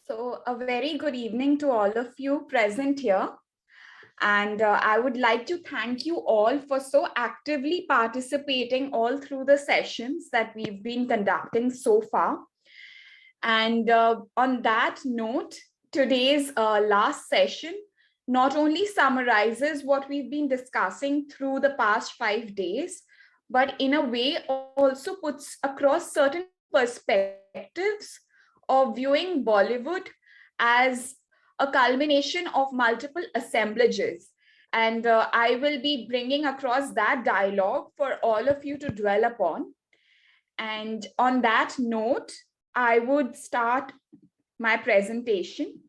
So, a very good evening to all of you present here. And I would like to thank you all for so actively participating all through the sessions that we've been conducting so far. And on that note, today's last session not only summarizes what we've been discussing through the past 5 days, but in a way also puts across certain perspectives of viewing Bollywood as a culmination of multiple assemblages. And I will be bringing across that dialogue for all of you to dwell upon. And on that note, I would start my presentation.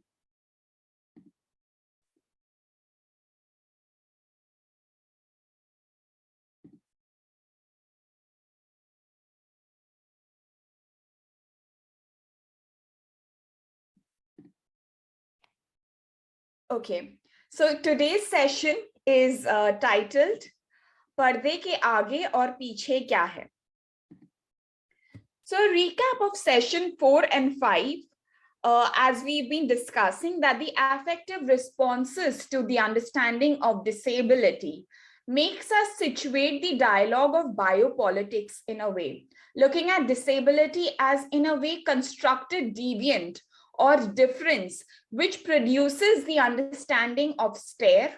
Okay, so today's session is titled पर्दे के आगे और पीछे क्या है. So a recap of session 4 and 5, as we've been discussing, that the affective responses to the understanding of disability makes us situate the dialogue of biopolitics in a way, looking at disability as in a way constructed deviant or difference, which produces the understanding of stare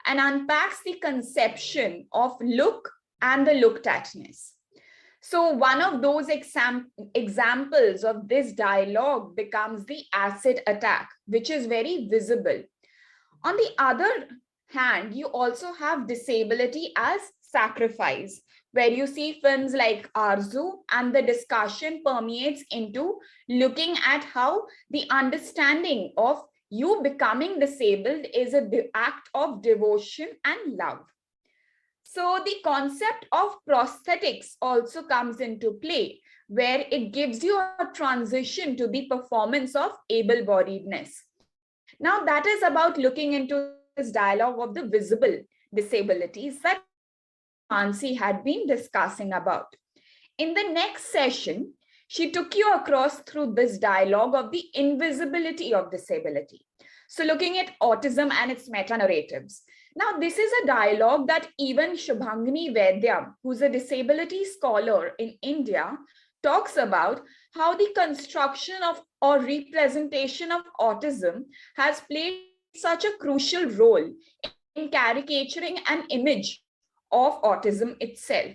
and unpacks the conception of look and the looked atness. So one of those examples of this dialogue becomes the acid attack, which is very visible. On the other hand, you also have disability as sacrifice, where you see films like Arzu, and the discussion permeates into looking at how the understanding of you becoming disabled is an act of devotion and love. So the concept of prosthetics also comes into play, where it gives you a transition to the performance of able-bodiedness. Now that is about looking into this dialogue of the visible disabilities that Mansi had been discussing about. In the next session, she took you across through this dialogue of the invisibility of disability. So looking at autism and its meta-narratives. Now, this is a dialogue that even Shubhangini Vaidya, who's a disability scholar in India, talks about how the construction of or representation of autism has played such a crucial role in caricaturing an image of autism itself,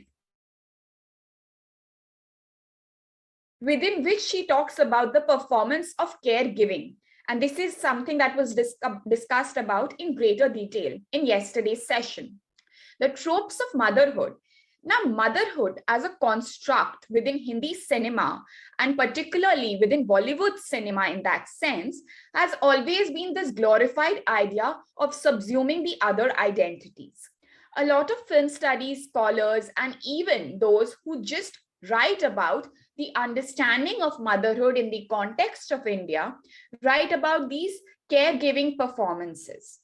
within which she talks about the performance of caregiving. And this is something that was discussed about in greater detail in yesterday's session. The tropes of motherhood. Now, motherhood as a construct within Hindi cinema, and particularly within Bollywood cinema in that sense, has always been this glorified idea of subsuming the other identities. A lot of film studies scholars and even those who just write about the understanding of motherhood in the context of India write about these caregiving performances.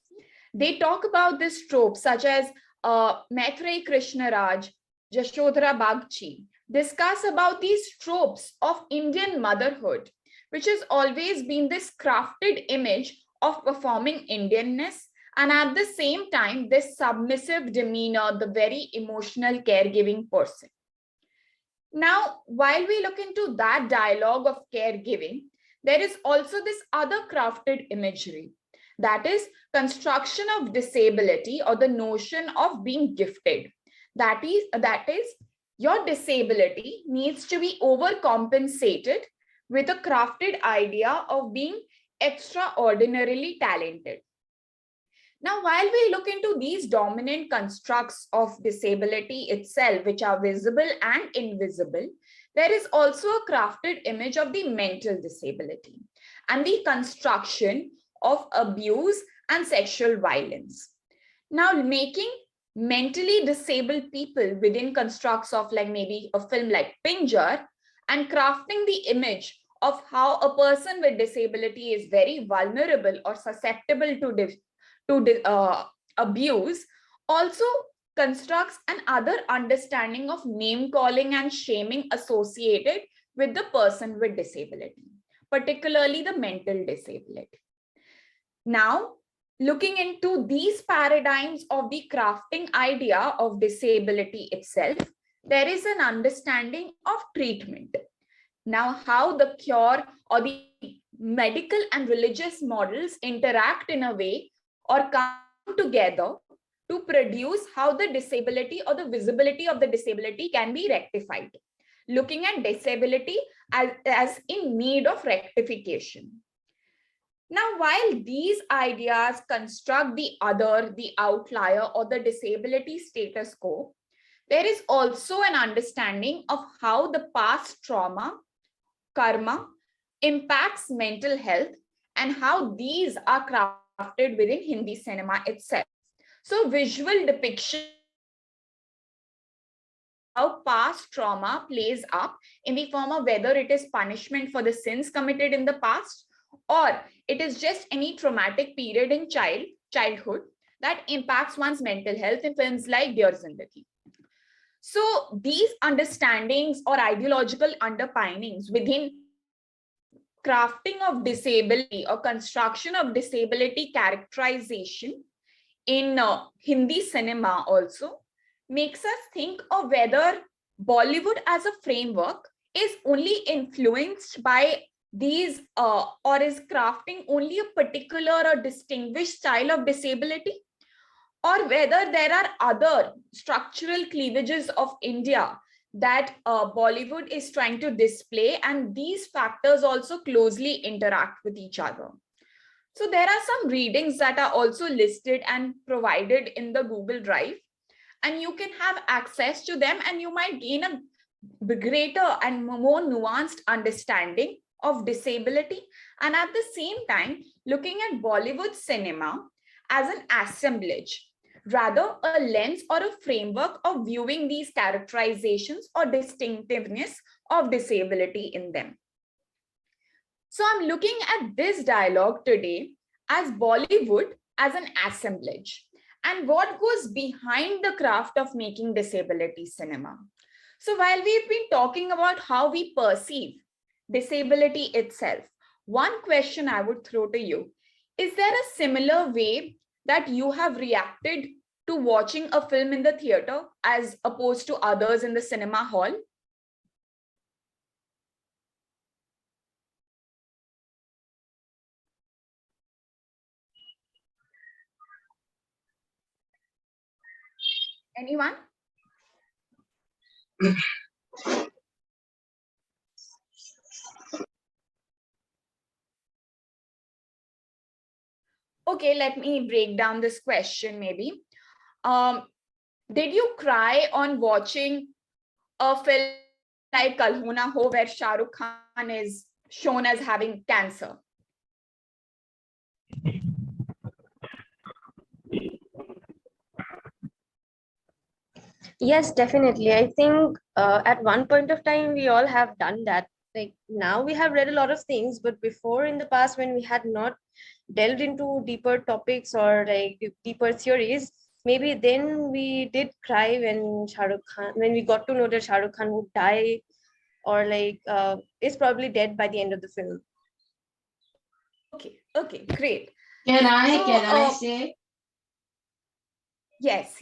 They talk about this trope such as Maitreyi Krishnaraj, Jashodhara Bagchi, discuss about these tropes of Indian motherhood, which has always been this crafted image of performing Indianness, and at the same time, this submissive demeanor, the very emotional caregiving person. Now, while we look into that dialogue of caregiving, there is also this other crafted imagery, that is construction of disability or the notion of being gifted. That is your disability needs to be overcompensated with a crafted idea of being extraordinarily talented. Now, while we look into these dominant constructs of disability itself, which are visible and invisible, there is also a crafted image of the mental disability and the construction of abuse and sexual violence. Now, making mentally disabled people within constructs of like maybe a film like Pinjar and crafting the image of how a person with disability is very vulnerable or susceptible to abuse also constructs an other understanding of name calling and shaming associated with the person with disability. particularly the mental disability. Now, looking into these paradigms of the crafting idea of disability itself, there is an understanding of treatment. Now, how the cure or the medical and religious models interact in a way or come together to produce how the disability or the visibility of the disability can be rectified. Looking at disability as in need of rectification. Now, while these ideas construct the other, the outlier, or the disability status quo, there is also an understanding of how the past trauma, karma, impacts mental health and how these are crafted within Hindi cinema itself. So, visual depiction how past trauma plays up in the form of whether it is punishment for the sins committed in the past or it is just any traumatic period in childhood that impacts one's mental health in films like Dear Zindagi. So these understandings or ideological underpinnings within crafting of disability or construction of disability characterization in Hindi cinema also makes us think of whether Bollywood as a framework is only influenced by these or is crafting only a particular or distinguished style of disability, or whether there are other structural cleavages of India that Bollywood is trying to display, and these factors also closely interact with each other. So there are some readings that are also listed and provided in the Google Drive, and you can have access to them and you might gain a greater and more nuanced understanding of disability. And at the same time, looking at Bollywood cinema as an assemblage, rather a lens or a framework of viewing these characterizations or distinctiveness of disability in them. So I'm looking at this dialogue today as Bollywood as an assemblage and what goes behind the craft of making disability cinema. So while we've been talking about how we perceive disability itself, one question I would throw to you, is there a similar way that you have reacted to watching a film in the theater as opposed to others in the cinema hall? Anyone? Okay, let me break down this question maybe. Did you cry on watching a film like Kal Ho Na Ho where Shah Rukh Khan is shown as having cancer? Yes, definitely. I think at one point of time, we all have done that. Like now we have read a lot of things, but before in the past, when we had not delved into deeper topics or like deeper theories, maybe then we did cry when Shah Rukh Khan, when we got to know that Shah Rukh Khan would die or like is probably dead by the end of the film. Okay, great. Can I say? Yes.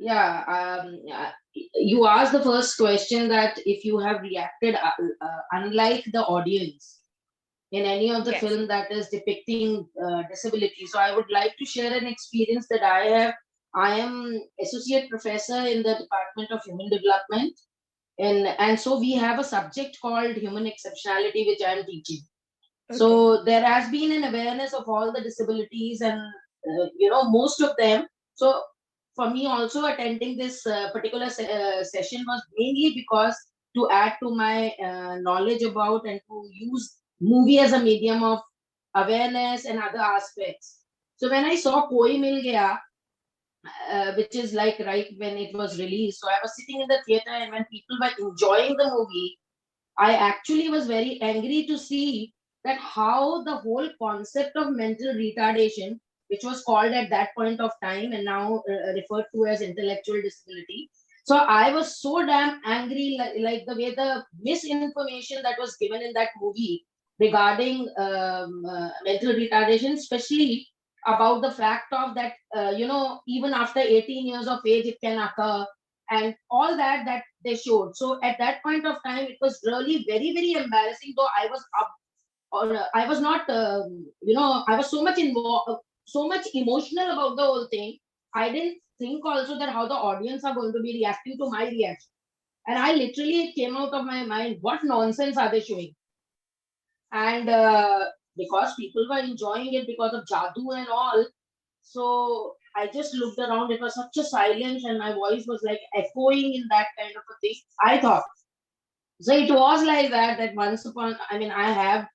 Yeah, you asked the first question that if you have reacted unlike the audience in any of the Yes. film that is depicting disability. So I would like to share an experience that I have. I am associate professor in the Department of Human Development, and so we have a subject called human exceptionality, which I am teaching. Okay. So there has been an awareness of all the disabilities and most of them. So for me also attending this particular session was mainly because to add to my knowledge about and to use movie as a medium of awareness and other aspects. So when I saw Koi Mil Gaya, which is like right when it was released, so I was sitting in the theater and when people were enjoying the movie, I actually was very angry to see that how the whole concept of mental retardation, which was called at that point of time and now referred to as intellectual disability. So I was so damn angry, like the way the misinformation that was given in that movie regarding mental retardation, especially about the fact of that, even after 18 years of age, it can occur, and all that they showed. So at that point of time, it was really very, very embarrassing, though I was up, or I was not, I was so much involved, so much emotional about the whole thing. I didn't think also that how the audience are going to be reacting to my reaction. And I literally, it came out of my mind, what nonsense are they showing? And because people were enjoying it because of Jadoo and all, so I just looked around. It was such a silence, and my voice was like echoing in that kind of a thing. I thought so. It was like that. That once upon, I mean, I have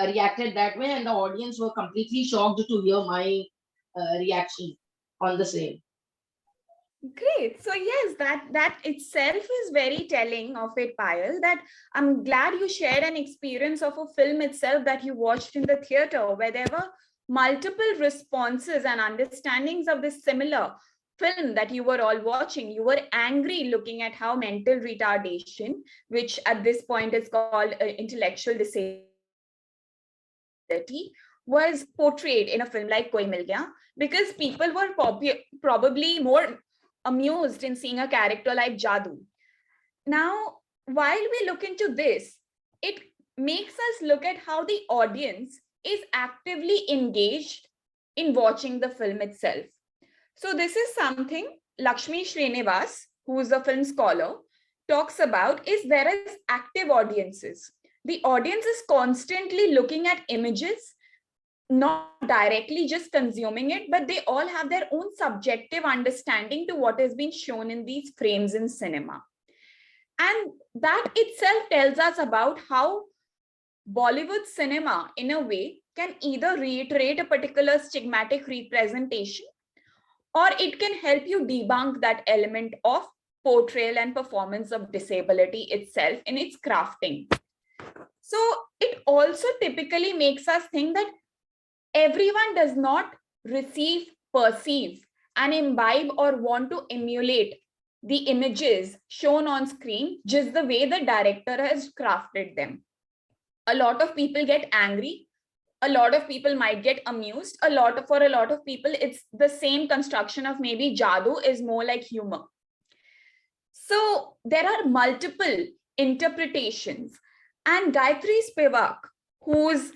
reacted that way, and the audience were completely shocked to hear my reaction on the same. Great. So yes, that itself is very telling of it, Payal, that I'm glad you shared an experience of a film itself that you watched in the theater, where there were multiple responses and understandings of this similar film that you were all watching. You were angry looking at how mental retardation, which at this point is called intellectual disability, was portrayed in a film like Koi Mil Gaya, because people were probably more amused in seeing a character like Jadoo. Now, while we look into this, it makes us look at how the audience is actively engaged in watching the film itself. So this is something Lakshmi Srinivas, who is a film scholar, talks about, is there is active audiences. The audience is constantly looking at images, not directly just consuming it, but they all have their own subjective understanding to what has been shown in these frames in cinema. And that itself tells us about how Bollywood cinema, in a way, can either reiterate a particular stigmatic representation, or it can help you debunk that element of portrayal and performance of disability itself in its crafting. So it also typically makes us think that everyone does not receive, perceive, and imbibe or want to emulate the images shown on screen just the way the director has crafted them. A lot of people get angry. A lot of people might get amused. For a lot of people, it's the same construction of maybe Jadoo is more like humor. So there are multiple interpretations. And Gayatri Spivak, who's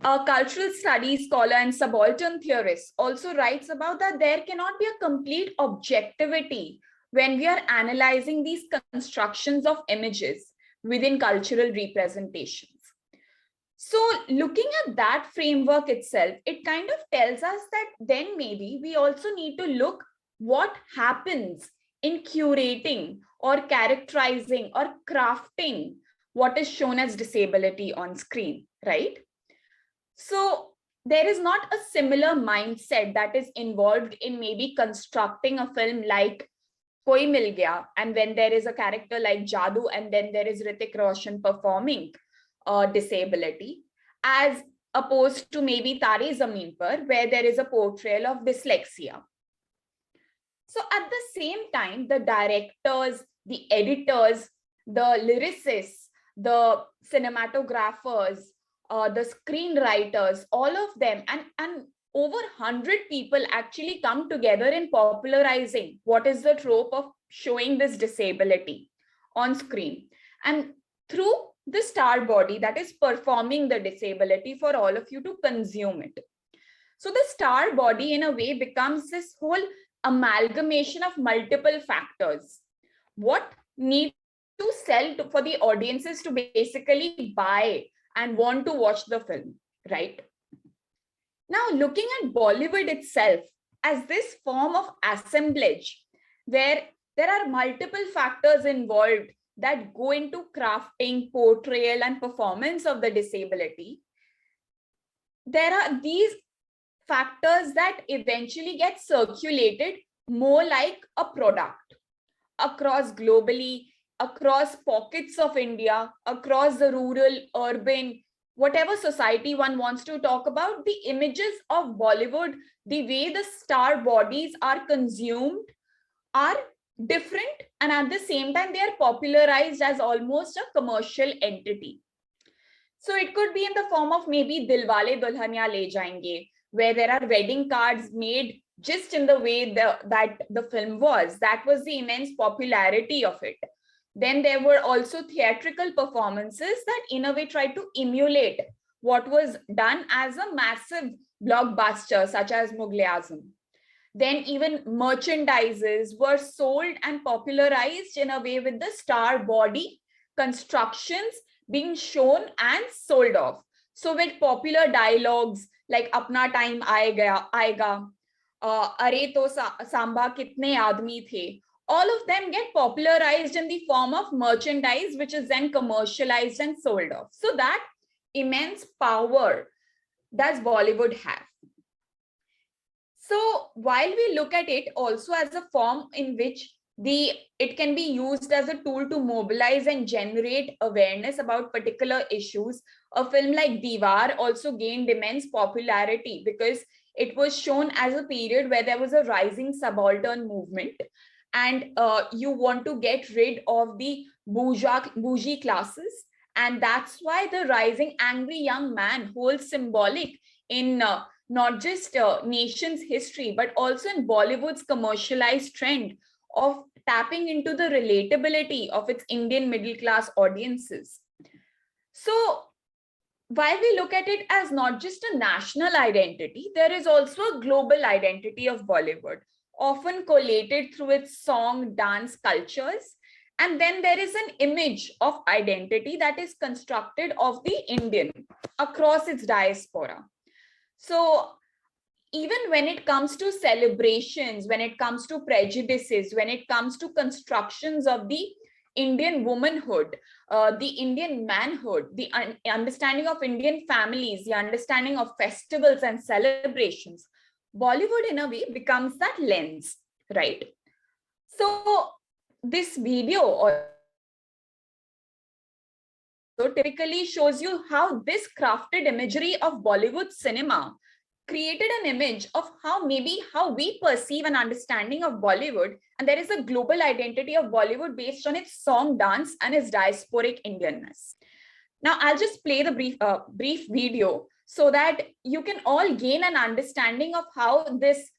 a cultural studies scholar and subaltern theorist, also writes about that there cannot be a complete objectivity when we are analyzing these constructions of images within cultural representations. So looking at that framework itself, it kind of tells us that then maybe we also need to look what happens in curating or characterizing or crafting what is shown as disability on screen, right? So there is not a similar mindset that is involved in maybe constructing a film like Koi Mil Gaya, and when there is a character like Jadoo, and then there is Hrithik Roshan performing disability, as opposed to maybe Tare Zameen Par, where there is a portrayal of dyslexia. So at the same time, the directors, the editors, the lyricists, the cinematographers, the screenwriters, all of them, and over 100 people actually come together in popularizing what is the trope of showing this disability on screen. And through the star body that is performing the disability for all of you to consume it. So the star body in a way becomes this whole amalgamation of multiple factors. What needs to sell for the audiences to basically buy and want to watch the film, right? Now, looking at Bollywood itself as this form of assemblage, where there are multiple factors involved that go into crafting, portrayal, and performance of the disability, there are these factors that eventually get circulated more like a product across globally, across pockets of India, across the rural, urban, whatever society one wants to talk about. The images of Bollywood, the way the star bodies are consumed, are different, and at the same time they are popularized as almost a commercial entity. So it could be in the form of maybe Dilwale Dulhania Le Jayenge, where there are wedding cards made just in the way that the film was. That was the immense popularity of it. Then there were also theatrical performances that in a way tried to emulate what was done as a massive blockbuster, such as Mughal-e-Azam. Then even merchandises were sold and popularized in a way with the star body constructions being shown and sold off. So with popular dialogues like "Apna time aayega," "Are to samba kitne aadmi the," all of them get popularized in the form of merchandise, which is then commercialized and sold off. So that immense power does Bollywood have. So while we look at it also as a form in which it can be used as a tool to mobilize and generate awareness about particular issues, a film like Diwar also gained immense popularity because it was shown as a period where there was a rising subaltern movement, and you want to get rid of the bougie classes, and that's why the rising angry young man holds symbolic in not just nation's history, but also in Bollywood's commercialized trend of tapping into the relatability of its Indian middle class audiences. So while we look at it as not just a national identity, there is also a global identity of Bollywood, often collated through its song, dance cultures. And then there is an image of identity that is constructed of the Indian across its diaspora. So even when it comes to celebrations, when it comes to prejudices, when it comes to constructions of the Indian womanhood, the Indian manhood, the understanding of Indian families, the understanding of festivals and celebrations, Bollywood in a way becomes that lens, right? So this video or typically shows you how this crafted imagery of Bollywood cinema created an image of how we perceive an understanding of Bollywood, and there is a global identity of Bollywood based on its song, dance, and its diasporic Indianness. Now, I'll just play the brief video so that you can all gain an understanding of how this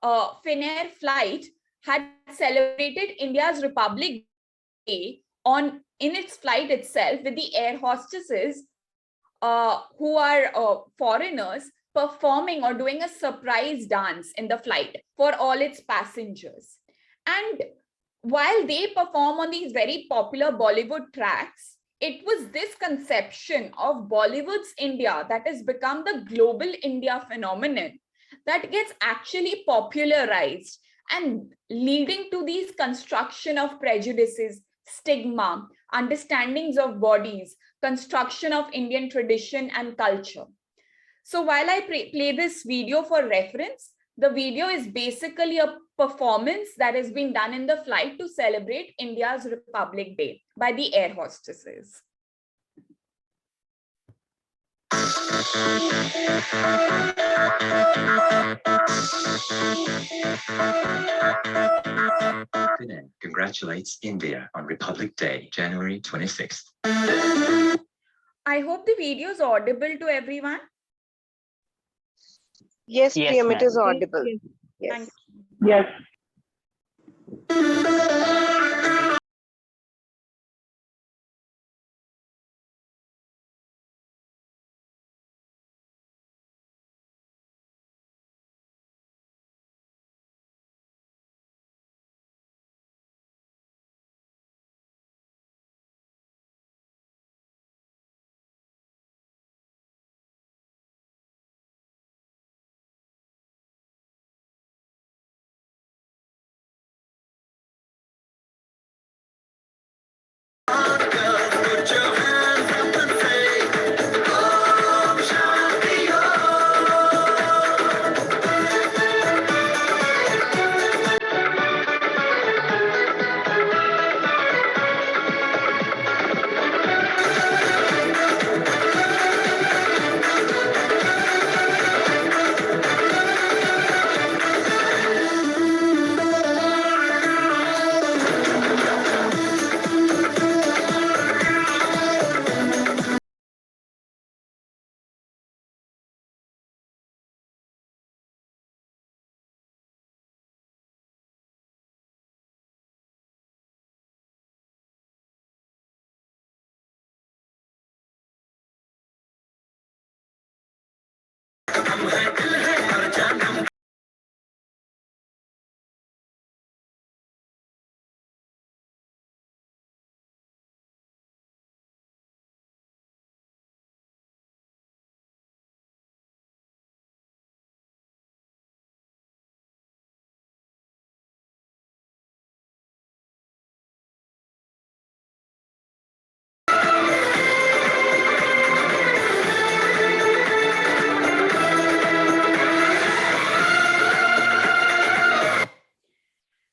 Finnair flight had celebrated India's Republic Day in its flight itself, with the air hostesses who are foreigners performing or doing a surprise dance in the flight for all its passengers. And while they perform on these very popular Bollywood tracks, it was this conception of Bollywood's India that has become the global India phenomenon that gets actually popularized and leading to these construction of prejudices, stigma, understandings of bodies, construction of Indian tradition and culture. So while I play this video for reference, the video is basically a performance that has been done in the flight to celebrate India's Republic Day by the air hostesses. Finnair congratulates India on Republic Day, January 26th. I hope the video is audible to everyone. Yes, Yes, Priyam, it is ma'am. audible. Yes. Thank you. Yes.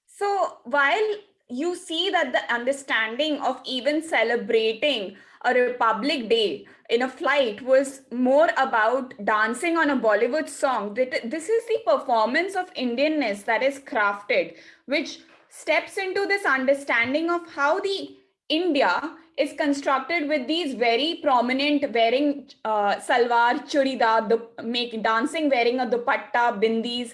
So while you see that the understanding of even celebrating a Republic Day in a flight was more about dancing on a Bollywood song, this is the performance of Indianness that is crafted, which steps into this understanding of how the India is constructed with these very prominent wearing salwar, churidar, dancing wearing a dupatta, bindis,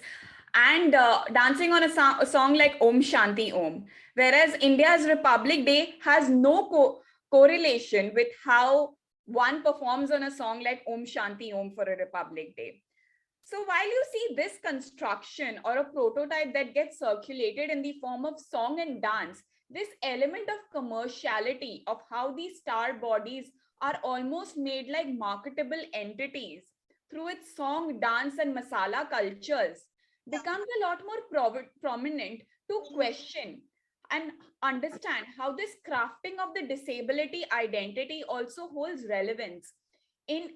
and dancing on a song like Om Shanti Om. Whereas India's Republic Day has no correlation with how one performs on a song like Om Shanti Om for a Republic Day. So while you see this construction or a prototype that gets circulated in the form of song and dance, this element of commerciality of how these star bodies are almost made like marketable entities through its song, dance, and masala cultures becomes a lot more prominent to question and understand how this crafting of the disability identity also holds relevance in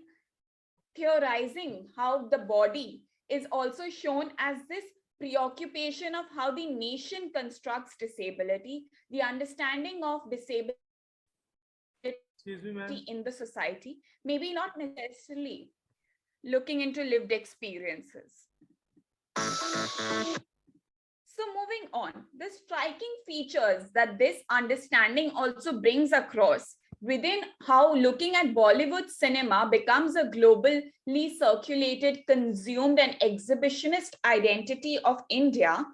theorizing how the body is also shown as this preoccupation of how the nation constructs disability, the understanding of disability in the society, maybe not necessarily looking into lived experiences. So moving on, the striking features that this understanding also brings across within how looking at Bollywood cinema becomes a globally circulated, consumed, and exhibitionist identity of India,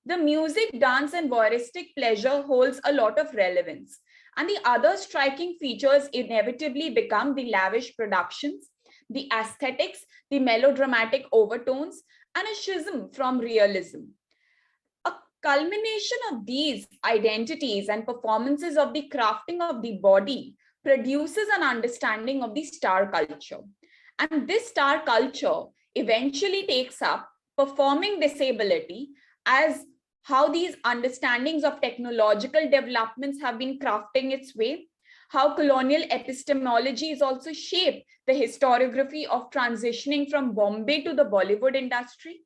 the music, dance, and voyeuristic pleasure holds a lot of relevance. And the other striking features inevitably become the lavish productions, the aesthetics, the melodramatic overtones, and a schism from realism. A culmination of these identities and performances of the crafting of the body produces an understanding of the star culture. And this star culture eventually takes up performing disability as how these understandings of technological developments have been crafting its way, how colonial epistemology is also shaped the historiography of transitioning from Bombay to the Bollywood industry,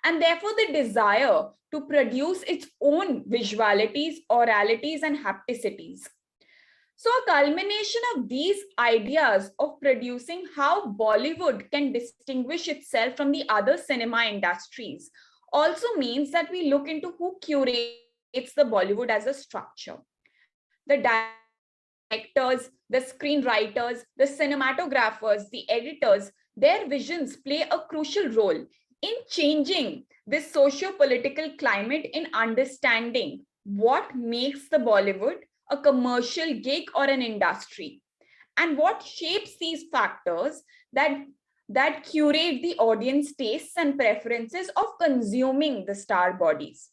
and therefore the desire to produce its own visualities, oralities, and hapticities. So a culmination of these ideas of producing how Bollywood can distinguish itself from the other cinema industries also means that we look into who curates the Bollywood as a structure. The directors, the screenwriters, the cinematographers, the editors, their visions play a crucial role in changing this socio-political climate, in understanding what makes the Bollywood a commercial gig or an industry, and what shapes these factors that curate the audience tastes and preferences of consuming the star bodies.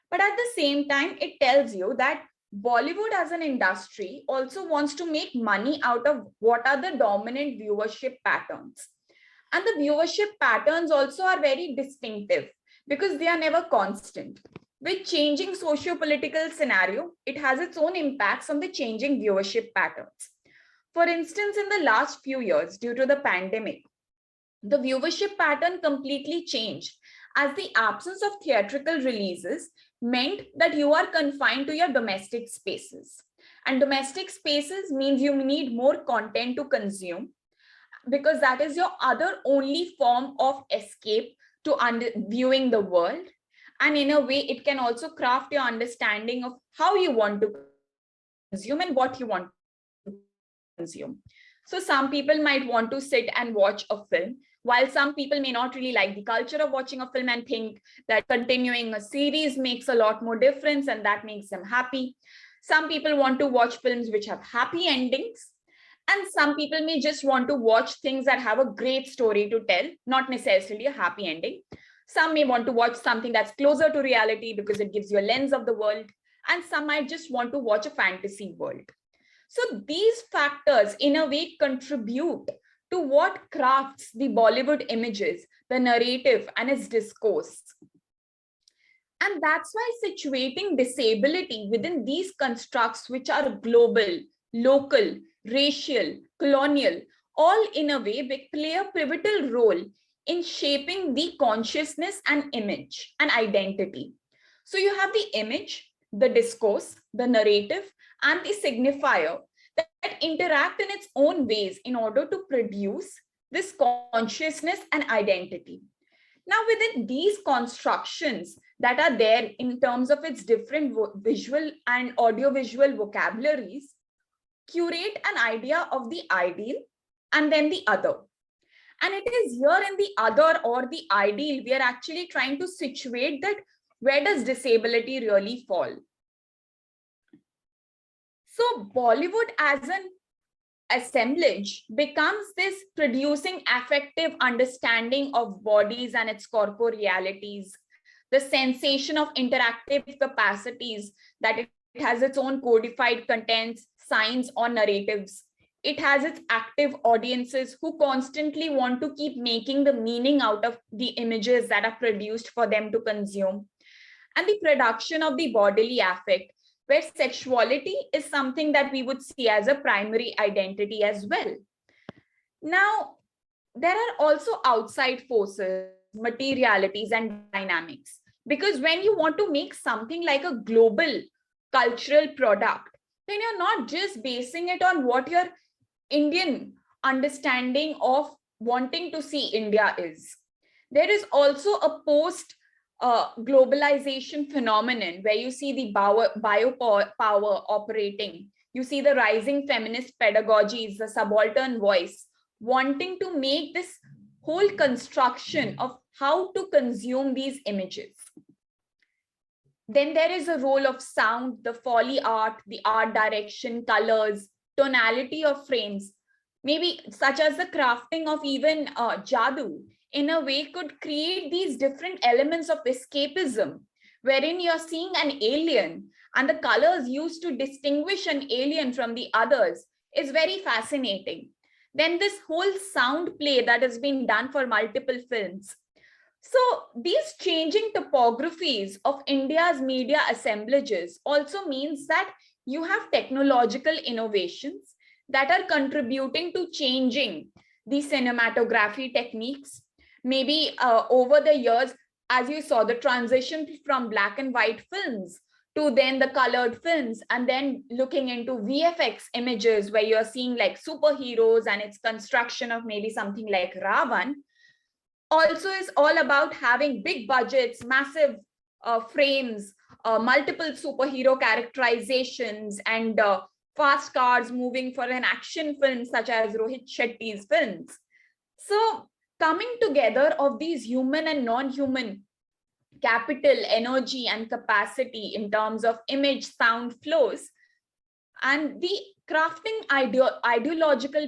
But at the same time, it tells you that Bollywood as an industry also wants to make money out of what are the dominant viewership patterns. And the viewership patterns also are very distinctive because they are never constant. With changing socio-political scenario, it has its own impacts on the changing viewership patterns. For instance, in the last few years, due to the pandemic, the viewership pattern completely changed as the absence of theatrical releases meant that you are confined to your domestic spaces. And domestic spaces means you need more content to consume because that is your other only form of escape to viewing the world. And in a way, it can also craft your understanding of how you want to consume and what you want to consume. So some people might want to sit and watch a film, while some people may not really like the culture of watching a film and think that continuing a series makes a lot more difference and that makes them happy. Some people want to watch films which have happy endings. And some people may just want to watch things that have a great story to tell, not necessarily a happy ending. Some may want to watch something that's closer to reality because it gives you a lens of the world. And some might just want to watch a fantasy world. So these factors in a way contribute to what crafts the Bollywood images, the narrative and its discourse. And that's why situating disability within these constructs, which are global, local, racial, colonial, all in a way play a pivotal role in shaping the consciousness and image and identity. So you have the image, the discourse, the narrative, and the signifier that interact in its own ways in order to produce this consciousness and identity. Now, within these constructions that are there in terms of its different visual and audiovisual vocabularies, curate an idea of the ideal and then the other. And it is here in the other or the ideal, we are actually trying to situate that where does disability really fall? So Bollywood as an assemblage becomes this producing affective understanding of bodies and its corporealities, the sensation of interactive capacities, that it has its own codified contents, signs or narratives. It has its active audiences who constantly want to keep making the meaning out of the images that are produced for them to consume. And the production of the bodily affect, where sexuality is something that we would see as a primary identity as well. Now, there are also outside forces, materialities, and dynamics. Because when you want to make something like a global cultural product, then you're not just basing it on what your Indian understanding of wanting to see India is. There is also a post globalization phenomenon where you see the biopower operating. You see the rising feminist pedagogies, the subaltern voice, wanting to make this whole construction of how to consume these images. Then there is a role of sound, the Foley art, the art direction, colors, tonality of frames, maybe such as the crafting of even Jadoo, in a way could create these different elements of escapism, wherein you're seeing an alien and the colors used to distinguish an alien from the others is very fascinating. Then this whole sound play that has been done for multiple films. So these changing topographies of India's media assemblages also means that you have technological innovations that are contributing to changing the cinematography techniques. Maybe over the years, as you saw, the transition from black and white films to then the colored films, and then looking into VFX images where you're seeing like superheroes and its construction of maybe something like Ravan, also is all about having big budgets, massive frames, multiple superhero characterizations, and fast cars moving for an action film such as Rohit Shetty's films. So coming together of these human and non-human capital, energy, and capacity in terms of image, sound, flows, and the crafting ideological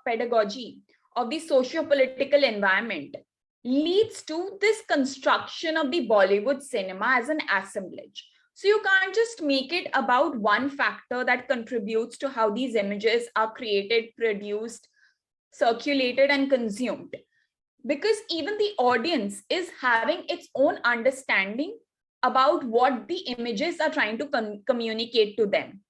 pedagogy of the socio-political environment leads to this construction of the Bollywood cinema as an assemblage. So you can't just make it about one factor that contributes to how these images are created, produced, circulated, and consumed. Because even the audience is having its own understanding about what the images are trying to communicate to them.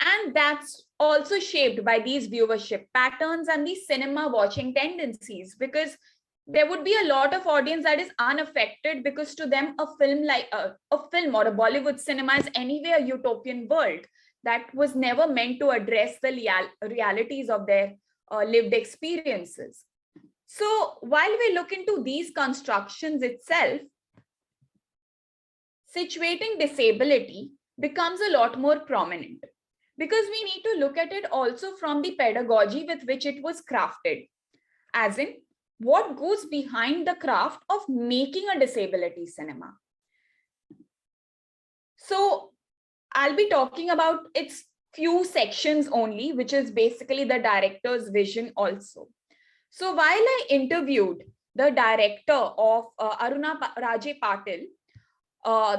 And that's also shaped by these viewership patterns and these cinema watching tendencies, because there would be a lot of audience that is unaffected, because to them a film like a film or a Bollywood cinema is anyway a utopian world that was never meant to address the realities of their lived experiences. So while we look into these constructions itself, situating disability becomes a lot more prominent, because we need to look at it also from the pedagogy with which it was crafted, as in what goes behind the craft of making a disability cinema. So I'll be talking about its few sections only, which is basically the director's vision also. So while I interviewed the director of Aruna Raje Patil,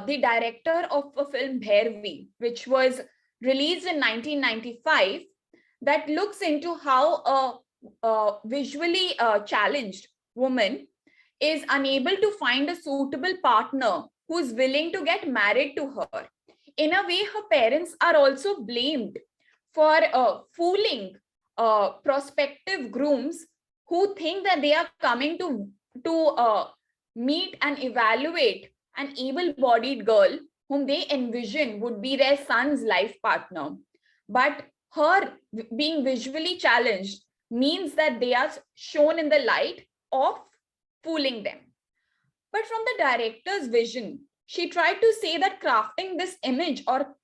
the director of a film Bhairavi, which was released in 1995, that looks into how a visually challenged woman is unable to find a suitable partner who's willing to get married to her. In a way, her parents are also blamed for fooling prospective grooms who think that they are coming to meet and evaluate an able-bodied girl whom they envision would be their son's life partner. But her being visually challenged means that they are shown in the light of fooling them. But from the director's vision, she tried to say that crafting this image or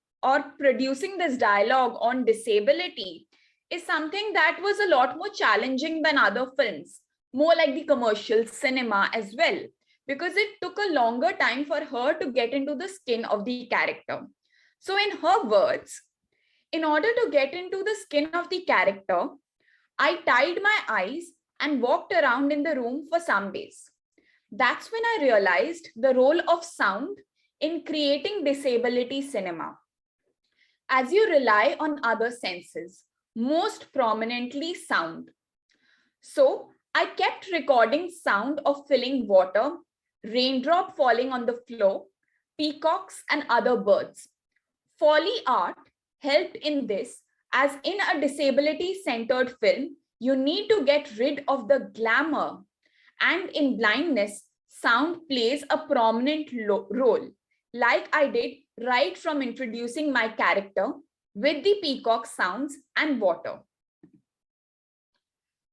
producing this dialogue on disability is something that was a lot more challenging than other films, more like the commercial cinema as well, because it took a longer time for her to get into the skin of the character. So in her words, in order to get into the skin of the character, I tied my eyes and walked around in the room for some days. That's when I realized the role of sound in creating disability cinema. As you rely on other senses, most prominently sound. So I kept recording sound of filling water, raindrop falling on the floor, peacocks and other birds. Foley art helped in this, as in a disability-centered film, you need to get rid of the glamour. And in blindness, sound plays a prominent role, like I did right from introducing my character with the peacock sounds and water.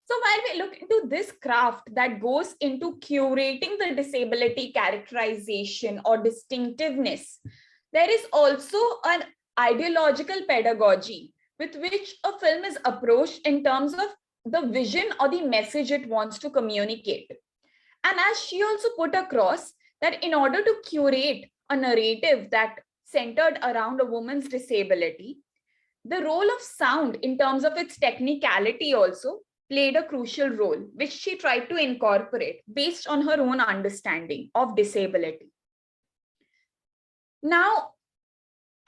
So while we look into this craft that goes into curating the disability characterization or distinctiveness, there is also an ideological pedagogy with which a film is approached in terms of the vision or the message it wants to communicate. And as she also put across, that in order to curate a narrative that centered around a woman's disability, the role of sound in terms of its technicality also played a crucial role, which she tried to incorporate based on her own understanding of disability. Now,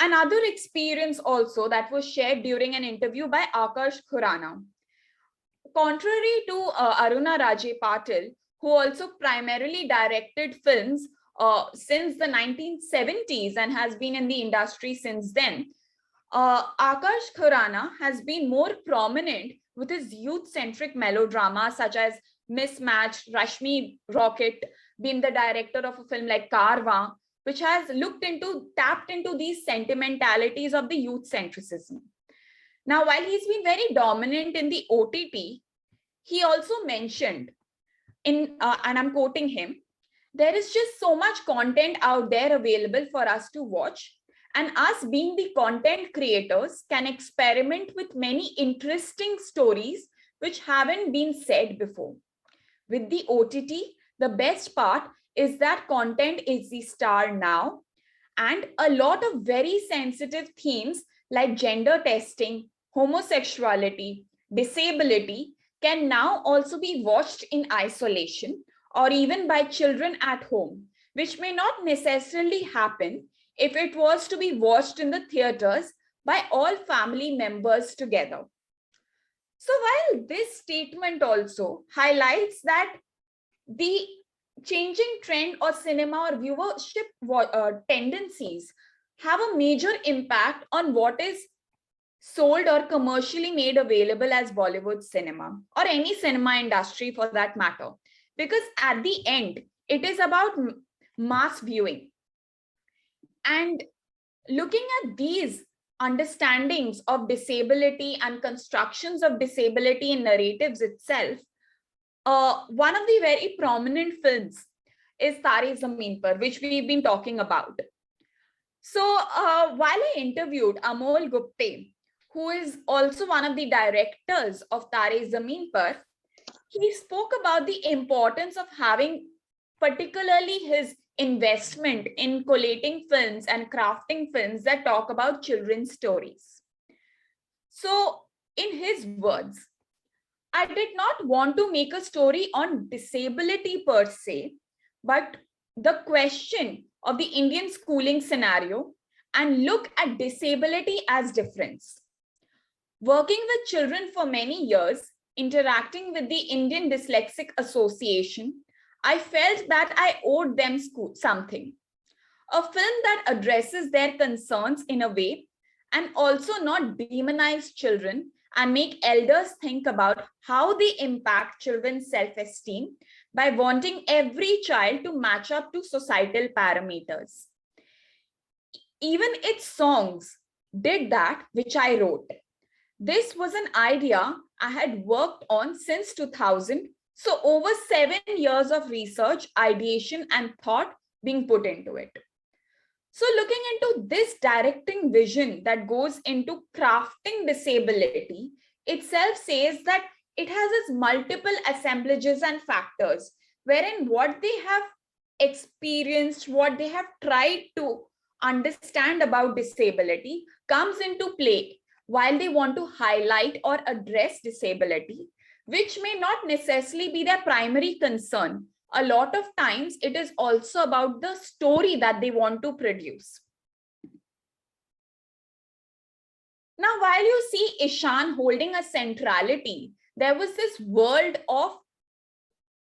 another experience also that was shared during an interview by Akash Khurana. Contrary to Aruna Raje Patil, who also primarily directed films since the 1970s and has been in the industry since then, Akash Khurana has been more prominent with his youth-centric melodramas such as Mismatched, Rashmi Rocket, being the director of a film like Karwa, which has tapped into these sentimentalities of the youth centricism. Now, while he's been very dominant in the OTT, he also mentioned, and I'm quoting him, there is just so much content out there available for us to watch, and us being the content creators can experiment with many interesting stories which haven't been said before. With the OTT, the best part is that content is the star now, and a lot of very sensitive themes like gender testing, homosexuality, disability can now also be watched in isolation or even by children at home, which may not necessarily happen if it was to be watched in the theaters by all family members together. So while this statement also highlights that the changing trend or cinema or viewership tendencies have a major impact on what is sold or commercially made available as Bollywood cinema or any cinema industry for that matter. Because at the end, it is about mass viewing. And looking at these understandings of disability and constructions of disability in narratives itself, one of the very prominent films is Tare Zameen Par, which we've been talking about. So while I interviewed Amol Gupte, who is also one of the directors of Tare Zameen Par, he spoke about the importance of having particularly his investment in collating films and crafting films that talk about children's stories. So, in his words, I did not want to make a story on disability per se, but the question of the Indian schooling scenario and look at disability as difference. Working with children for many years, interacting with the Indian Dyslexic Association, I felt that I owed them something. A film that addresses their concerns in a way and also not demonize children and make elders think about how they impact children's self-esteem by wanting every child to match up to societal parameters. Even its songs did that which I wrote. This was an idea I had worked on since 2000, so over 7 years of research, ideation, and thought being put into it. So looking into this directing vision that goes into crafting disability itself says that it has its multiple assemblages and factors, wherein what they have experienced, what they have tried to understand about disability comes into play while they want to highlight or address disability, which may not necessarily be their primary concern. A lot of times it is also about the story that they want to produce. Now, while you see Ishan holding a centrality, there was this world of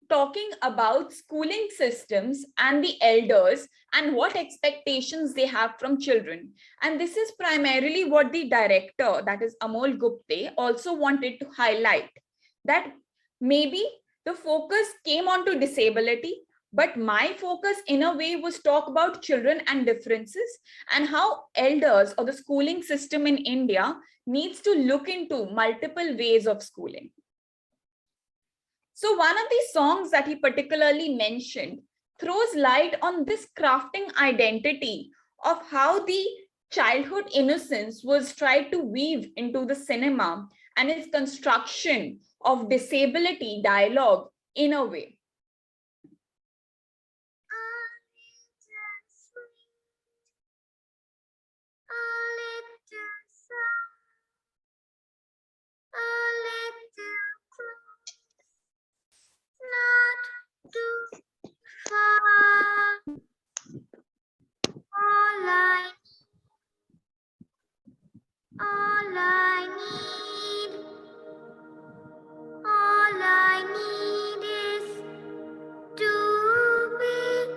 talking about schooling systems and the elders and what expectations they have from children. And this is primarily what the director, that is Amol Gupte, also wanted to highlight, that maybe the focus came onto disability, but my focus in a way was talk about children and differences and how elders or the schooling system in India needs to look into multiple ways of schooling. So one of the songs that he particularly mentioned throws light on this crafting identity of how the childhood innocence was tried to weave into the cinema and its construction of disability dialogue in a way. All I need is to be a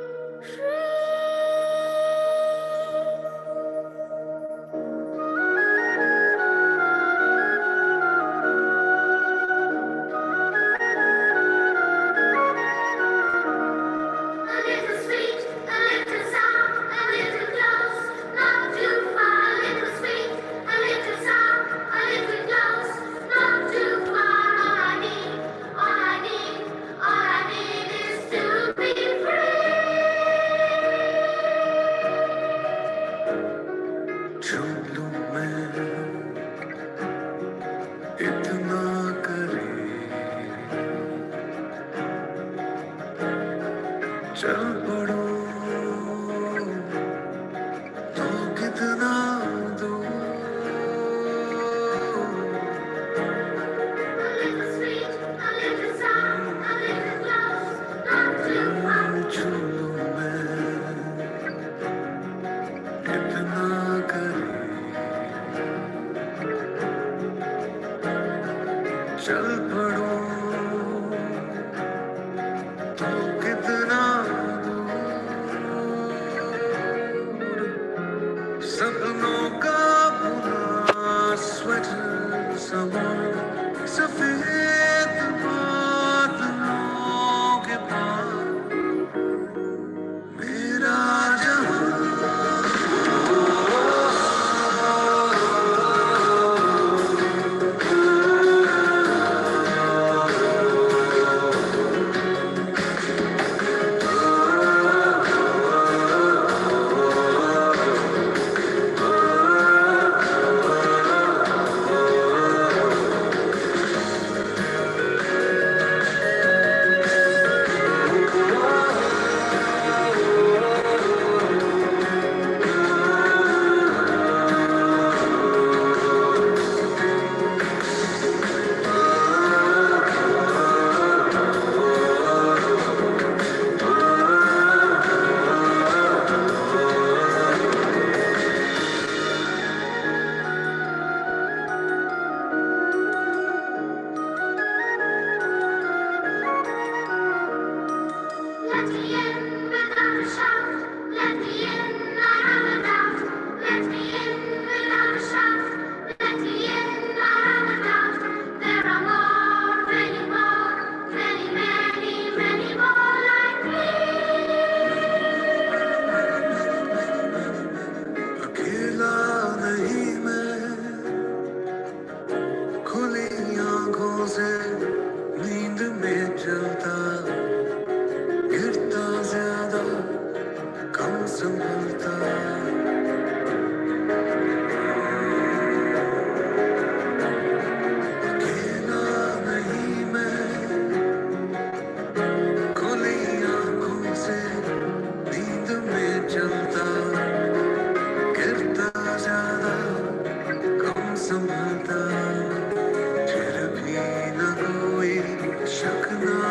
little sweet, a little sour, a little close, not too far. A little sweet, a little sour, a little close, not too far. All I need, all I need is to be free. चूम लूं मैं इतना करे चल पड़ो तो कितना दूर A little sweet, a little sour, a little close, not too far. चूम लूं मैं इतना करे चल पड़ो तो कितना दूर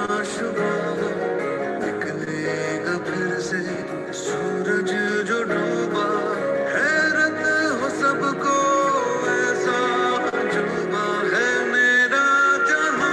शुरू निकलेगा फिर से सूरज जो डूबा हैरत हो सबको ऐसा जुबा है मेरा जहां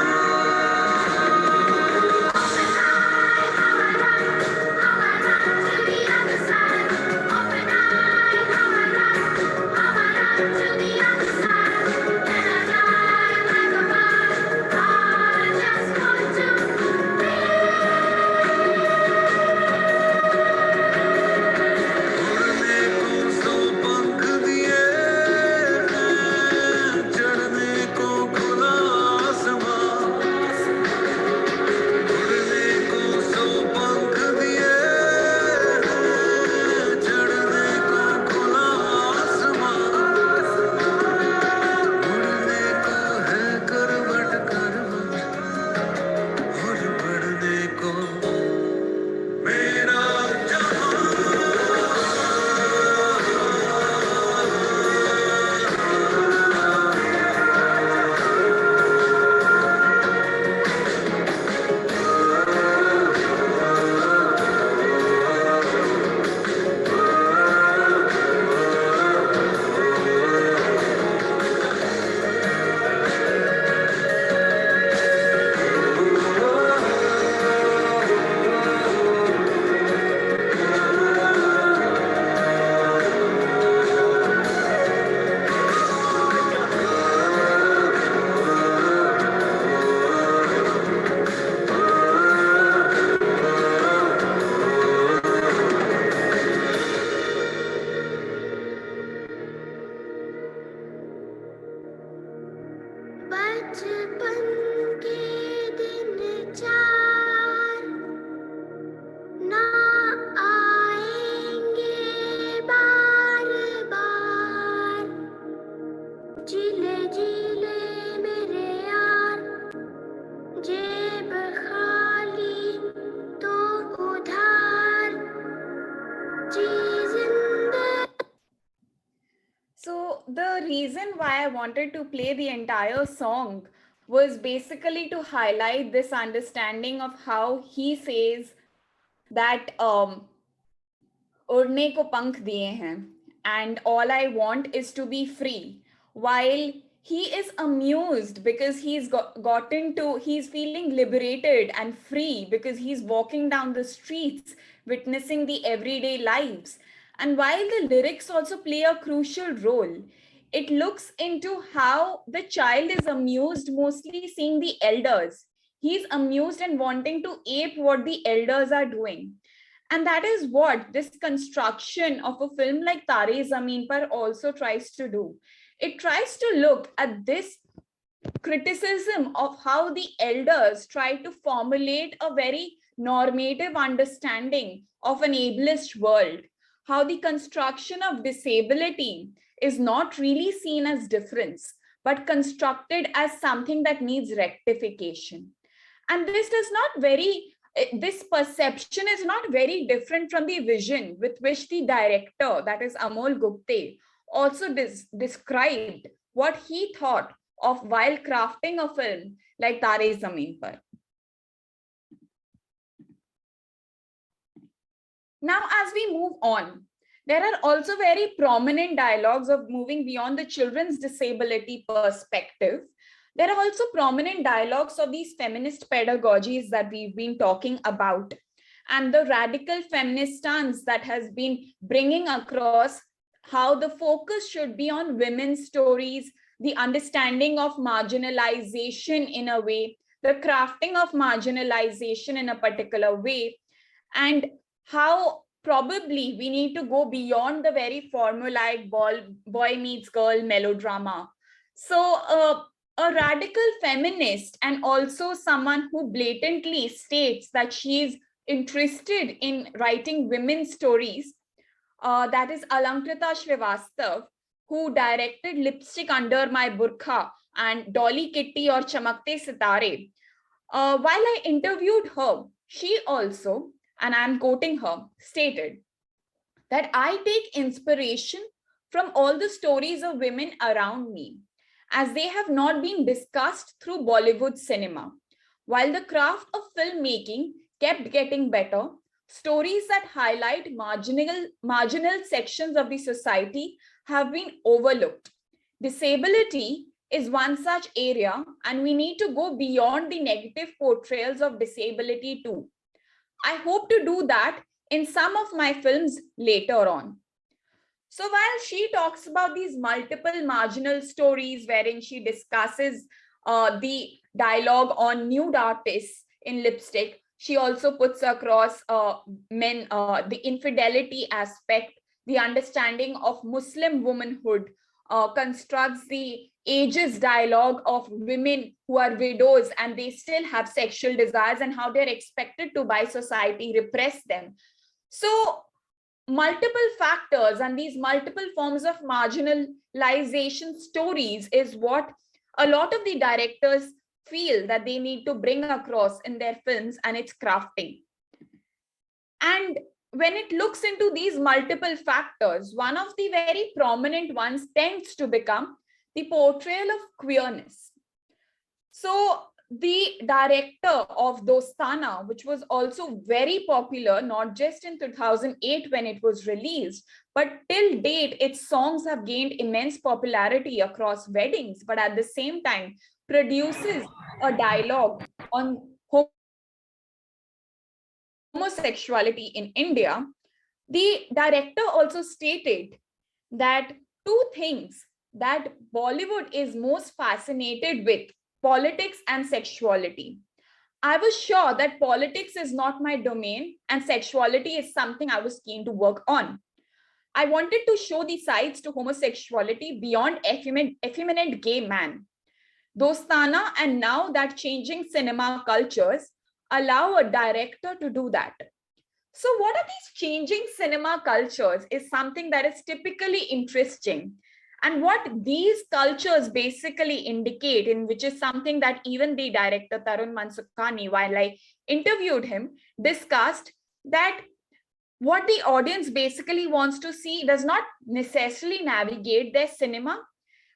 उड़ने को सौ पंख दिए हैं चढ़ने को खुला आसमां उड़ने को सौ पंख दिए हैं चढ़ने को खुला आसमां उड़ने को है करवट करवट और बढ़ने को मेरा जहां बचपन के दिन चार ना आएंगे बार बार जिले जिले मेरे यार जेब खाली तो उधार जी जिंदगी So the reason why I wanted to play the entire song was basically to highlight this understanding of how he says that उड़ने को पंख दिए हैं and all I want is to be free, while he is amused because he's feeling liberated and free because he's walking down the streets witnessing the everyday lives. And while the lyrics also play a crucial role, it looks into how the child is amused mostly seeing the elders. He's amused and wanting to ape what the elders are doing. And that is what this construction of a film like Tare Zameen Par also tries to do. It tries to look at this criticism of how the elders try to formulate a very normative understanding of an ableist world, how the construction of disability is not really seen as difference, but constructed as something that needs rectification. And this perception is not very different from the vision with which the director, that is Amol Gupte, also described what he thought of while crafting a film like Tare Zameen Par. Now, as we move on, there are also very prominent dialogues of moving beyond the children's disability perspective. There are also prominent dialogues of these feminist pedagogies that we've been talking about, and the radical feminist stance that has been bringing across how the focus should be on women's stories, the understanding of marginalization in a way, the crafting of marginalization in a particular way, and how probably we need to go beyond the very formulaic boy meets girl melodrama. So a radical feminist and also someone who blatantly states that she is interested in writing women's stories, that is Alankrita Srivastav, who directed Lipstick Under My Burkha and Dolly Kitty or Chamakte Sitare. While I interviewed her, she also, and I'm quoting her, stated that I take inspiration from all the stories of women around me, as they have not been discussed through Bollywood cinema. While the craft of filmmaking kept getting better, stories that highlight marginal sections of the society have been overlooked. Disability is one such area, and we need to go beyond the negative portrayals of disability too. I hope to do that in some of my films later on. So while she talks about these multiple marginal stories wherein she discusses the dialogue on nude artists in lipstick, she also puts across the infidelity aspect, the understanding of Muslim womanhood, constructs the ages dialogue of women who are widows and they still have sexual desires and how they're expected to by society repress them. So multiple factors and these multiple forms of marginalization stories is what a lot of the directors feel that they need to bring across in their films and its crafting. And when it looks into these multiple factors, one of the very prominent ones tends to become the portrayal of queerness. So the director of Dostana, which was also very popular, not just in 2008 when it was released, but till date, its songs have gained immense popularity across weddings, but at the same time, produces a dialogue on homosexuality in India. The director also stated that two things that Bollywood is most fascinated with: politics and sexuality. I was sure that politics is not my domain and sexuality is something I was keen to work on. I wanted to show the sides to homosexuality beyond effeminate gay man. Dostana and now that changing cinema cultures allow a director to do that. So what are these changing cinema cultures is something that is typically interesting. And what these cultures basically indicate, in which is something that even the director Tarun Mansukhani, while I interviewed him, discussed, that what the audience basically wants to see does not necessarily navigate their cinema,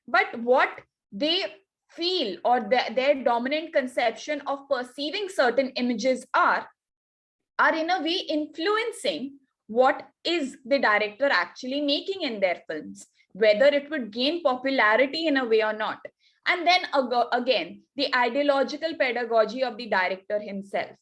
but what they feel or their dominant conception of perceiving certain images are in a way influencing what is the director actually making in their films, whether it would gain popularity in a way or not. And then again, the ideological pedagogy of the director himself.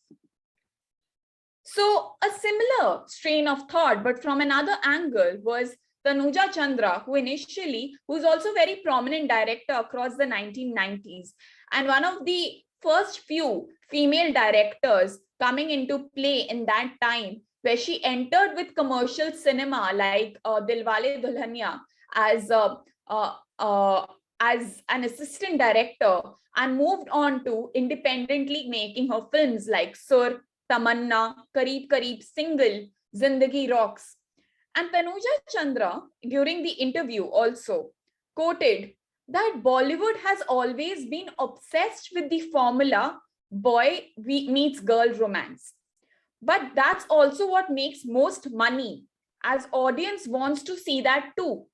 So a similar strain of thought, but from another angle, was Tanuja Chandra, who's also very prominent director across the 1990s, and one of the first few female directors coming into play in that time, where she entered with commercial cinema like Dilwale Dulhania as an assistant director, and moved on to independently making her films like Sur, Tamanna, Kareeb Kareeb, Single, Zindagi Rocks. And Tanuja Chandra, during the interview, also quoted that Bollywood has always been obsessed with the formula boy meets girl romance. But that's also what makes most money, as audience wants to see that too.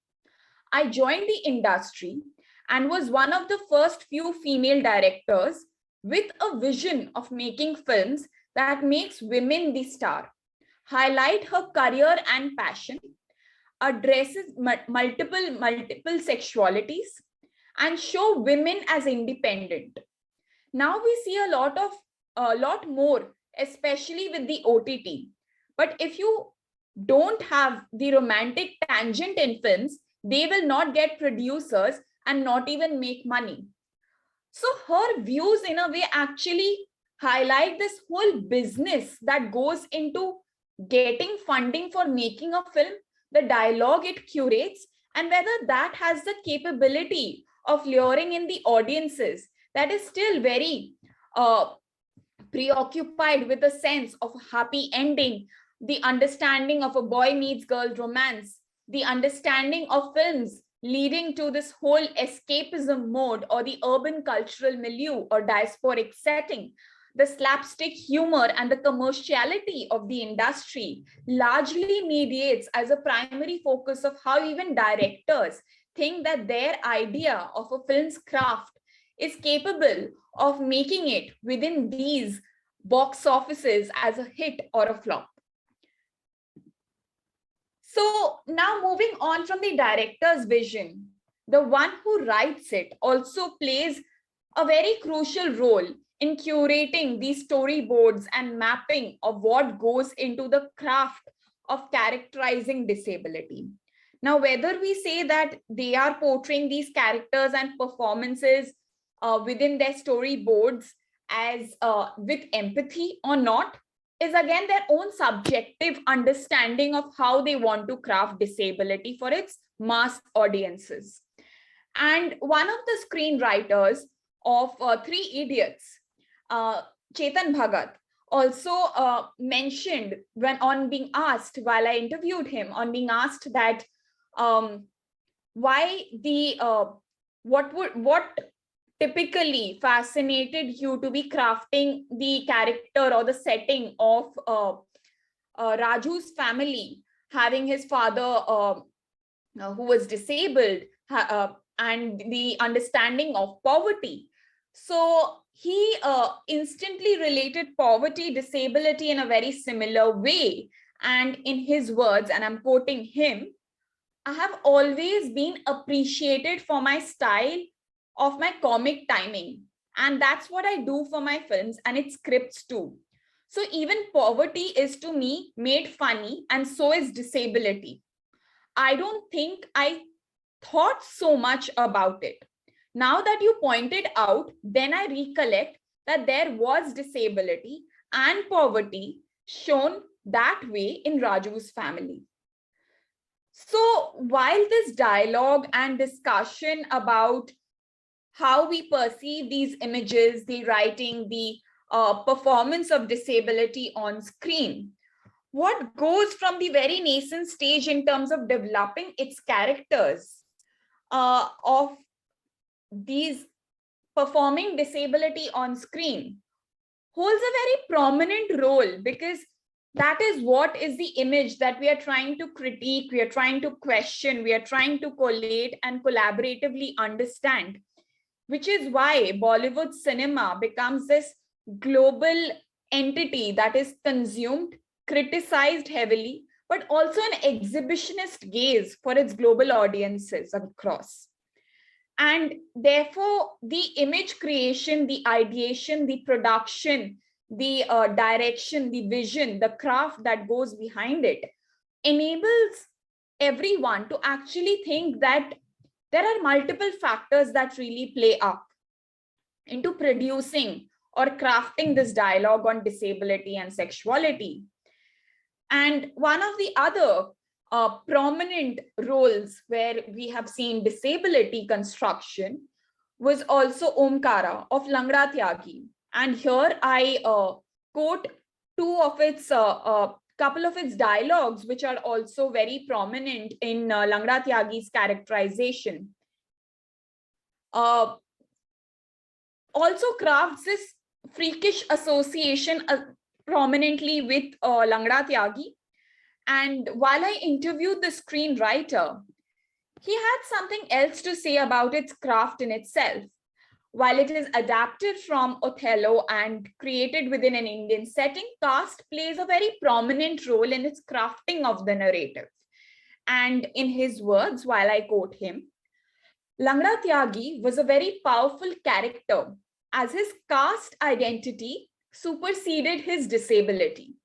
I joined the industry and was one of the first few female directors with a vision of making films that makes women the star, highlight her career and passion, addresses multiple sexualities, and show women as independent. Now we see a lot more, especially with the OTT. But if you don't have the romantic tangent in films, they will not get producers and not even make money. So her views in a way actually highlight this whole business that goes into getting funding for making a film, the dialogue it curates, and whether that has the capability of luring in the audiences that is still very preoccupied with a sense of happy ending, the understanding of a boy meets girl romance, the understanding of films leading to this whole escapism mode or the urban cultural milieu or diasporic setting. The slapstick humor and the commerciality of the industry largely mediates as a primary focus of how even directors think that their idea of a film's craft is capable of making it within these box offices as a hit or a flop. So now moving on from the director's vision, the one who writes it also plays a very crucial role in curating these storyboards and mapping of what goes into the craft of characterizing disability. Now, whether we say that they are portraying these characters and performances within their storyboards as with empathy or not, is again their own subjective understanding of how they want to craft disability for its mass audiences. And one of the screenwriters of Three Idiots, Chetan Bhagat, also mentioned when on being asked, while I interviewed him, on being asked that why the what typically fascinated you to be crafting the character or the setting of Raju's family, having his father who was disabled, and the understanding of poverty. So he instantly related poverty, disability in a very similar way. And in his words, and I'm quoting him, I have always been appreciated for my style of my comic timing. And that's what I do for my films and its scripts too. So even poverty is to me made funny, and so is disability. I don't think I thought so much about it. Now that you pointed out, then I recollect that there was disability and poverty shown that way in Raju's family. So while this dialogue and discussion about how we perceive these images, the writing, the performance of disability on screen, what goes from the very nascent stage in terms of developing its characters of these performing disability on screen holds a very prominent role, because that is what is the image that we are trying to critique, we are trying to question, we are trying to collate and collaboratively understand, which is why Bollywood cinema becomes this global entity that is consumed, criticized heavily, but also an exhibitionist gaze for its global audiences across. And therefore, the image creation, the ideation, the production, the direction, the vision, the craft that goes behind it enables everyone to actually think that there are multiple factors that really play up into producing or crafting this dialogue on disability and sexuality. And one of the other prominent roles where we have seen disability construction was also Omkara of Langra Tyagi. And here I quote couple of its dialogues, which are also very prominent in Langra Tyagi's characterization. Also crafts this freakish association prominently with Langra Tyagi. And while I interviewed the screenwriter, he had something else to say about its craft in itself. While it is adapted from Othello and created within an Indian setting, caste plays a very prominent role in its crafting of the narrative. And in his words, while I quote him, Langra Tyagi was a very powerful character as his caste identity superseded his disability.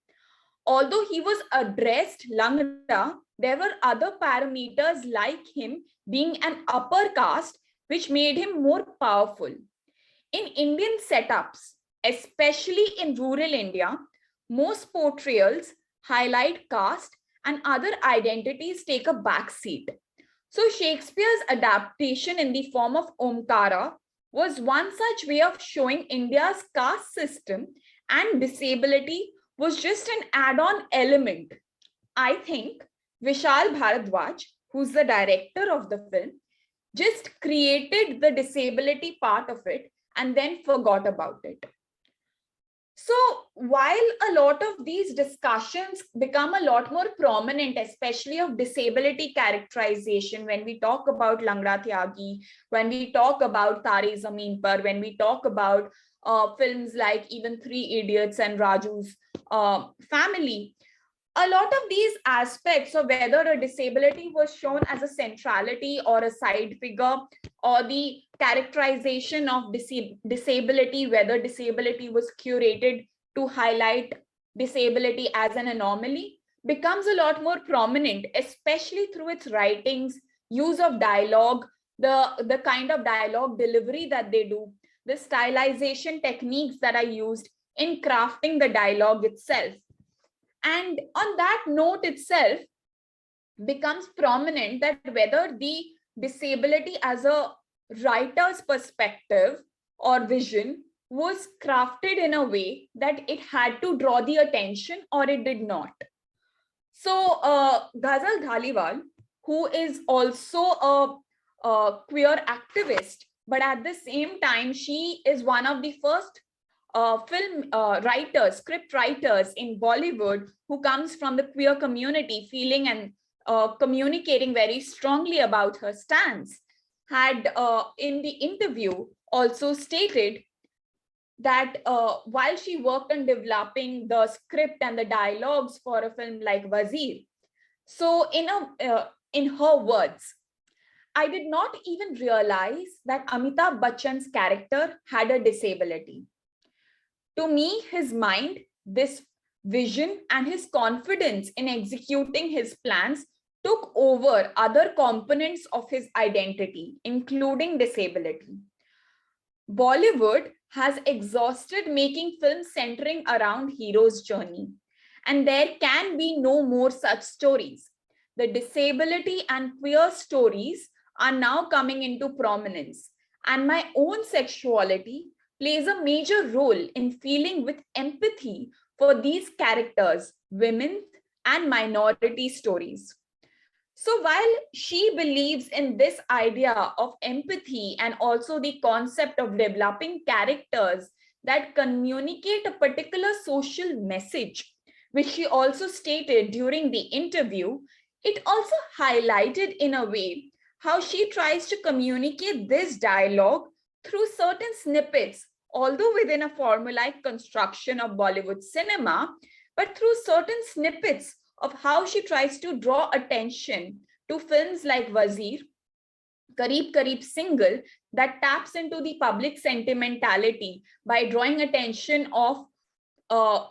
Although he was addressed Langra, there were other parameters like him being an upper caste, which made him more powerful. In Indian setups, especially in rural India, most portrayals highlight caste and other identities take a backseat. So Shakespeare's adaptation in the form of Omkara was one such way of showing India's caste system, and disability was just an add-on element. I think Vishal Bharadwaj, who's the director of the film, just created the disability part of it and then forgot about it. So while a lot of these discussions become a lot more prominent, especially of disability characterization, when we talk about Langra Tyagi, when we talk about Tare Zameen Par, when we talk about films like even Three Idiots and Raju's Family, a lot of these aspects of whether a disability was shown as a centrality or a side figure, or the characterization of disability, whether disability was curated to highlight disability as an anomaly, becomes a lot more prominent, especially through its writings, use of dialogue, the kind of dialogue delivery that they do, the stylization techniques that are used in crafting the dialogue itself. And on that note itself, becomes prominent that whether the disability as a writer's perspective or vision was crafted in a way that it had to draw the attention or it did not. So Ghazal Dhaliwal, who is also a queer activist, but at the same time, she is one of the first film writers, script writers in Bollywood who comes from the queer community, feeling and communicating very strongly about her stance, had in the interview also stated that while she worked on developing the script and the dialogues for a film like Wazir, so in her words, I did not even realize that Amitabh Bachchan's character had a disability. To me, his mind, this vision, and his confidence in executing his plans took over other components of his identity, including disability. Bollywood has exhausted making films centering around hero's journey, and there can be no more such stories. The disability and queer stories are now coming into prominence, and my own sexuality plays a major role in feeling with empathy for these characters, women, and minority stories. So while she believes in this idea of empathy and also the concept of developing characters that communicate a particular social message, which she also stated during the interview, it also highlighted in a way how she tries to communicate this dialogue through certain snippets, although within a formulaic construction of Bollywood cinema, but through certain snippets of how she tries to draw attention to films like Wazir, Kareeb Kareeb Single, that taps into the public sentimentality by drawing attention of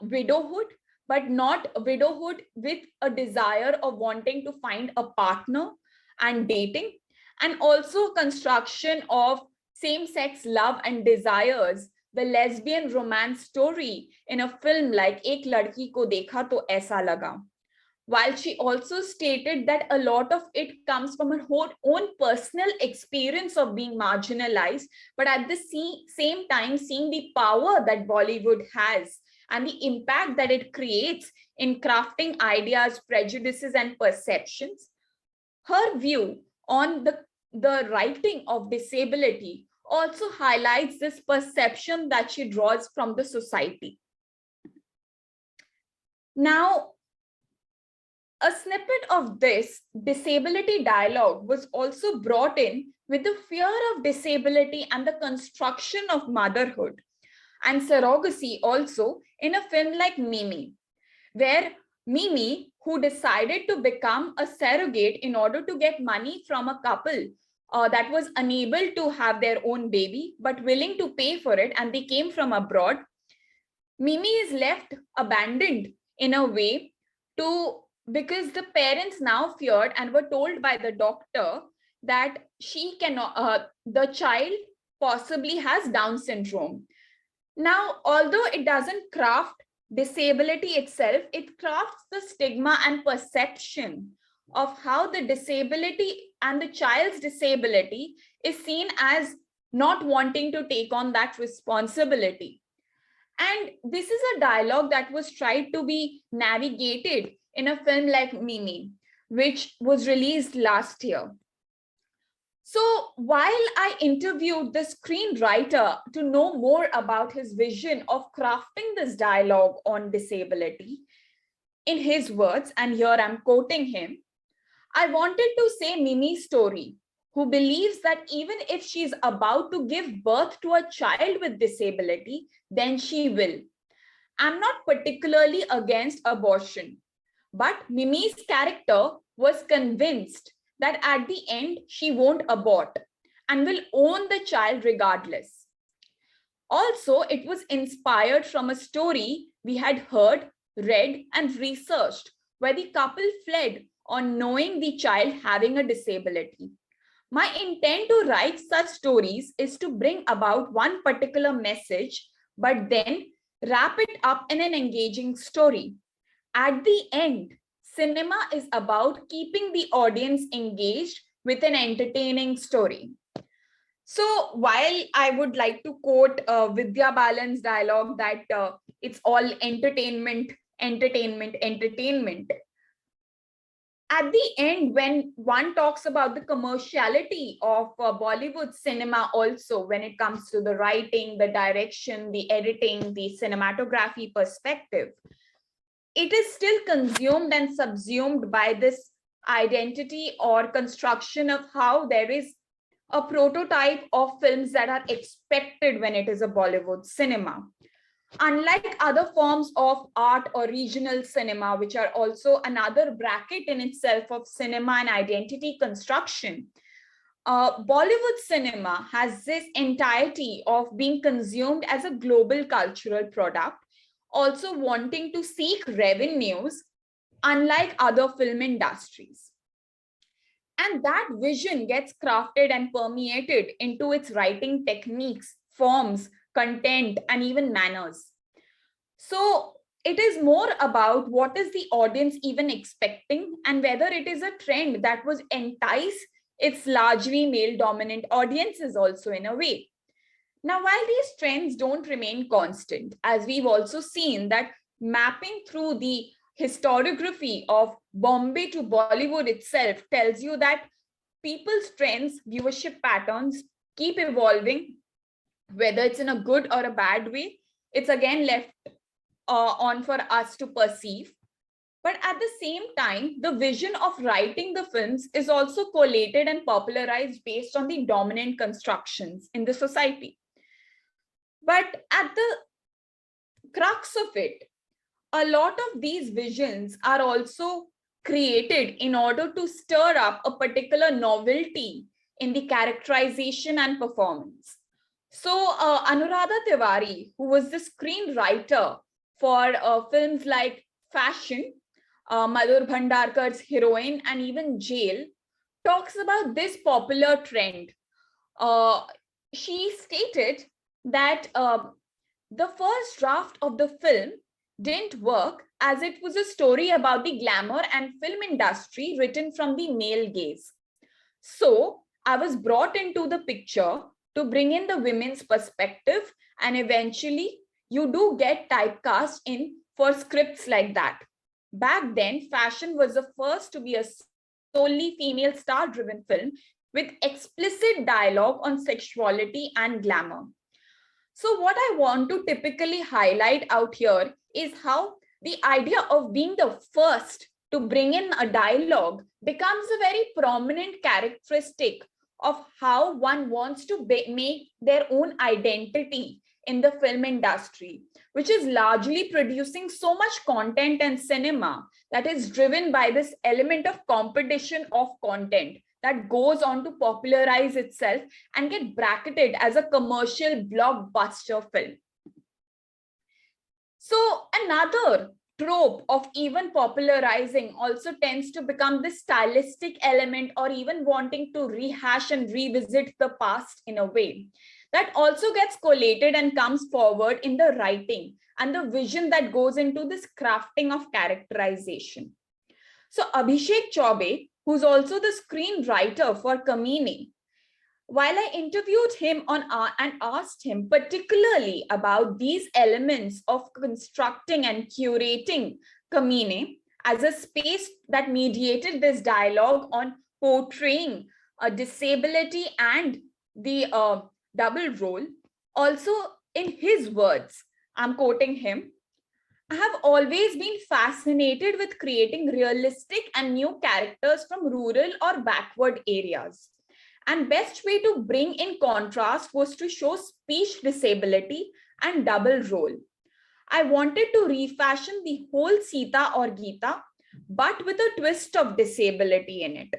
widowhood, but not widowhood with a desire of wanting to find a partner and dating, and also construction of same-sex love and desires, the lesbian romance story in a film like Ek Ladki Ko Dekha To Aisa Laga. While she also stated that a lot of it comes from her own personal experience of being marginalized, but at the same time, seeing the power that Bollywood has and the impact that it creates in crafting ideas, prejudices, and perceptions. Her view on the writing of disability also highlights this perception that she draws from the society. Now, a snippet of this disability dialogue was also brought in with the fear of disability and the construction of motherhood and surrogacy also in a film like Mimi, where Mimi, who decided to become a surrogate in order to get money from a couple that was unable to have their own baby, but willing to pay for it, and they came from abroad, Mimi is left abandoned in a way because the parents now feared and were told by the doctor that she cannot, the child possibly has Down syndrome. Now, although it doesn't craft disability itself, it crafts the stigma and perception of how the disability and the child's disability is seen as not wanting to take on that responsibility. And this is a dialogue that was tried to be navigated in a film like Mimi, which was released last year. So while I interviewed the screenwriter to know more about his vision of crafting this dialogue on disability, in his words, and here I'm quoting him, I wanted to say Mimi's story, who believes that even if she's about to give birth to a child with disability, then she will. I'm not particularly against abortion, but Mimi's character was convinced that at the end she won't abort and will own the child regardless. Also, it was inspired from a story we had heard, read, and researched, where the couple fled on knowing the child having a disability. My intent to write such stories is to bring about one particular message, but then wrap it up in an engaging story. At the end, cinema is about keeping the audience engaged with an entertaining story. So while I would like to quote Vidya Balan's dialogue that it's all entertainment, entertainment, entertainment, at the end, when one talks about the commerciality of Bollywood cinema also, when it comes to the writing, the direction, the editing, the cinematography perspective, it is still consumed and subsumed by this identity or construction of how there is a prototype of films that are expected when it is a Bollywood cinema. Unlike other forms of art or regional cinema, which are also another bracket in itself of cinema and identity construction, Bollywood cinema has this entirety of being consumed as a global cultural product, also wanting to seek revenues, unlike other film industries. And that vision gets crafted and permeated into its writing techniques, forms, content, and even manners. So it is more about what is the audience even expecting and whether it is a trend that would entice its largely male dominant audiences also in a way. Now, while these trends don't remain constant, as we've also seen that mapping through the historiography of Bombay to Bollywood itself tells you that people's trends, viewership patterns keep evolving, whether it's in a good or a bad way. It's again left on for us to perceive. But at the same time, the vision of writing the films is also collated and popularized based on the dominant constructions in the society. But at the crux of it, a lot of these visions are also created in order to stir up a particular novelty in the characterization and performance. So Anuradha Tiwari, who was the screenwriter for films like Fashion, Madhur Bhandarkar's Heroine, and even Jail, talks about this popular trend. She stated that the first draft of the film didn't work as it was a story about the glamour and film industry written from the male gaze. So I was brought into the picture to bring in the women's perspective, and eventually you do get typecast in for scripts like that. Back then, Fashion was the first to be a solely female star-driven film with explicit dialogue on sexuality and glamour. So what I want to typically highlight out here is how the idea of being the first to bring in a dialogue becomes a very prominent characteristic of how one wants to make their own identity in the film industry, which is largely producing so much content and cinema that is driven by this element of competition of content that goes on to popularize itself and get bracketed as a commercial blockbuster film. So another trope of even popularizing also tends to become this stylistic element or even wanting to rehash and revisit the past in a way. That also gets collated and comes forward in the writing and the vision that goes into this crafting of characterization. So Abhishek Chaubey, who's also the screenwriter for Kamini, while I interviewed him on and asked him particularly about these elements of constructing and curating Kamini as a space that mediated this dialogue on portraying disability and the double role. Also, in his words, I'm quoting him, I have always been fascinated with creating realistic and new characters from rural or backward areas. And best way to bring in contrast was to show speech disability and double role. I wanted to refashion the whole Sita or Gita, but with a twist of disability in it.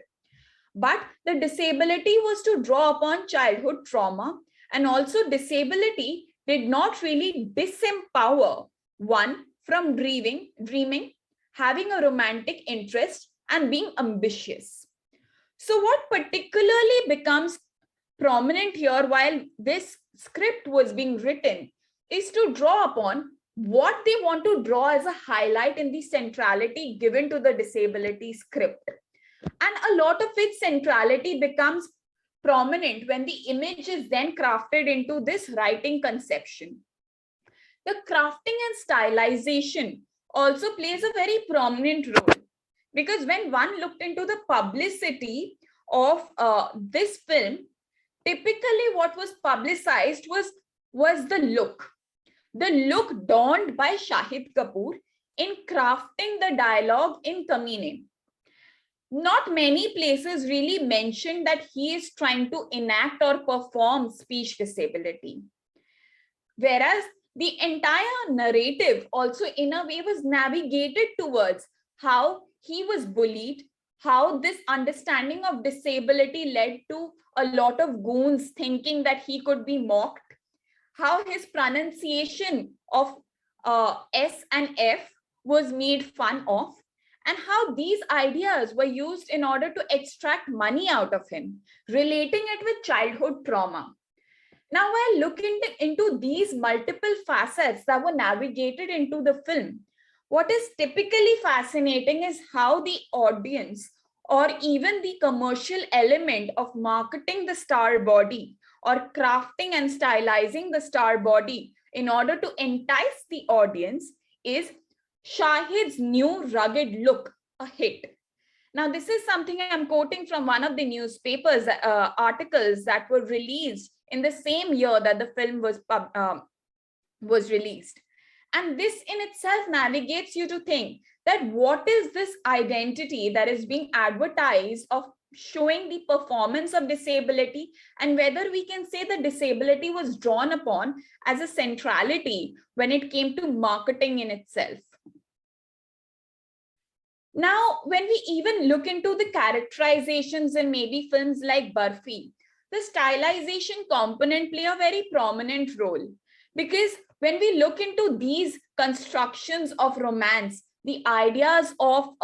But the disability was to draw upon childhood trauma, and also disability did not really disempower one from dreaming, having a romantic interest, and being ambitious. So, what particularly becomes prominent here while this script was being written is to draw upon what they want to draw as a highlight in the centrality given to the disability script. And a lot of its centrality becomes prominent when the image is then crafted into this writing conception. The crafting and stylization also plays a very prominent role, because when one looked into the publicity of this film, typically what was publicized was the look donned by Shahid Kapoor in crafting the dialogue in Kamine. Not many places really mention that he is trying to enact or perform speech disability. Whereas the entire narrative also in a way was navigated towards how he was bullied, how this understanding of disability led to a lot of goons thinking that he could be mocked, how his pronunciation of S and F was made fun of, and how these ideas were used in order to extract money out of him, relating it with childhood trauma. Now, while looking into these multiple facets that were navigated into the film, what is typically fascinating is how the audience or even the commercial element of marketing the star body or crafting and stylizing the star body in order to entice the audience is Shahid's new rugged look, a hit. Now, this is something I'm quoting from one of the newspapers articles that were released in the same year that the film was released. And this in itself navigates you to think that what is this identity that is being advertised of showing the performance of disability, and whether we can say that disability was drawn upon as a centrality when it came to marketing in itself. Now, when we even look into the characterizations in maybe films like Barfi, the stylization component play a very prominent role, because when we look into these constructions of romance, the ideas of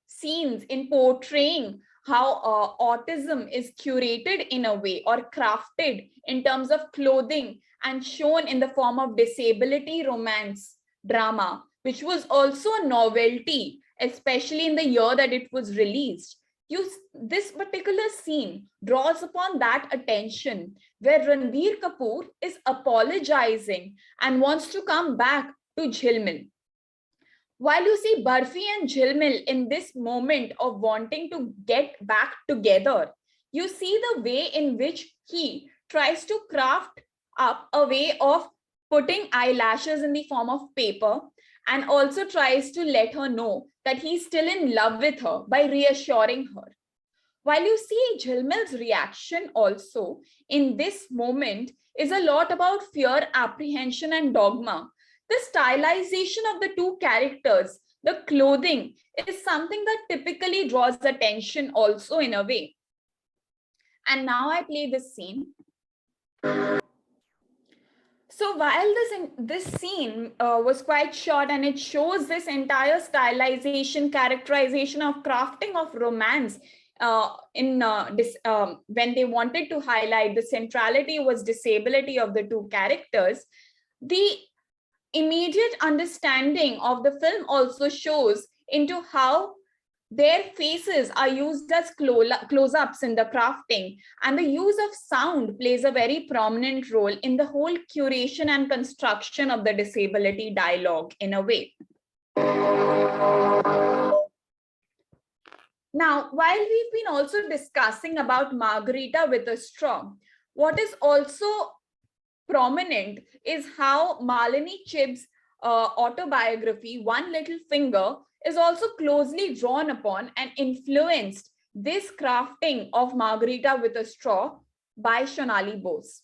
scenes in portraying how autism is curated in a way or crafted in terms of clothing and shown in the form of disability romance drama, which was also a novelty, especially in the year that it was released. This particular scene draws upon that attention where Ranbir Kapoor is apologizing and wants to come back to Jhilmil. While you see Barfi and Jhilmil in this moment of wanting to get back together, you see the way in which he tries to craft up a way of putting eyelashes in the form of paper, and also tries to let her know that he's still in love with her by reassuring her. While you see Jhilmil's reaction also in this moment is a lot about fear, apprehension, and dogma. The stylization of the two characters, the clothing, is something that typically draws attention also in a way. And now I play this scene. So while this scene was quite short, and it shows this entire stylization, characterization of crafting of romance when they wanted to highlight the centrality was disability of the two characters, the immediate understanding of the film also shows into how their faces are used as close-ups in the crafting, and the use of sound plays a very prominent role in the whole curation and construction of the disability dialogue in a way. Now, while we've been also discussing about Margarita with a straw, what is also prominent is how Malini Chib's autobiography, One Little Finger, is also closely drawn upon and influenced this crafting of Margarita with a straw by Shonali Bose.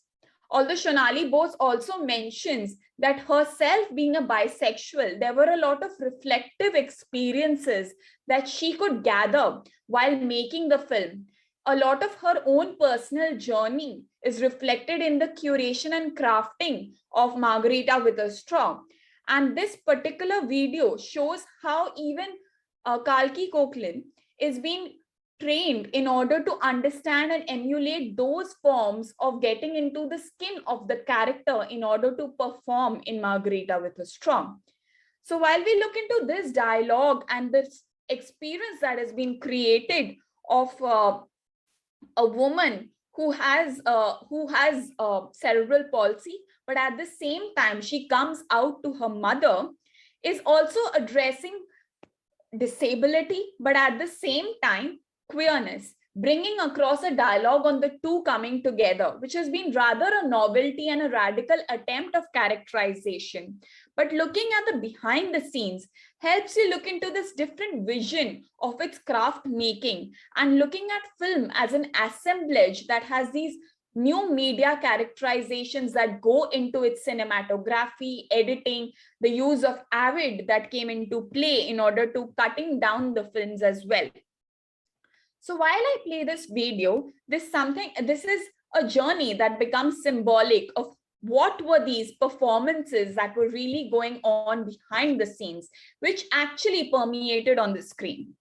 Although Shonali Bose also mentions that herself being a bisexual, there were a lot of reflective experiences that she could gather while making the film. A lot of her own personal journey is reflected in the curation and crafting of Margarita with a straw. And this particular video shows how even Kalki Koechlin is being trained in order to understand and emulate those forms of getting into the skin of the character in order to perform in Margarita with a straw. So while we look into this dialogue and this experience that has been created of a woman who has cerebral palsy, but at the same time she comes out to her mother, is also addressing disability, but at the same time queerness, bringing across a dialogue on the two coming together, which has been rather a novelty and a radical attempt of characterization. But looking at the behind the scenes helps you look into this different vision of its craft making and looking at film as an assemblage that has these new media characterizations that go into its cinematography, editing, the use of Avid that came into play in order to cutting down the films as well. So while I play this video, this is a journey that becomes symbolic of what were these performances that were really going on behind the scenes, which actually permeated on the screen.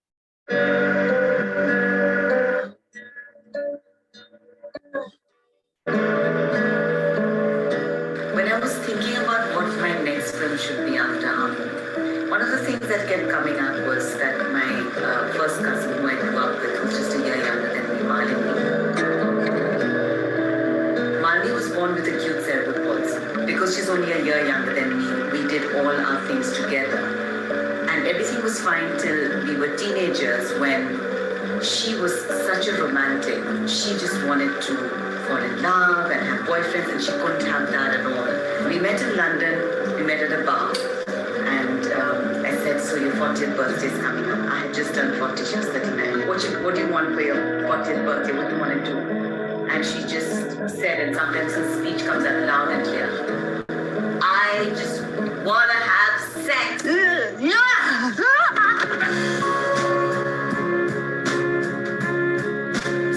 When I was thinking about what my next film should be after Amu, one of the things that kept coming up was that my first cousin who I grew up with was just a year younger than me, Malini. Malini was born with acute cerebral palsy. Because she's only a year younger than me, we did all our things together. And everything was fine till we were teenagers when she was such a romantic. She just wanted to fall in love and have boyfriends, and she couldn't have that at all. We met in London, we met at a bar, and I said, so your 40th birthday is coming up. I had just turned 40, she was 39. What do you want for your 40th birthday? What do you want to do? And she just said, and sometimes her speech comes out loud and clear, I just want to have sex.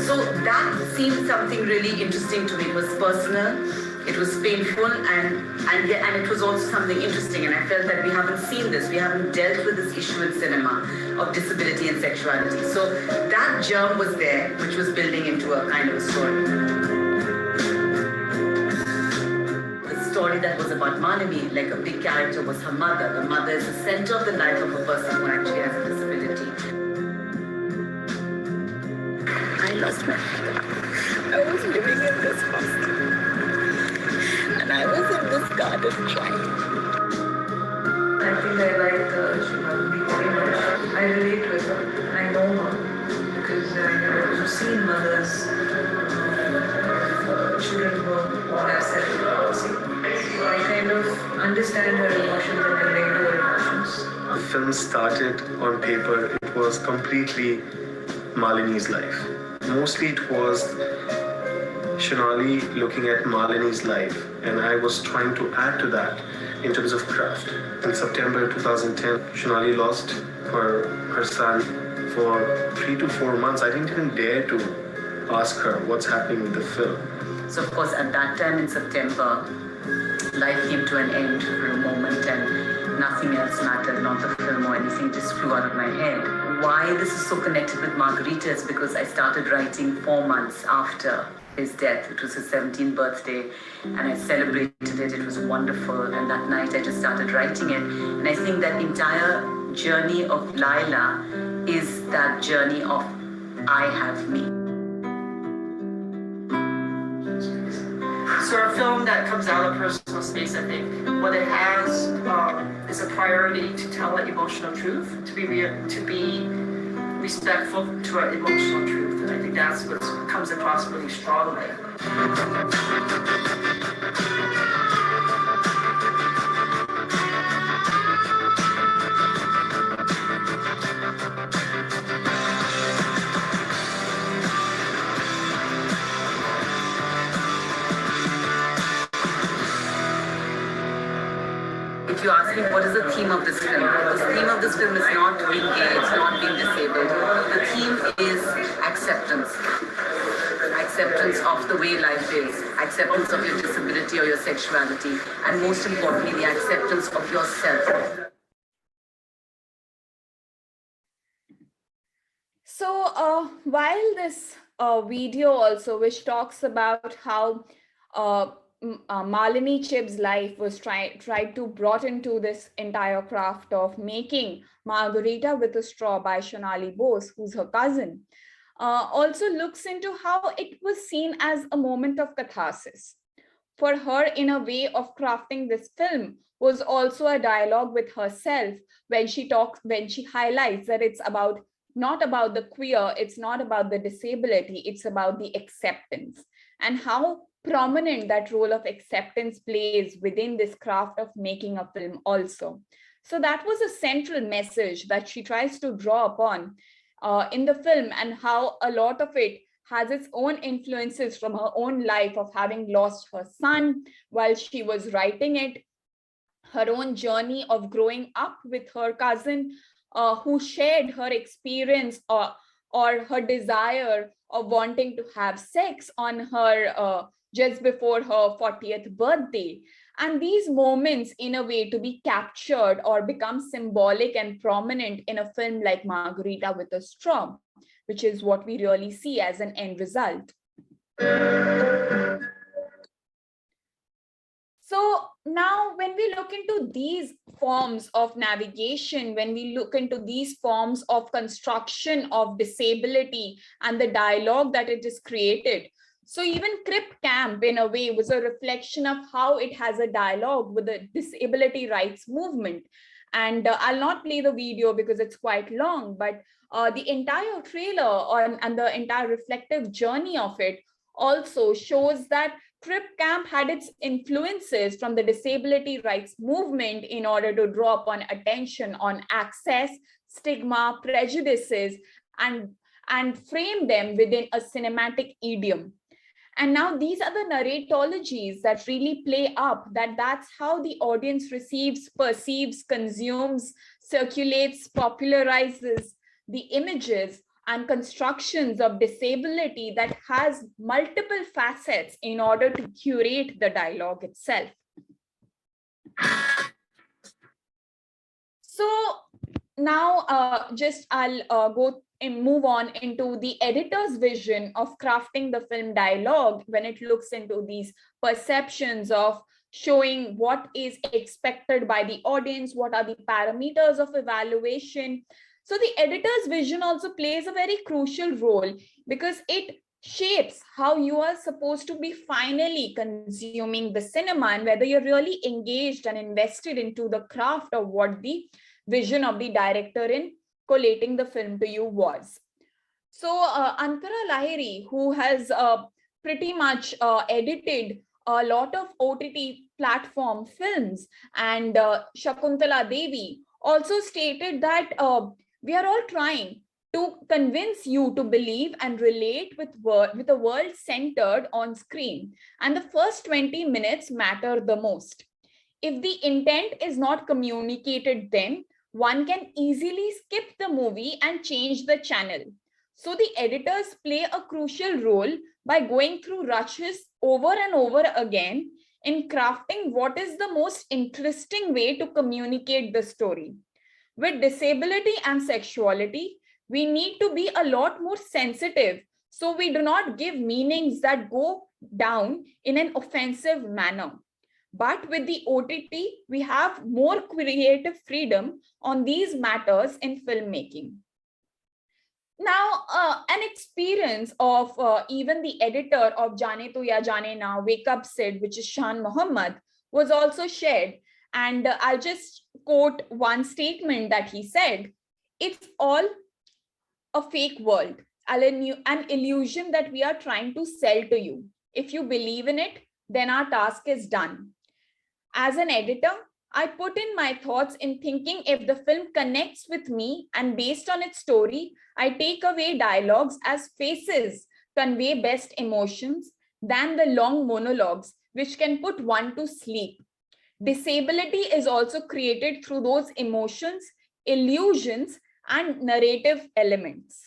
So that seemed something really interesting to me. It was personal, it was painful, and it was also something interesting. And I felt that we haven't seen this, we haven't dealt with this issue in cinema of disability and sexuality. So that germ was there, which was building into a kind of a story. The story that was about Malini, like a big character, was her mother. The mother is the center of the life of a person who actually has a disability. I lost my mother. I was living in this hospital. And I was in this garden trying. I think I like Shunali very much. I relate with her. I know her. Because I've seen mothers children who have cerebral palsy. So I kind of understand her emotions and relate to her emotions. The film started on paper. It was completely Malini's life. Mostly it was Shonali looking at Malini's life, and I was trying to add to that in terms of craft. In September 2010, Shonali lost her son for 3 to 4 months. I didn't even dare to ask her what's happening with the film. So of course at that time in September, life came to an end for a moment and nothing else mattered, not the film or anything, just flew out of my head. Why this is so connected with Margarita is because I started writing 4 months after his death. It was his 17th birthday and I celebrated it. It was wonderful, and that night I just started writing it. And I think that entire journey of Laila is that journey of I have me. So a film that comes out of personal space, I think, what it has is a priority to tell an emotional truth, to be respectful to our emotional truth. And I think that's what comes across really strongly. If you ask me what is the theme of this film, the theme of this film is not being gay, it's not being disabled. The theme is acceptance. Acceptance of the way life is, acceptance of your disability or your sexuality, and most importantly, the acceptance of yourself. So while this video also, which talks about how Malini Chib's life was tried to brought into this entire craft of making Margarita with a Straw by Shonali Bose, who's her cousin, also looks into how it was seen as a moment of catharsis. For her, in a way of crafting this film, was also a dialogue with herself when she highlights that it's not about the queer, it's not about the disability, it's about the acceptance, and how prominent that role of acceptance plays within this craft of making a film also. So that was a central message that she tries to draw upon in the film, and how a lot of it has its own influences from her own life of having lost her son while she was writing it, her own journey of growing up with her cousin who shared her experience or her desire of wanting to have sex on her just before her 40th birthday. And these moments, in a way, to be captured or become symbolic and prominent in a film like Margarita with a Straw, which is what we really see as an end result. So now when we look into these forms of navigation, when we look into these forms of construction of disability and the dialogue that it is created, so even Crip Camp, in a way, was a reflection of how it has a dialogue with the disability rights movement. And I'll not play the video because it's quite long, but the entire trailer and the entire reflective journey of it also shows that Crip Camp had its influences from the disability rights movement in order to draw upon attention on access, stigma, prejudices, and frame them within a cinematic idiom. And now these are the narratologies that really play up, that's how the audience receives, perceives, consumes, circulates, popularizes the images and constructions of disability that has multiple facets in order to curate the dialogue itself. So now I'll go and move on into the editor's vision of crafting the film dialogue when it looks into these perceptions of showing what is expected by the audience, what are the parameters of evaluation. So the editor's vision also plays a very crucial role because it shapes how you are supposed to be finally consuming the cinema and whether you're really engaged and invested into the craft of what the vision of the director in collating the film to you was. So Antara Lahiri, who has pretty much edited a lot of OTT platform films, and Shakuntala Devi also stated that we are all trying to convince you to believe and relate with a world centered on screen. And the first 20 minutes matter the most. If the intent is not communicated, then one can easily skip the movie and change the channel. So the editors play a crucial role by going through rushes over and over again in crafting what is the most interesting way to communicate the story. With disability and sexuality, we need to be a lot more sensitive so we do not give meanings that go down in an offensive manner. But with the OTT, we have more creative freedom on these matters in filmmaking. Now, an experience of even the editor of Jaane Tu Ya Jaane Na, Wake Up Sid, which is Shan Muhammad, was also shared. And I'll just quote one statement that he said: "It's all a fake world, an illusion that we are trying to sell to you. If you believe in it, then our task is done. As an editor, I put in my thoughts in thinking if the film connects with me, and based on its story, I take away dialogues as faces convey best emotions than the long monologues, which can put one to sleep. Disability is also created through those emotions, illusions, and narrative elements.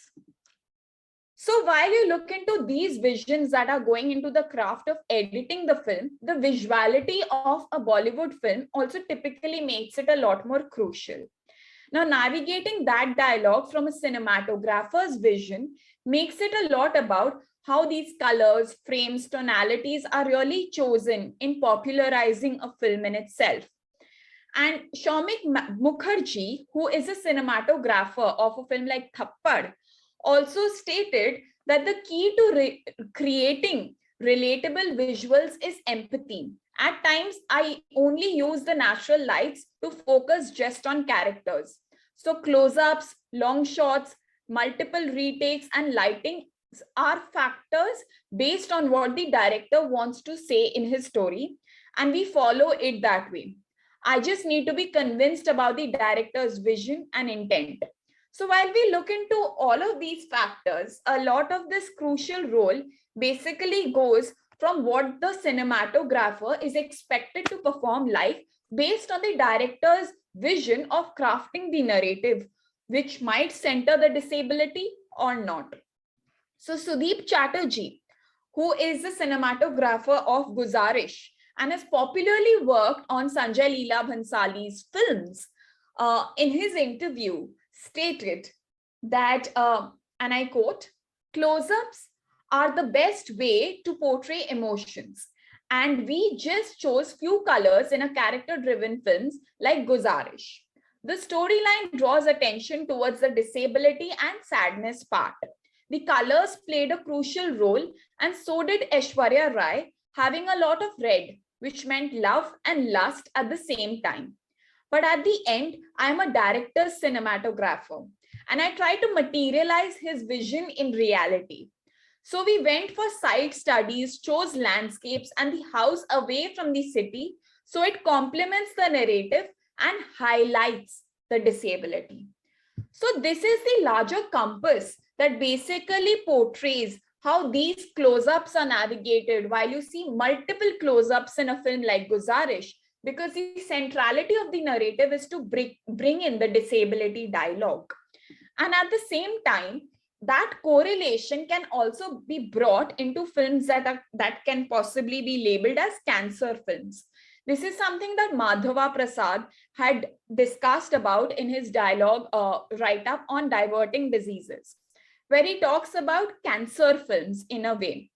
So while you look into these visions that are going into the craft of editing the film, the visuality of a Bollywood film also typically makes it a lot more crucial. Now, navigating that dialogue from a cinematographer's vision makes it a lot about how these colors, frames, tonalities are really chosen in popularizing a film in itself. And Shaumik Mukherjee, who is a cinematographer of a film like Thappad, also stated that the key to creating relatable visuals is empathy. At times, I only use the natural lights to focus just on characters. So close-ups, long shots, multiple retakes, and lighting are factors based on what the director wants to say in his story, and we follow it that way. I just need to be convinced about the director's vision and intent. So while we look into all of these factors, a lot of this crucial role basically goes from what the cinematographer is expected to perform live based on the director's vision of crafting the narrative, which might center the disability or not. So Sudeep Chatterjee, who is the cinematographer of Guzarish and has popularly worked on Sanjay Leela Bhansali's films, in his interview stated that, and I quote, close-ups are the best way to portray emotions. And we just chose few colors in a character-driven films like Guzarish. The storyline draws attention towards the disability and sadness part. The colors played a crucial role, and so did Aishwarya Rai, having a lot of red, which meant love and lust at the same time. But at the end, I am a director's cinematographer, and I try to materialize his vision in reality. So we went for site studies, chose landscapes and the house away from the city, so it complements the narrative and highlights the disability. So this is the larger compass that basically portrays how these close-ups are navigated while you see multiple close-ups in a film like Guzarish, because the centrality of the narrative is to bring in the disability dialogue. And at the same time, that correlation can also be brought into films that can possibly be labeled as cancer films. This is something that Madhava Prasad had discussed about in his dialogue write-up on diverting diseases, where he talks about cancer films in a way,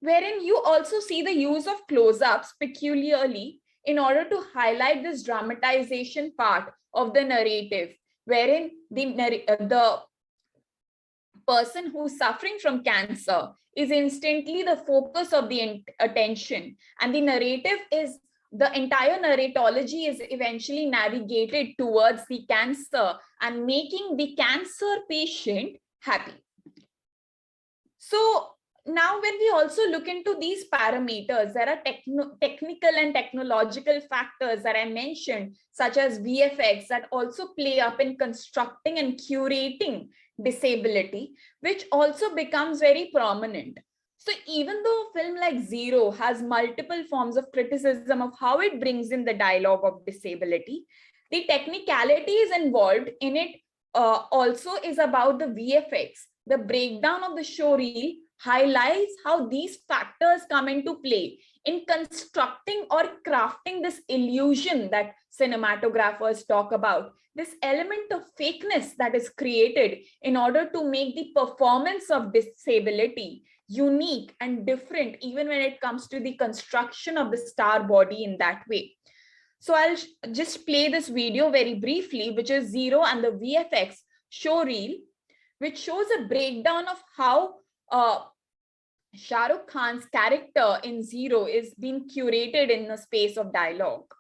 wherein you also see the use of close-ups peculiarly in order to highlight this dramatization part of the narrative, wherein the person who's suffering from cancer is instantly the focus of the attention, and the narrative is, the entire narratology is eventually navigated towards the cancer and making the cancer patient happy. So now when we also look into these parameters, there are technical and technological factors that I mentioned, such as VFX, that also play up in constructing and curating disability, which also becomes very prominent. So even though a film like Zero has multiple forms of criticism of how it brings in the dialogue of disability, the technicalities involved in it also is about the VFX. The breakdown of the show reel highlights how these factors come into play in constructing or crafting this illusion that cinematographers talk about, this element of fakeness that is created in order to make the performance of disability unique and different, even when it comes to the construction of the star body in that way. So I'll just play this video very briefly, which is Zero and the VFX show reel, which shows a breakdown of how Shah Rukh Khan's character in Zero is being curated in the space of dialogue.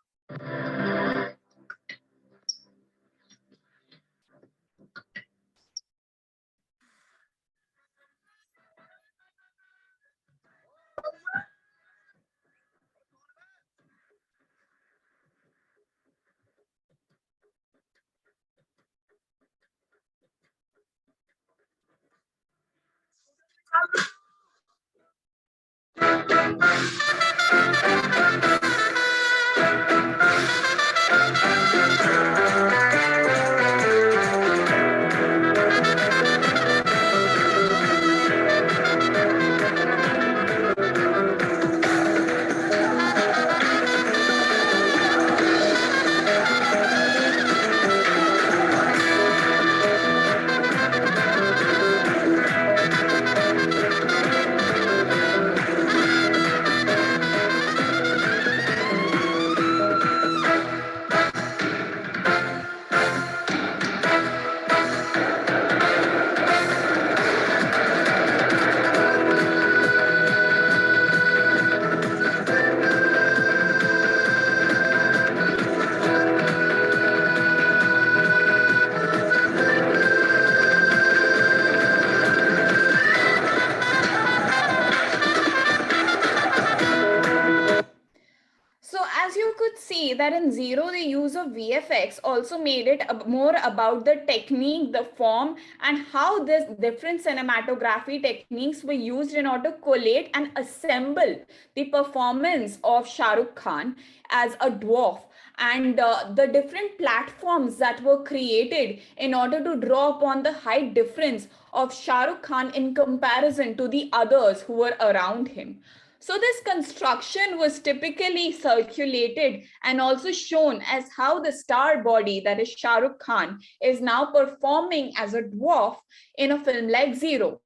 So as you could see that in Zero, the use of VFX also made it more about the technique, the form, and how this different cinematography techniques were used in order to collate and assemble the performance of Shah Rukh Khan as a dwarf, and the different platforms that were created in order to draw upon the height difference of Shah Rukh Khan in comparison to the others who were around him. So this construction was typically circulated and also shown as how the star body, that is Shah Rukh Khan, is now performing as a dwarf in a film like Zero.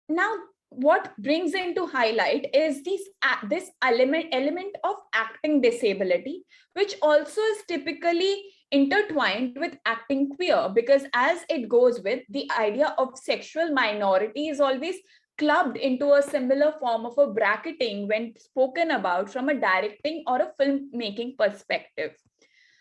Now, what brings into highlight is this element of acting disability, which also is typically intertwined with acting queer, because as it goes with the idea of sexual minority is always clubbed into a similar form of a bracketing when spoken about from a directing or a filmmaking perspective.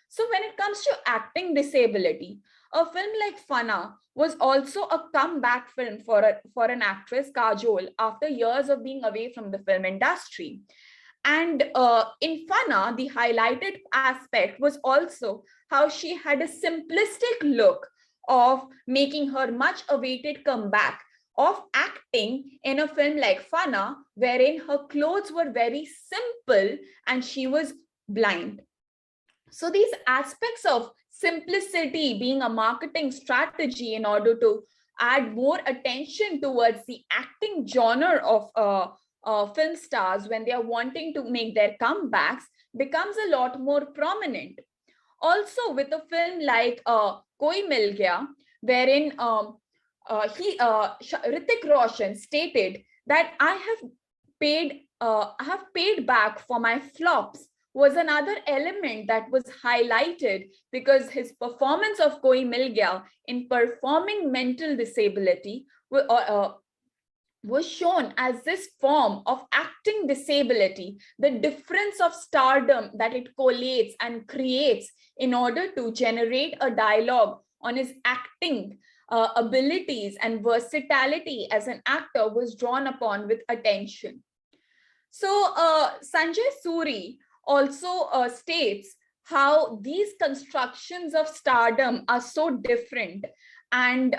So when it comes to acting disability, a film like Fana was also a comeback film for an actress, Kajol, after years of being away from the film industry. And in Fana, the highlighted aspect was also how she had a simplistic look of making her much awaited comeback of acting in a film like Fana, wherein her clothes were very simple and she was blind. So these aspects of simplicity being a marketing strategy in order to add more attention towards the acting genre of film stars when they are wanting to make their comebacks becomes a lot more prominent. Also with a film like Koi Mil Gaya, wherein Hrithik Roshan stated that I have paid back for my flops, was another element that was highlighted because his performance of Koi Mil Gaya in performing mental disability was shown as this form of acting disability, the difference of stardom that it collates and creates in order to generate a dialogue on his acting abilities and versatility as an actor was drawn upon with attention. So Sanjay Suri also states how these constructions of stardom are so different. And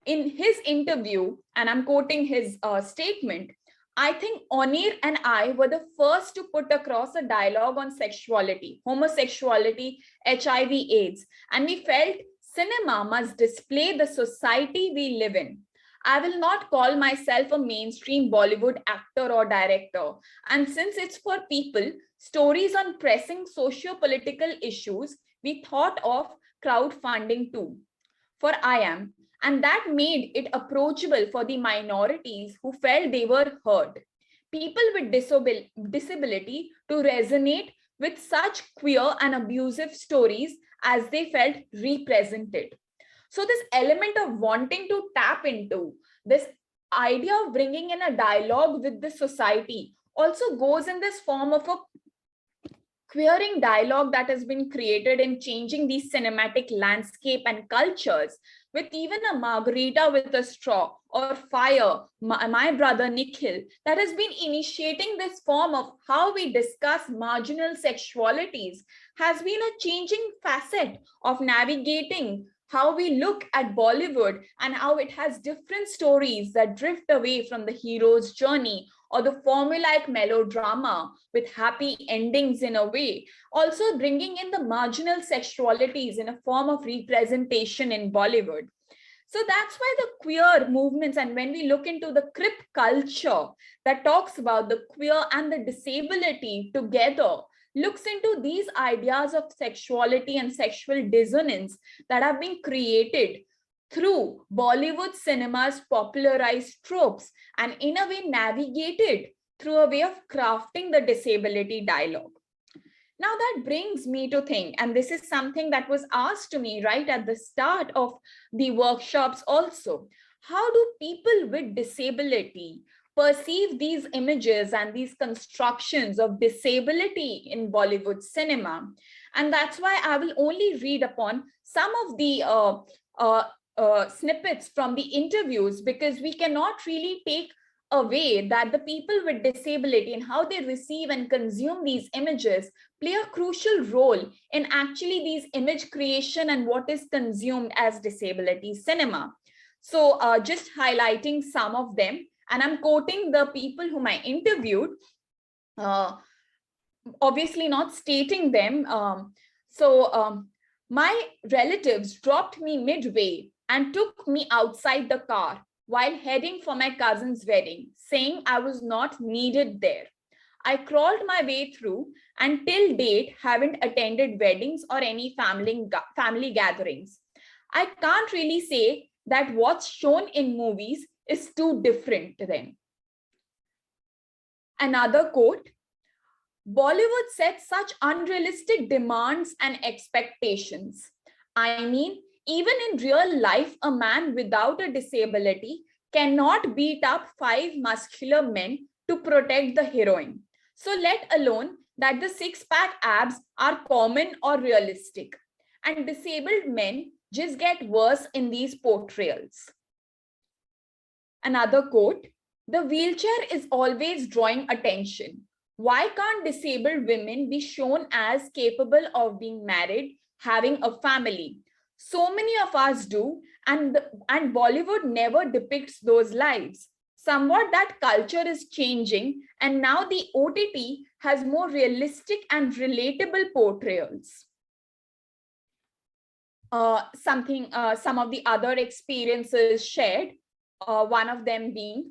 in his interview, and I'm quoting his statement, I think Onir and I were the first to put across a dialogue on sexuality, homosexuality, HIV, AIDS, and we felt cinema must display the society we live in. I will not call myself a mainstream Bollywood actor or director. And since it's for people, stories on pressing socio-political issues, we thought of crowdfunding too, for I am. And that made it approachable for the minorities who felt they were heard. People with disability to resonate with such queer and abusive stories as they felt represented. So this element of wanting to tap into this idea of bringing in a dialogue with the society also goes in this form of a queering dialogue that has been created in changing the cinematic landscape and cultures, with even a margarita with a straw or fire, my brother Nikhil, that has been initiating this form of how we discuss marginal sexualities, has been a changing facet of navigating how we look at Bollywood and how it has different stories that drift away from the hero's journey or the formulaic melodrama with happy endings in a way, also bringing in the marginal sexualities in a form of representation in Bollywood. So that's why the queer movements, and when we look into the crip culture that talks about the queer and the disability together, looks into these ideas of sexuality and sexual dissonance that have been created through Bollywood cinema's popularized tropes and in a way navigated through a way of crafting the disability dialogue. Now that brings me to think, and this is something that was asked to me right at the start of the workshops also, how do people with disability perceive these images and these constructions of disability in Bollywood cinema? And that's why I will only read upon some of the snippets from the interviews, because we cannot really take away that the people with disability and how they receive and consume these images play a crucial role in actually these image creation and what is consumed as disability cinema. So just highlighting some of them, and I'm quoting the people whom I interviewed, obviously not stating them. My relatives dropped me midway and took me outside the car while heading for my cousin's wedding, saying I was not needed there. I crawled my way through and till date haven't attended weddings or any family gatherings. I can't really say that what's shown in movies is too different to them. Another quote, Bollywood sets such unrealistic demands and expectations. I mean, even in real life, a man without a disability cannot beat up 5 muscular men to protect the heroine. So let alone that the six-pack abs are common or realistic. And disabled men just get worse in these portrayals. Another quote, the wheelchair is always drawing attention. Why can't disabled women be shown as capable of being married, having a family? So many of us do, and Bollywood never depicts those lives. Somewhat that culture is changing, and now the OTT has more realistic and relatable portrayals. Some of the other experiences shared, one of them being,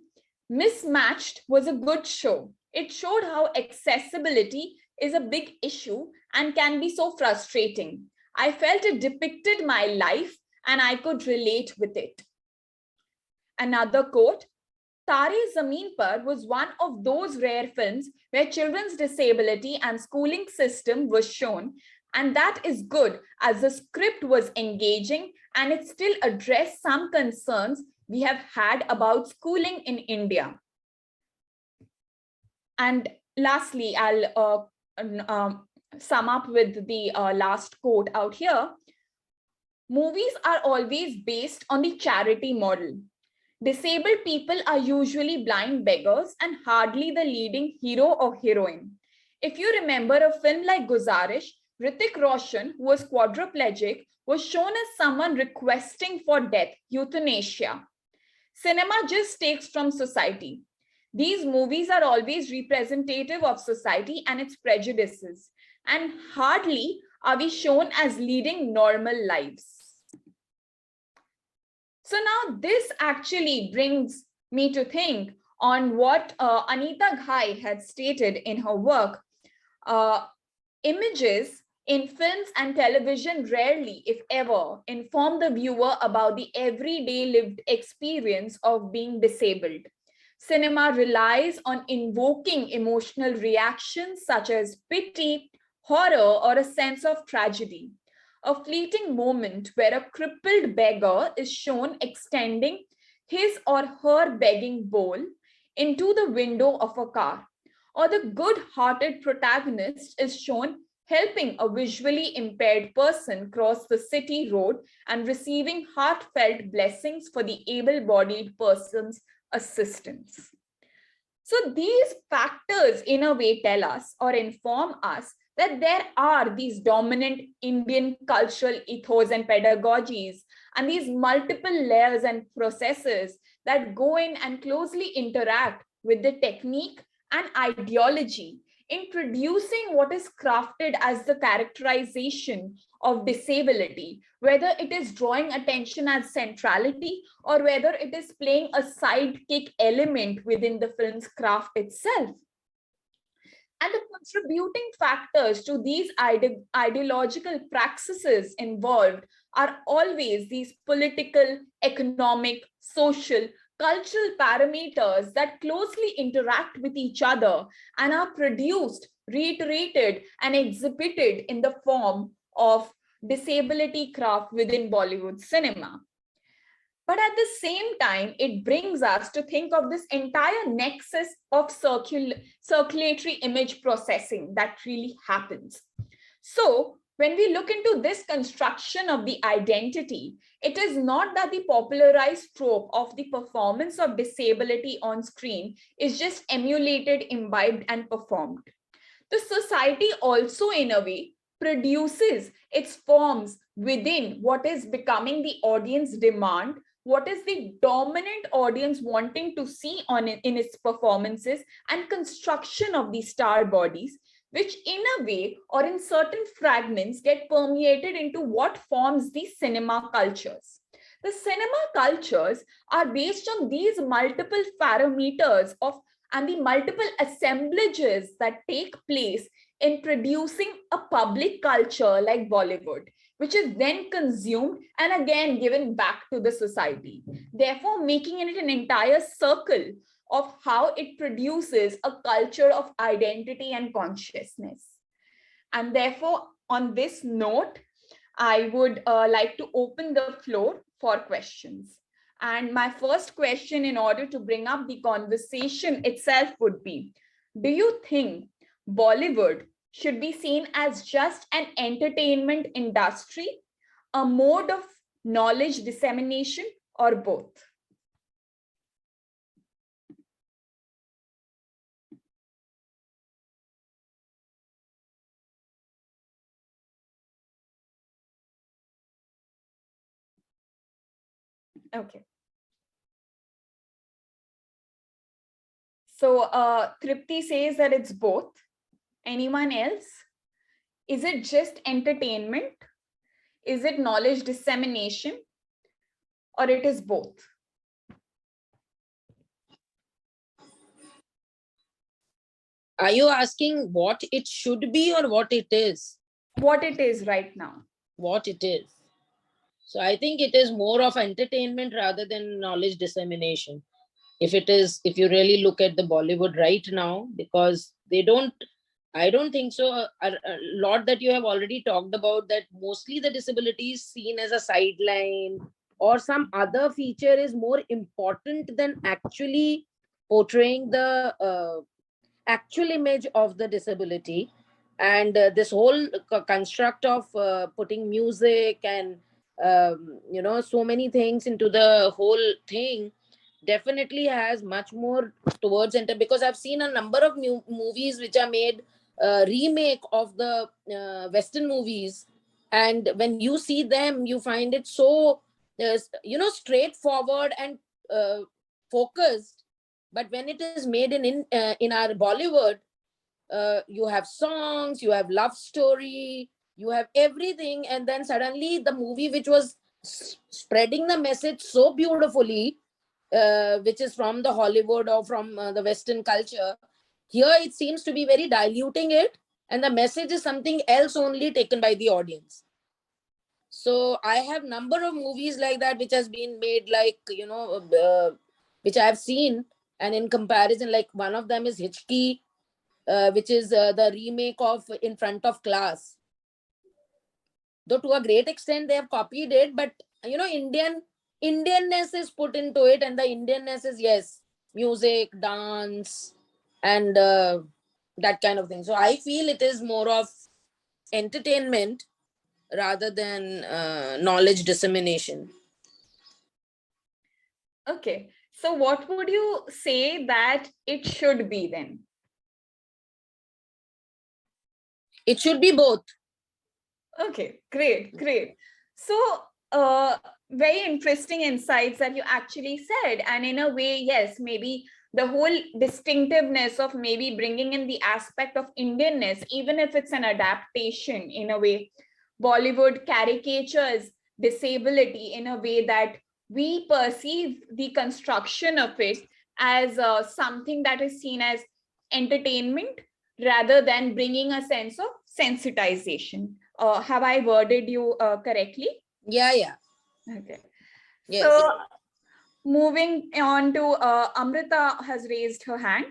Mismatched was a good show. It showed how accessibility is a big issue and can be so frustrating. I felt it depicted my life and I could relate with it. Another quote, Tare Zameen Par was one of those rare films where children's disability and schooling system was shown, and that is good as the script was engaging and it still addressed some concerns we have had about schooling in India. And lastly, I'll sum up with the last quote out here. Movies are always based on the charity model. Disabled people are usually blind beggars and hardly the leading hero or heroine. If you remember a film like Guzarish, Hrithik Roshan, who was quadriplegic, was shown as someone requesting for death, euthanasia. Cinema just takes from society. These movies are always representative of society and its prejudices, and hardly are we shown as leading normal lives. So now this actually brings me to think on what Anita Ghai had stated in her work. Images in films and television rarely, if ever, inform the viewer about the everyday lived experience of being disabled. Cinema relies on invoking emotional reactions such as pity, horror, or a sense of tragedy. A fleeting moment where a crippled beggar is shown extending his or her begging bowl into the window of a car, or the good-hearted protagonist is shown helping a visually impaired person cross the city road and receiving heartfelt blessings for the able-bodied person's assistance. So these factors in a way tell us or inform us that there are these dominant Indian cultural ethos and pedagogies, and these multiple layers and processes that go in and closely interact with the technique and ideology in producing what is crafted as the characterization of disability, whether it is drawing attention as centrality or whether it is playing a sidekick element within the film's craft itself. And the contributing factors to these ideological praxis involved are always these political, economic, social, cultural parameters that closely interact with each other and are produced, reiterated, and exhibited in the form of disability craft within Bollywood cinema. But at the same time, it brings us to think of this entire nexus of circulatory image processing that really happens. So when we look into this construction of the identity, it is not that the popularized trope of the performance of disability on screen is just emulated, imbibed, and performed. The society also, in a way, produces its forms within what is becoming the audience demand, what is the dominant audience wanting to see in its performances, and construction of the star bodies, which in a way or in certain fragments get permeated into what forms the cinema cultures. The cinema cultures are based on these multiple parameters of and the multiple assemblages that take place in producing a public culture like Bollywood, which is then consumed and again given back to the society, therefore making it an entire circle of how it produces a culture of identity and consciousness. And therefore, on this note, I would like to open the floor for questions. And my first question, in order to bring up the conversation itself, would be, do you think Bollywood should be seen as just an entertainment industry, a mode of knowledge dissemination, or both? Okay. So Tripti says that it's both. Anyone else? Is it just entertainment? Is it knowledge dissemination? Or it is both? Are you asking what it should be or what it is? What it is right now. What it is. So I think it is more of entertainment rather than knowledge dissemination. If you really look at the Bollywood right now, because I don't think so. A lot that you have already talked about, that mostly the disability is seen as a sideline or some other feature is more important than actually portraying the actual image of the disability. And this whole construct of putting music and so many things into the whole thing definitely has much more towards because I've seen a number of movies which are made remake of the Western movies, and when you see them you find it so straightforward and focused. But when it is made in our Bollywood, you have songs, you have love story, you have everything, and then suddenly the movie which was spreading the message so beautifully, which is from the Hollywood or from the Western culture, here it seems to be very diluting it, and the message is something else only taken by the audience. So I have number of movies like that which has been made, like which I have seen, and in comparison, like one of them is Hitchki, which is the remake of In Front of Class. Though to a great extent they have copied it, but Indianness is put into it, and the Indianness is, yes, music, dance, and that kind of thing. So I feel it is more of entertainment rather than knowledge dissemination. Okay, so what would you say that it should be then? It should be both. Okay, great, great. So, very interesting insights that you actually said. And in a way, yes, maybe the whole distinctiveness of maybe bringing in the aspect of Indianness, even if it's an adaptation in a way, Bollywood caricatures disability in a way that we perceive the construction of it as something that is seen as entertainment rather than bringing a sense of sensitization. Have I worded you correctly? Yeah, yeah. Okay. Yes. So moving on to Amrita has raised her hand.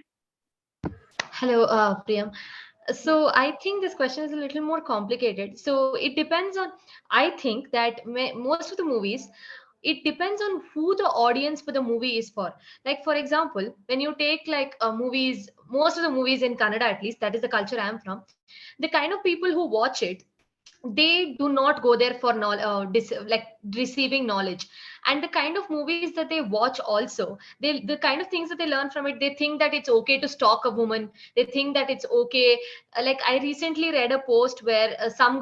Hello, Priyam. So I think this question is a little more complicated. So it depends on, I think that most of the movies, it depends on who the audience for the movie is for. Like, for example, when you take like movies, most of the movies in Kannada, at least, that is the culture I am from, the kind of people who watch it, they do not go there for like receiving knowledge, and the kind of movies that they watch also, the kind of things that they learn from it, they think that it's okay to stalk a woman, they think that it's okay. Like I recently read a post where some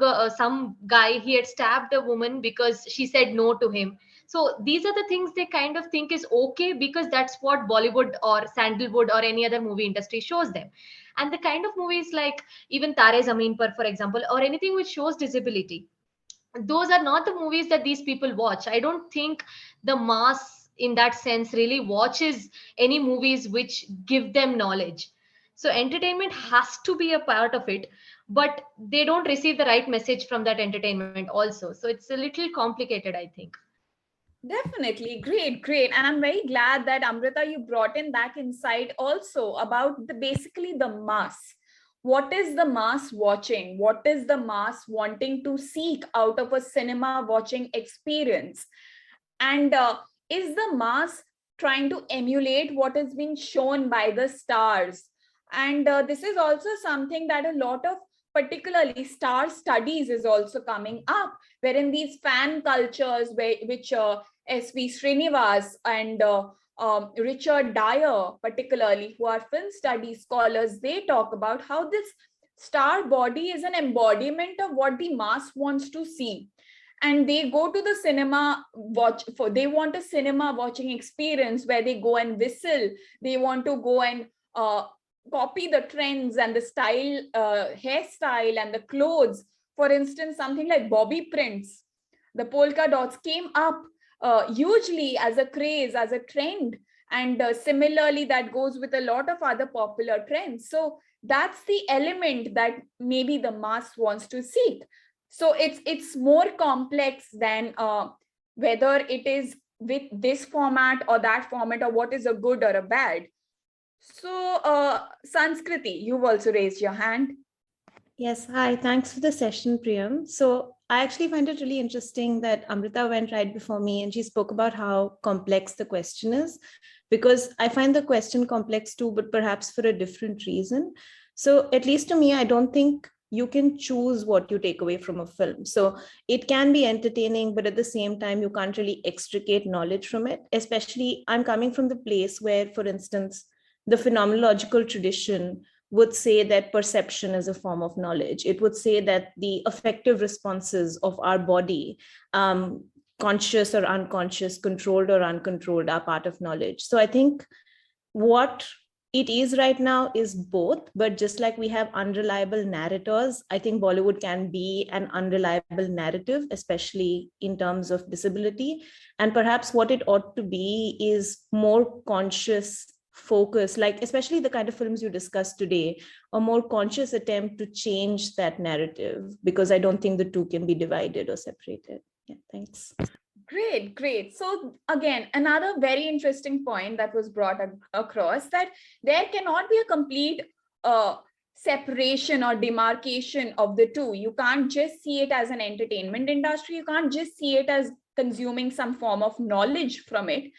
guy, he had stabbed a woman because she said no to him. So these are the things they kind of think is okay because that's what Bollywood or Sandalwood or any other movie industry shows them. And the kind of movies like even Tare Zameen Par, for example, or anything which shows disability, those are not the movies that these people watch. I don't think the mass in that sense really watches any movies which give them knowledge. So entertainment has to be a part of it, but they don't receive the right message from that entertainment also. So it's a little complicated, I think. Definitely. Great, great. And I'm very glad that Amrita, you brought in that insight also about the basically the mass. What is the mass watching? What is the mass wanting to seek out of a cinema watching experience? And is the mass trying to emulate what is being shown by the stars? And this is also something that a lot of particularly star studies is also coming up, wherein these fan cultures which S.V. Srinivas and Richard Dyer, particularly, who are film studies scholars, they talk about how this star body is an embodiment of what the mass wants to see. And they go to the cinema they want a cinema watching experience where they go and whistle, they want to go and copy the trends and the style, hairstyle and the clothes. For instance, something like bobby prints, the polka dots came up hugely as a craze, as a trend. And similarly, that goes with a lot of other popular trends. So that's the element that maybe the mass wants to seek. So it's more complex than whether it is with this format or that format, or what is a good or a bad. So Sanskriti, you've also raised your hand. Yes, hi. Thanks for the session, Priyam. So I actually find it really interesting that Amrita went right before me and she spoke about how complex the question is, because I find the question complex too, but perhaps for a different reason. So at least to me, I don't think you can choose what you take away from a film. So it can be entertaining, but at the same time, you can't really extricate knowledge from it. Especially, I'm coming from the place where, for instance, the phenomenological tradition would say that perception is a form of knowledge. It would say that the affective responses of our body, conscious or unconscious, controlled or uncontrolled, are part of knowledge. So I think what it is right now is both, but just like we have unreliable narrators, I think Bollywood can be an unreliable narrative, especially in terms of disability. And perhaps what it ought to be is more conscious focus, like especially the kind of films you discussed today, a more conscious attempt to change that narrative, because I don't think the two can be divided or separated. Yeah, thanks. Great, great. So again, another very interesting point that was brought across, that there cannot be a complete separation or demarcation of the two. You can't just see it as an entertainment industry. You can't just see it as consuming some form of knowledge from it.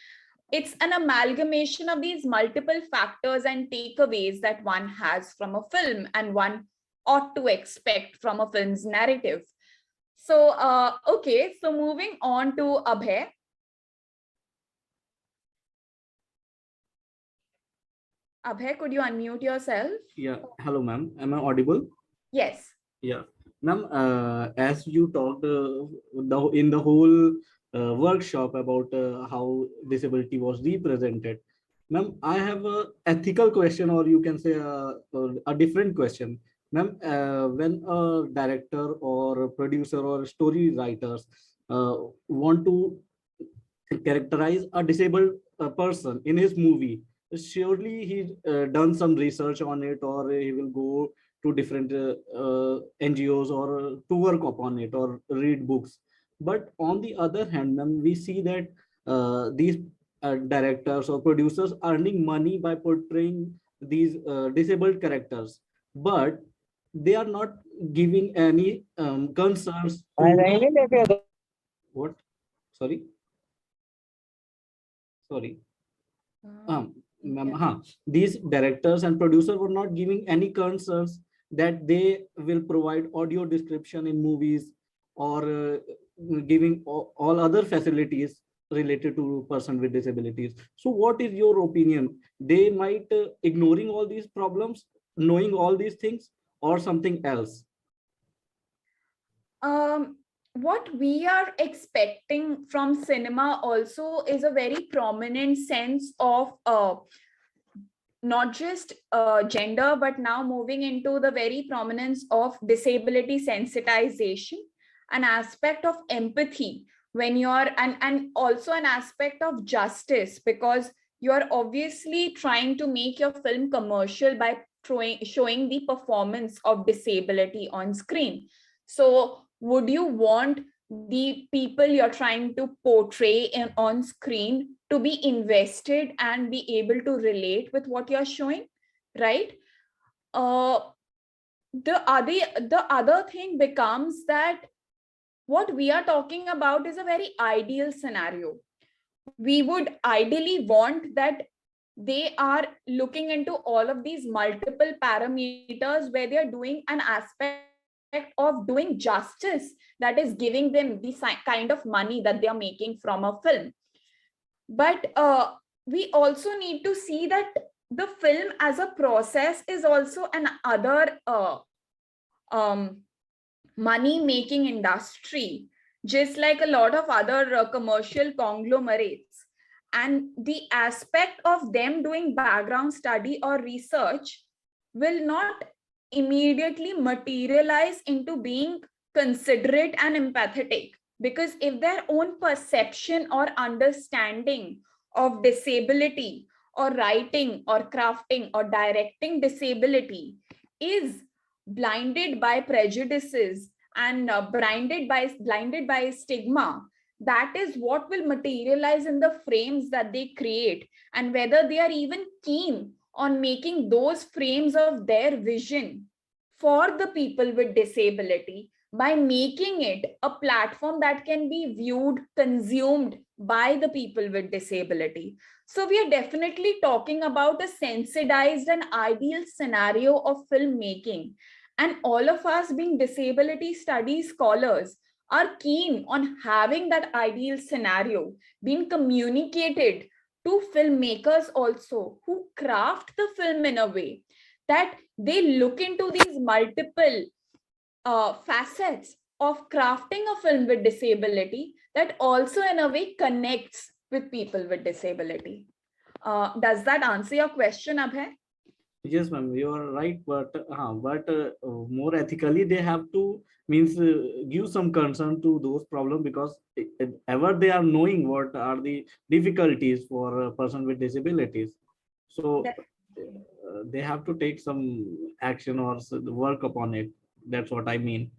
It's an amalgamation of these multiple factors and takeaways that one has from a film and one ought to expect from a film's narrative. So, okay, so moving on to Abhay. Abhay, could you unmute yourself? Yeah. Hello, ma'am. Am I audible? Yes. Yeah, ma'am. As you talked in the whole workshop about how disability was represented, ma'am, I have a ethical question, or you can say a different question, ma'am. When a director or a producer or story writers want to characterize a disabled person in his movie, surely he done some research on it, or he will go to different NGOs or to work upon it or read books. But on the other hand, ma'am, we see that these directors or producers earning money by portraying these disabled characters, but they are not giving any concerns to what? Sorry, sorry. Ma'am, these directors and producers were not giving any concerns that they will provide audio description in movies, or giving all other facilities related to person with disabilities. So what is your opinion? They might ignoring all these problems, knowing all these things, or something else? What we are expecting from cinema also is a very prominent sense of not just gender, but now moving into the very prominence of disability sensitization, an aspect of empathy when you're, and also an aspect of justice, because you're obviously trying to make your film commercial by showing the performance of disability on screen. So would you want the people you're trying to portray on screen to be invested and be able to relate with what you're showing, right? uh, the other thing becomes that what we are talking about is a very ideal scenario. We would ideally want that they are looking into all of these multiple parameters where they're doing an aspect of doing justice that is giving them the kind of money that they are making from a film. But we also need to see that the film as a process is also an other um, money making industry, just like a lot of other commercial conglomerates. And the aspect of them doing background study or research will not immediately materialize into being considerate and empathetic, because if their own perception or understanding of disability or writing or crafting or directing disability is blinded by prejudices and blinded by stigma, that is what will materialize in the frames that they create, and whether they are even keen on making those frames of their vision for the people with disability by making it a platform that can be viewed, consumed by the people with disability. So we are definitely talking about a sensitized and ideal scenario of filmmaking. And all of us being disability studies scholars are keen on having that ideal scenario being communicated to filmmakers also, who craft the film in a way that they look into these multiple facets of crafting a film with disability that also in a way connects with people with disability. Does that answer your question, Abhay? Yes, ma'am, you are right, but more ethically, they have to means give some concern to those problems, because ever they are knowing what are the difficulties for a person with disabilities. So they have to take some action or work upon it. That's what I mean.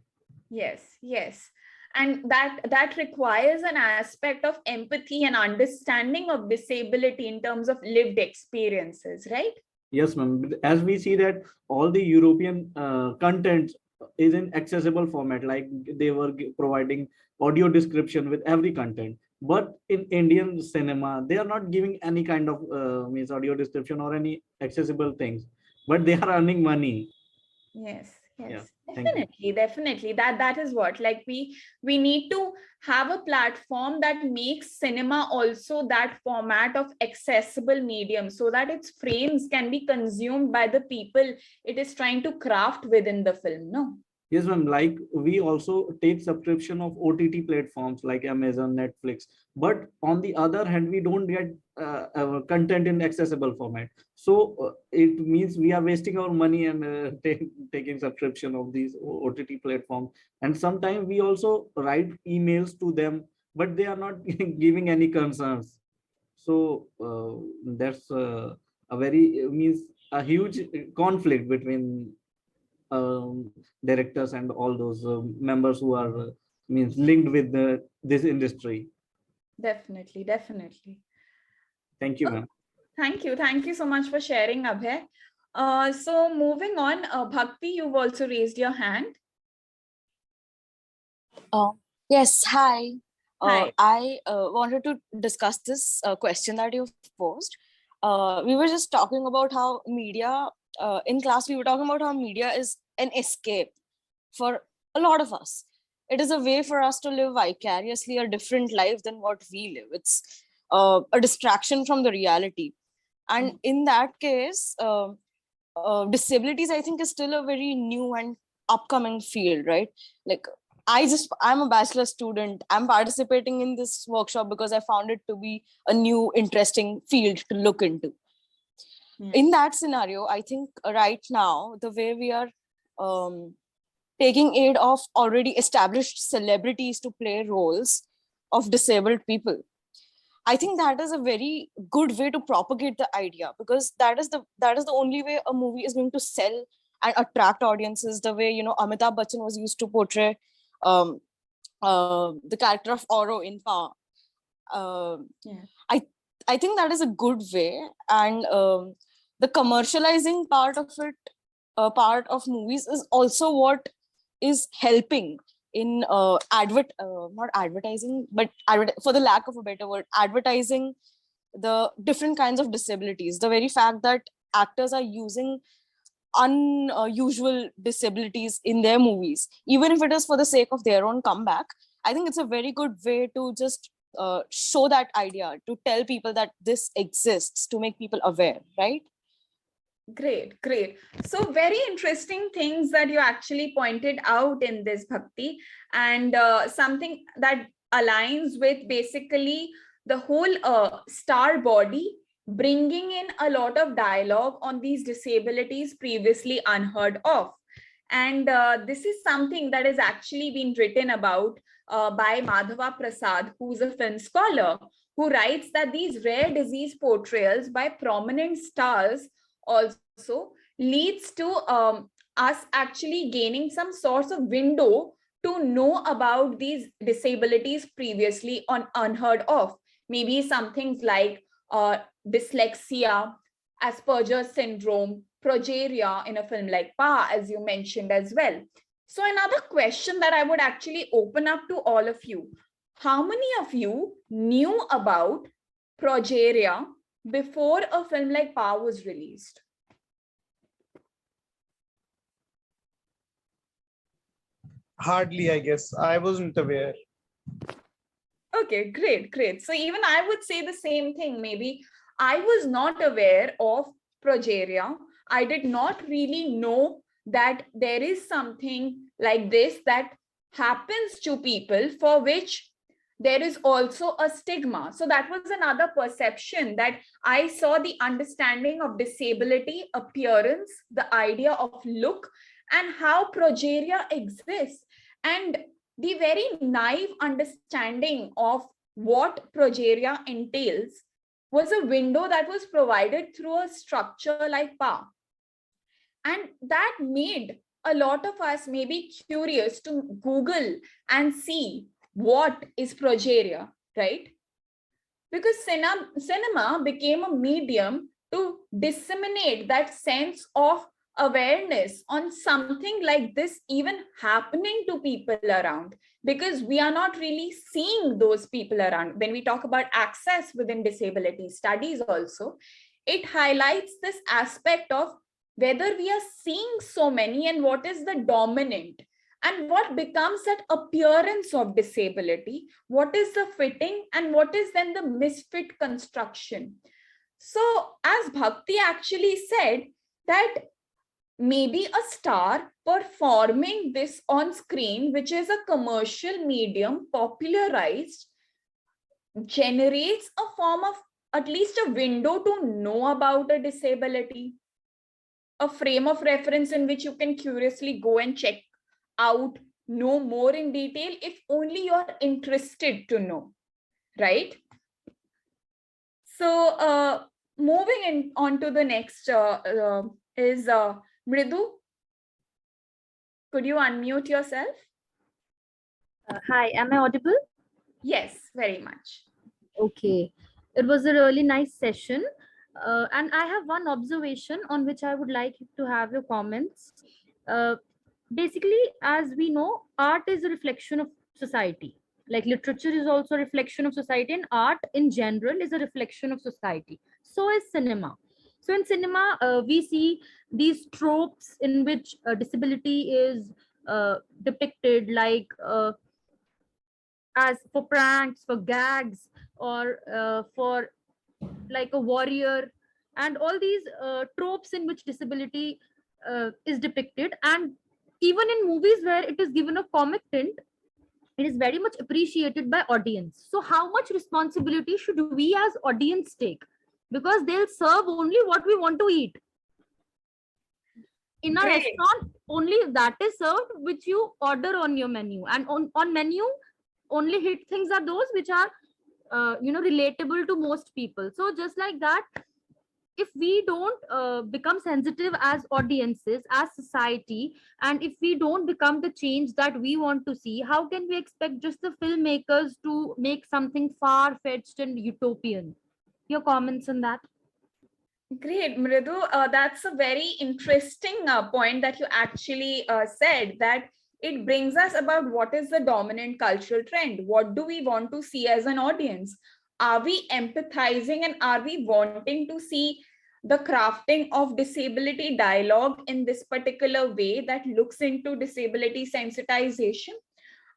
Yes, yes. And that requires an aspect of empathy and understanding of disability in terms of lived experiences, right? Yes, ma'am. As we see that all the European content is in accessible format, like they were providing audio description with every content. But in Indian cinema, they are not giving any kind of means audio description or any accessible things, but they are earning money. Yes, Yeah, yes, thank you. definitely. That is what, like, we need to have a platform that makes cinema also that format of accessible medium, so that its frames can be consumed by the people it is trying to craft within the film. No. Yes, ma'am. Like we also take subscription of OTT platforms like Amazon, Netflix, but on the other hand, we don't get content in accessible format. So it means we are wasting our money and taking subscription of these OTT platforms. And sometimes we also write emails to them, but they are not giving any concerns. So that's a very means a huge conflict between directors and all those members who are means linked with this industry. Definitely, definitely. Thank you, ma'am. Thank you. Thank you so much for sharing, Abhay. So moving on, Bhakti, you've also raised your hand. Yes, hi. Hi. I wanted to discuss this question that you've posed. We were just talking about how media, in class, we were talking about how media is an escape for a lot of us. It is a way for us to live vicariously a different life than what we live. It's a distraction from the reality. And in that case, disabilities, I think, is still a very new and upcoming field, right? Like, I'm a bachelor student. I'm participating in this workshop because I found it to be a new, interesting field to look into. In that scenario, I think right now, the way we are taking aid of already established celebrities to play roles of disabled people, I think that is a very good way to propagate the idea, because that is the only way a movie is going to sell and attract audiences. The way, Amitabh Bachchan was used to portray the character of Oro in Pa. I think that is a good way, and the commercializing part of it, part of movies, is also what is helping in not advertising, but for the lack of a better word, advertising the different kinds of disabilities. The very fact that actors are using unusual disabilities in their movies, even if it is for the sake of their own comeback, I think it's a very good way to just show that idea, to tell people that this exists, to make people aware, right? Great, great. So very interesting things that you actually pointed out in this, Bhakti, and something that aligns with basically the whole star body, bringing in a lot of dialogue on these disabilities previously unheard of. And this is something that has actually been written about by Madhava Prasad, who's a film scholar, who writes that these rare disease portrayals by prominent stars also leads to us actually gaining some sorts of window to know about these disabilities previously unheard of. Maybe some things like dyslexia, Asperger's syndrome, progeria in a film like Pa, as you mentioned as well. So another question that I would actually open up to all of you: how many of you knew about progeria before a film like Pa was released? Hardly, I guess. I wasn't aware. Okay, great, great. So even I would say the same thing. Maybe I was not aware of progeria. I did not really know that there is something like this that happens to people for which there is also a stigma. So that was another perception, that I saw the understanding of disability, appearance, the idea of look, and how progeria exists. And the very naive understanding of what progeria entails was a window that was provided through a structure like Pa. And that made a lot of us maybe curious to Google and see what is progeria, right? Because cinema became a medium to disseminate that sense of awareness on something like this even happening to people around, because we are not really seeing those people around. When we talk about access within disability studies also, it highlights this aspect of whether we are seeing so many and what is the dominant, and what becomes that appearance of disability, what is the fitting, and what is then the misfit construction. So as Bhakti actually said, that maybe a star performing this on screen, which is a commercial medium popularized, generates a form of at least a window to know about a disability, a frame of reference in which you can curiously go and check out, know more in detail, if only you're interested to know, right? So moving on to the next is Mridu. Could you unmute yourself? Hi, am I audible? Yes, very much. Okay. It was a really nice session. And I have one observation on which I would like to have your comments. Basically, as we know, art is a reflection of society. Like literature is also a reflection of society, and art in general is a reflection of society. So is cinema. So in cinema, we see these tropes in which disability is depicted, like as for pranks, for gags, or for like a warrior, and all these tropes in which disability is depicted. And even in movies where it is given a comic tint, it is very much appreciated by audience. So how much responsibility should we as audience take? Because they'll serve only what we want to eat. In a Great. restaurant, only that is served which you order on your menu, and on menu only hit things are those which are relatable to most people. So just like that, if we don't become sensitive as audiences, as society, and if we don't become the change that we want to see, how can we expect just the filmmakers to make something far-fetched and utopian? Your comments on that? Great, Mridu. That's a very interesting point that you actually said, that it brings us about what is the dominant cultural trend. What do we want to see as an audience? Are we empathizing, and are we wanting to see the crafting of disability dialogue in this particular way that looks into disability sensitization?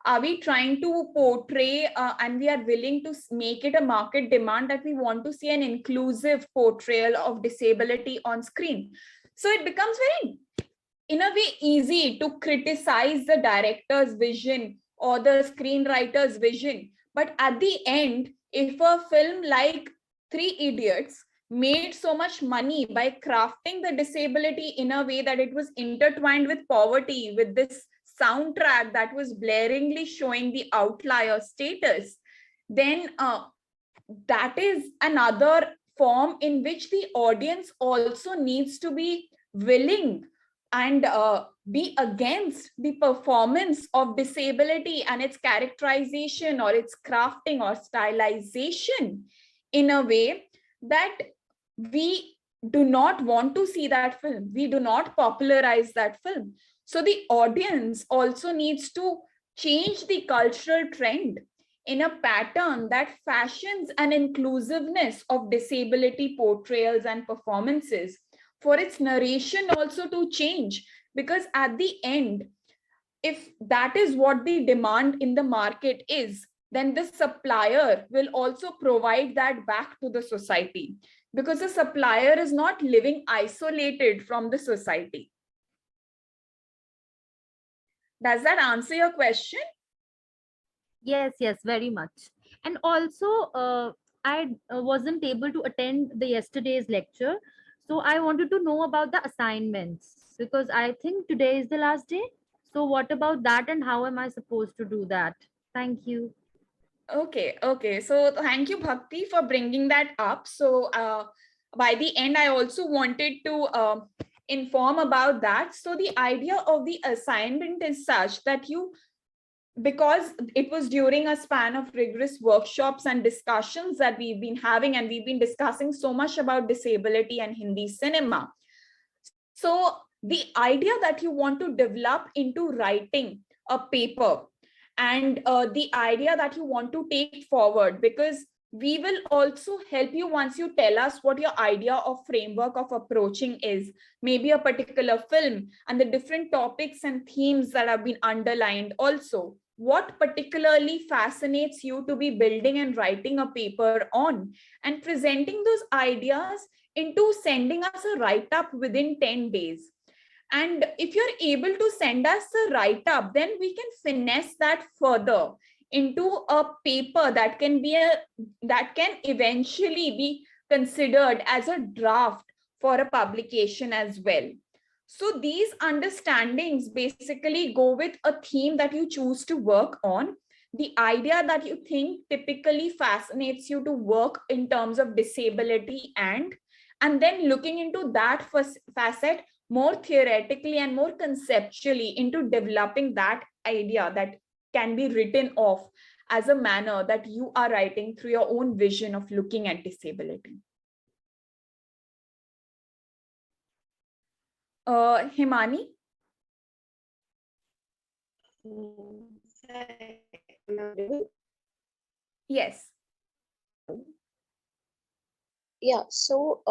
Are we trying to portray and we are willing to make it a market demand that we want to see an inclusive portrayal of disability on screen? So it becomes very, in a way, easy to criticize the director's vision or the screenwriter's vision. But at the end, if a film like Three Idiots made so much money by crafting the disability in a way that it was intertwined with poverty, with this soundtrack that was blaringly showing the outlier status, then that is another form in which the audience also needs to be willing and be against the performance of disability and its characterization or its crafting or stylization in a way that we do not want to see that film. We do not popularize that film. So the audience also needs to change the cultural trend in a pattern that fashions an inclusiveness of disability portrayals and performances, for its narration also to change. Because at the end, if that is what the demand in the market is, then the supplier will also provide that back to the society, because the supplier is not living isolated from the society. Does that answer your question? Yes, yes, very much. And also, I wasn't able to attend the yesterday's lecture. So I wanted to know about the assignments, because I think today is the last day. So what about that, and how am I supposed to do that? Thank you. Okay. So thank you, Bhakti, for bringing that up. So by the end, I also wanted to inform about that. So the idea of the assignment is such that you, because it was during a span of rigorous workshops and discussions that we've been having, and we've been discussing so much about disability and Hindi cinema. So the idea that you want to develop into writing a paper, and the idea that you want to take forward, because we will also help you once you tell us what your idea of framework of approaching is, maybe a particular film and the different topics and themes that have been underlined. Also, what particularly fascinates you to be building and writing a paper on, and presenting those ideas into sending us a write-up within 10 days. And if you're able to send us a write-up, then we can finesse that further into a paper that can eventually be considered as a draft for a publication as well. So these understandings basically go with a theme that you choose to work on, the idea that you think typically fascinates you to work in terms of disability, and then looking into that facet more theoretically and more conceptually into developing that idea that can be written off as a manner that you are writing through your own vision of looking at disability. Himani? Yes. Yeah, so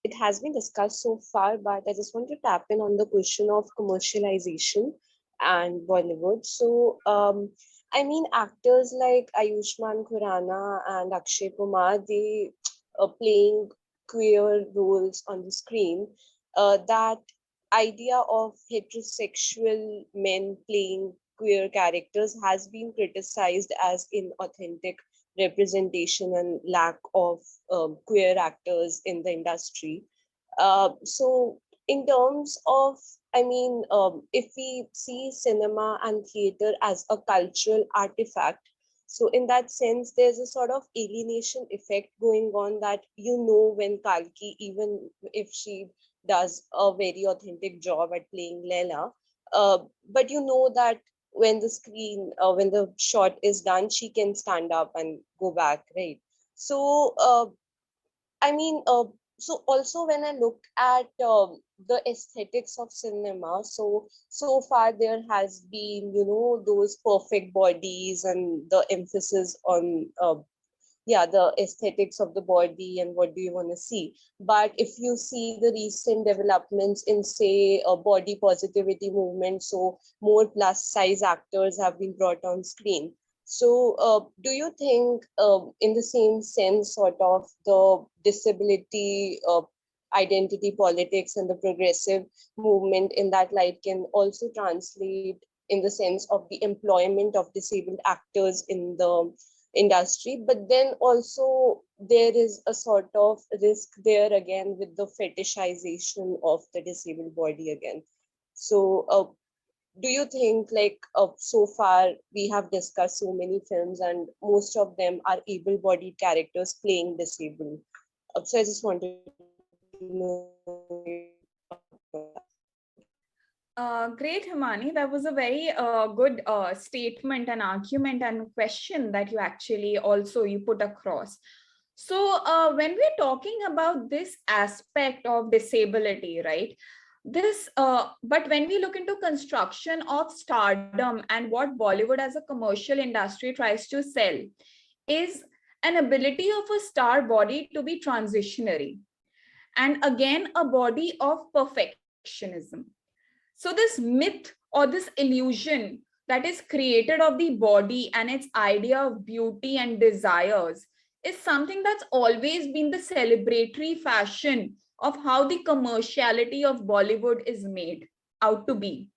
it has been discussed so far, but I just want to tap in on the question of commercialization and Bollywood. So, I mean, actors like Ayushmann Khurrana and Akshay Kumar, they are playing queer roles on the screen. That idea of heterosexual men playing queer characters has been criticized as inauthentic representation and lack of queer actors in the industry. So, in terms of, I mean, if we see cinema and theater as a cultural artifact, so in that sense, there's a sort of alienation effect going on that when Kalki, even if she does a very authentic job at playing Leela, but that when the shot is done, she can stand up and go back, right? So, I mean, so also when I look at the aesthetics of cinema, so far there has been, those perfect bodies and the emphasis on the aesthetics of the body and what do you want to see. But if you see the recent developments in, say, a body positivity movement, so more plus size actors have been brought on screen. So do you think in the same sense, sort of the disability identity politics and the progressive movement in that light can also translate in the sense of the employment of disabled actors in the industry, but then also there is a sort of risk there again with the fetishization of the disabled body again. So do you think, like, so far we have discussed so many films and most of them are able-bodied characters playing disabled, so I just wanted to know. Great, Himani. That was a very good statement and argument and question that you put across. So when we're talking about this aspect of disability, right? But when we look into construction of stardom and what Bollywood as a commercial industry tries to sell is an ability of a star body to be transitionary, and again, a body of perfectionism. So this myth or this illusion that is created of the body and its idea of beauty and desires is something that's always been the celebratory fashion of how the commerciality of Bollywood is made out to be.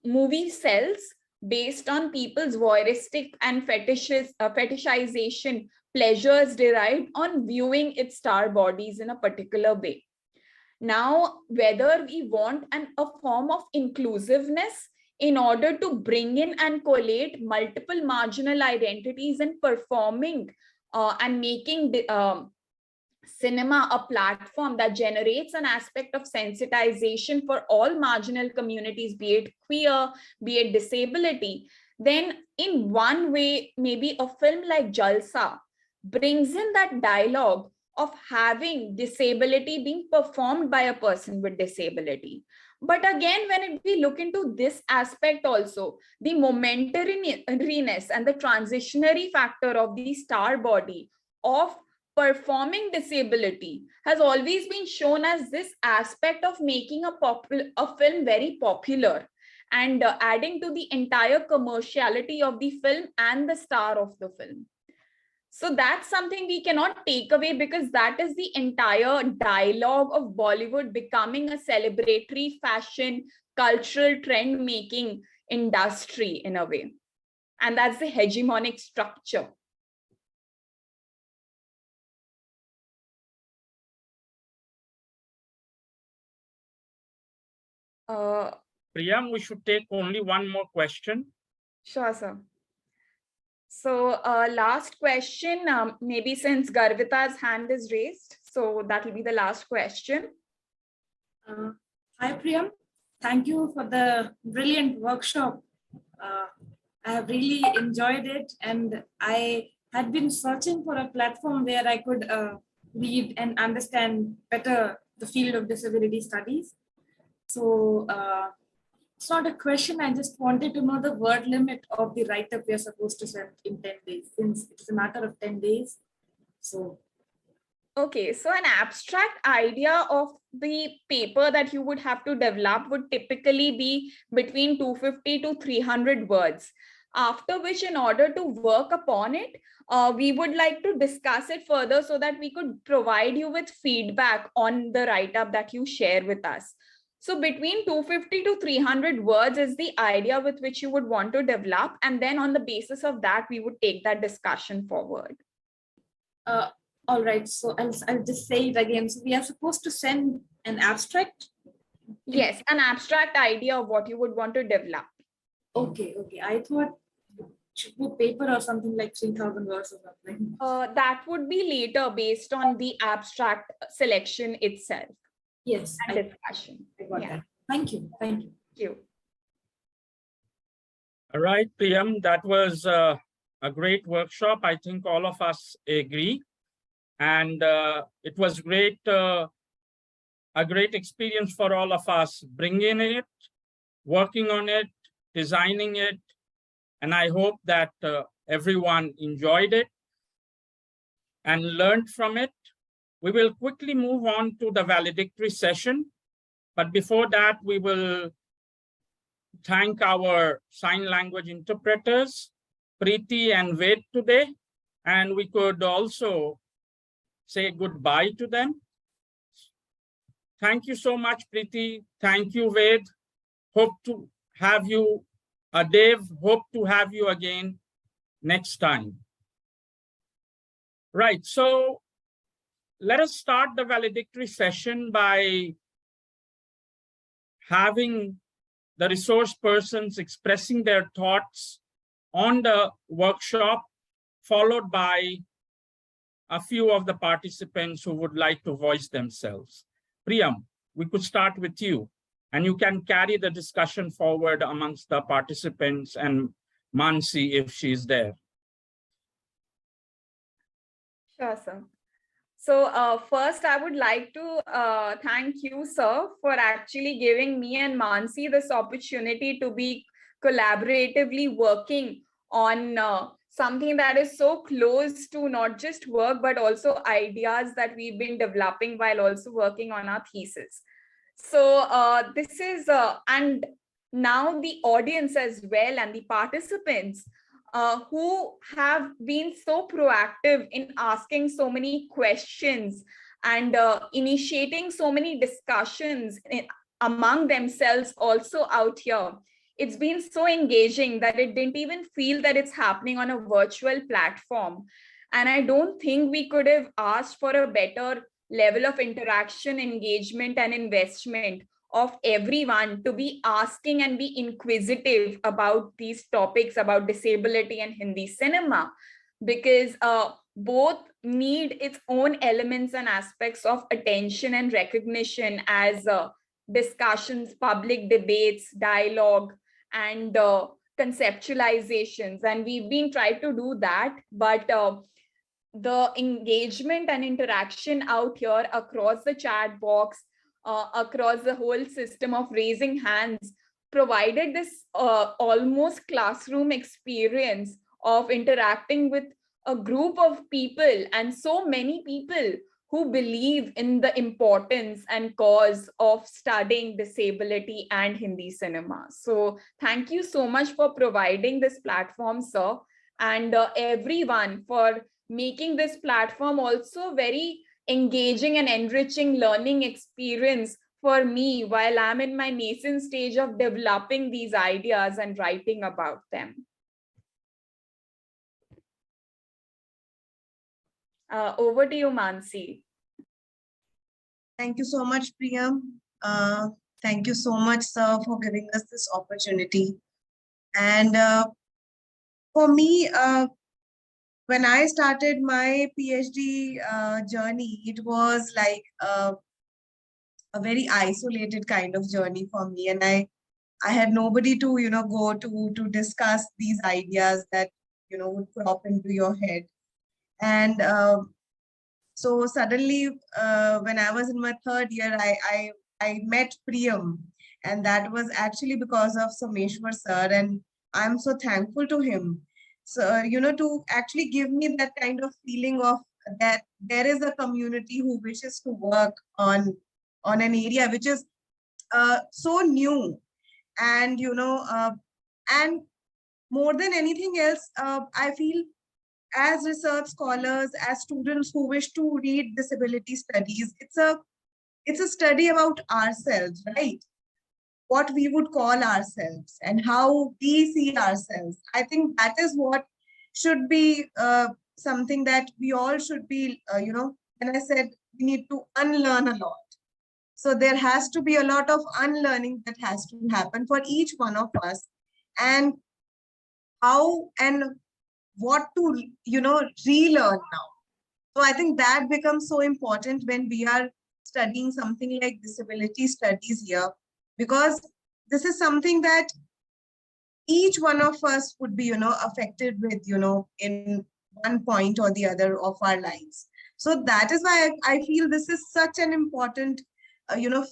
Movie sells based on people's voyeuristic and fetishization pleasures derived on viewing its star bodies in a particular way. Now, whether we want a form of inclusiveness in order to bring in and collate multiple marginal identities and performing and making cinema a platform that generates an aspect of sensitization for all marginal communities, be it queer, be it disability, then in one way, maybe a film like Jalsa brings in that dialogue of having disability being performed by a person with disability. But again, when we look into this aspect also, the momentariness and the transitionary factor of the star body of performing disability has always been shown as this aspect of making a film very popular and adding to the entire commerciality of the film and the star of the film. So that's something we cannot take away, because that is the entire dialogue of Bollywood becoming a celebratory fashion, cultural trend making industry in a way. And that's the hegemonic structure. Priyam, we should take only one more question. Sure, sir. So last question, maybe since Garvita's hand is raised, so that will be the last question. Hi, Priyam. Thank you for the brilliant workshop. I have really enjoyed it, and I had been searching for a platform where I could read and understand better the field of disability studies. So it's not a question. I just wanted to know the word limit of the write-up we are supposed to send in 10 days, since it's a matter of 10 days. So okay, so an abstract idea of the paper that you would have to develop would typically be between 250 to 300 words. After which, in order to work upon it, we would like to discuss it further so that we could provide you with feedback on the write-up that you share with us. So between 250 to 300 words is the idea with which you would want to develop. And then on the basis of that, we would take that discussion forward. all right, so I'll just say it again. So we are supposed to send an abstract? Yes, an abstract idea of what you would want to develop. Okay, I thought should be paper or something like 3,000 words or something. That would be later based on the abstract selection itself. Yes, and discussion. I got that. Thank you. Thank you. All right, Priyam, that was a great workshop. I think all of us agree. And it was great, a great experience for all of us, bringing it, working on it, designing it. And I hope that everyone enjoyed it and learned from it. We will quickly move on to the valedictory session. But before that, we will thank our sign language interpreters, Preeti and Ved today. And we could also say goodbye to them. Thank you so much, Preeti. Thank you, Ved. Hope to have you, Dev, hope to have you again next time. Right, so let us start the valedictory session by having the resource persons expressing their thoughts on the workshop, followed by a few of the participants who would like to voice themselves. Priyam, we could start with you, and you can carry the discussion forward amongst the participants and Mansi if she's there. Sure, sir. So first, I would like to thank you, sir, for actually giving me and Mansi this opportunity to be collaboratively working on something that is so close to not just work, but also ideas that we've been developing while also working on our thesis. So this is, and now the audience as well and the participants who have been so proactive in asking so many questions and initiating so many discussions among themselves also out here. It's been so engaging that it didn't even feel that it's happening on a virtual platform. And I don't think we could have asked for a better level of interaction, engagement, and investment of everyone to be asking and be inquisitive about these topics about disability and Hindi cinema, because both need its own elements and aspects of attention and recognition as discussions, public debates, dialogue, and conceptualizations. And we've been trying to do that, but the engagement and interaction out here across the chat box, across the whole system of raising hands, provided this almost classroom experience of interacting with a group of people, and so many people who believe in the importance and cause of studying disability and Hindi cinema. So thank you so much for providing this platform, sir, and everyone for making this platform also very engaging and enriching learning experience for me while I'm in my nascent stage of developing these ideas and writing about them. Over to you, Mansi. Thank you so much, Priyam. Thank you so much, sir, for giving us this opportunity. And for me, when I started my PhD journey, it was like a very isolated kind of journey for me. And I had nobody to, go to discuss these ideas that, would crop into your head. And so suddenly, when I was in my third year, I met Priyam, and that was actually because of Someshwar sir, and I'm so thankful to him. So, to actually give me that kind of feeling of that there is a community who wishes to work on an area which is so new, and and more than anything else, I feel as research scholars, as students who wish to read disability studies, it's a study about ourselves, right? What we would call ourselves and how we see ourselves. I think that is what should be something that we all should be, when I said we need to unlearn a lot. So there has to be a lot of unlearning that has to happen for each one of us. And how and what to, relearn now. So I think that becomes so important when we are studying something like disability studies here, because this is something that each one of us would be, affected with, in one point or the other of our lives. So that is why I feel this is such an important,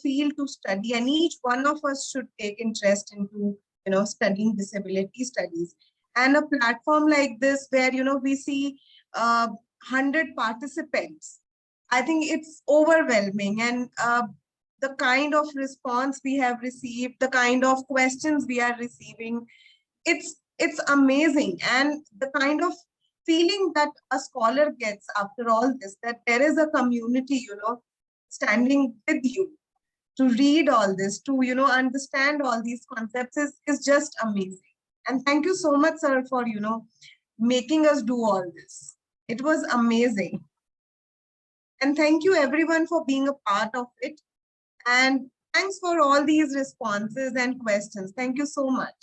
field to study, and each one of us should take interest into, studying disability studies. And a platform like this where, we see 100 participants, I think it's overwhelming. And the kind of response we have received, the kind of questions we are receiving, it's amazing. And the kind of feeling that a scholar gets after all this, that there is a community, standing with you to read all this, to, understand all these concepts is just amazing. And thank you so much, sir, for, making us do all this. It was amazing. And thank you everyone for being a part of it. And thanks for all these responses and questions. Thank you so much.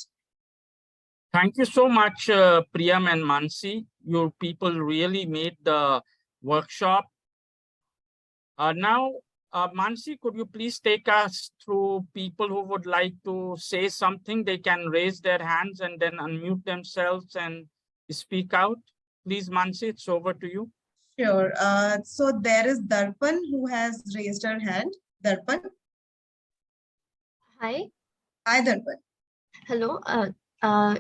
Thank you so much, Priyam and Mansi. Your people really made the workshop. Now, Mansi, could you please take us through people who would like to say something? They can raise their hands and then unmute themselves and speak out. Please, Mansi, it's over to you. Sure. So there is Darpan who has raised her hand. Darpan. Hi. Hi, Darpan. Hello.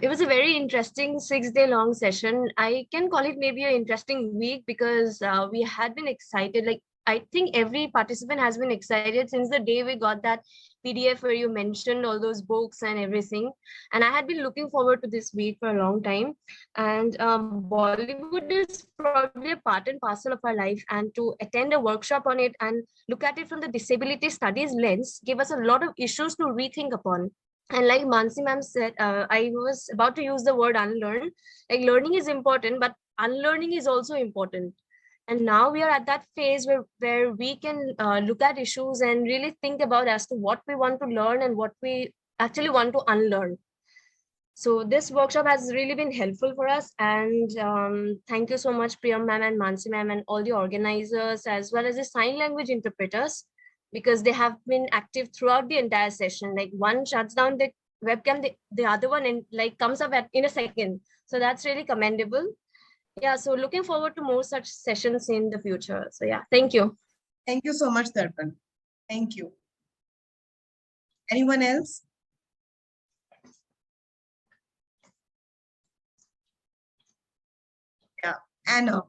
It was a very interesting 6-day long session. I can call it maybe an interesting week because we had been excited. Like, I think every participant has been excited since the day we got that PDF where you mentioned all those books and everything. And I had been looking forward to this week for a long time. And Bollywood is probably a part and parcel of our life. And to attend a workshop on it and look at it from the disability studies lens gave us a lot of issues to rethink upon. And like Mansi ma'am said, I was about to use the word unlearn. Like, learning is important, but unlearning is also important. And now we are at that phase where we can look at issues and really think about as to what we want to learn and what we actually want to unlearn. So this workshop has really been helpful for us. And thank you so much, Priyam ma'am and Mansi ma'am and all the organizers, as well as the sign language interpreters, because they have been active throughout the entire session. Like, one shuts down the webcam, the other one comes up in a second. So that's really commendable. Yeah, so looking forward to more such sessions in the future. So yeah, thank you. Thank you so much, Darpan. Thank you. Anyone else? Yeah, Anna.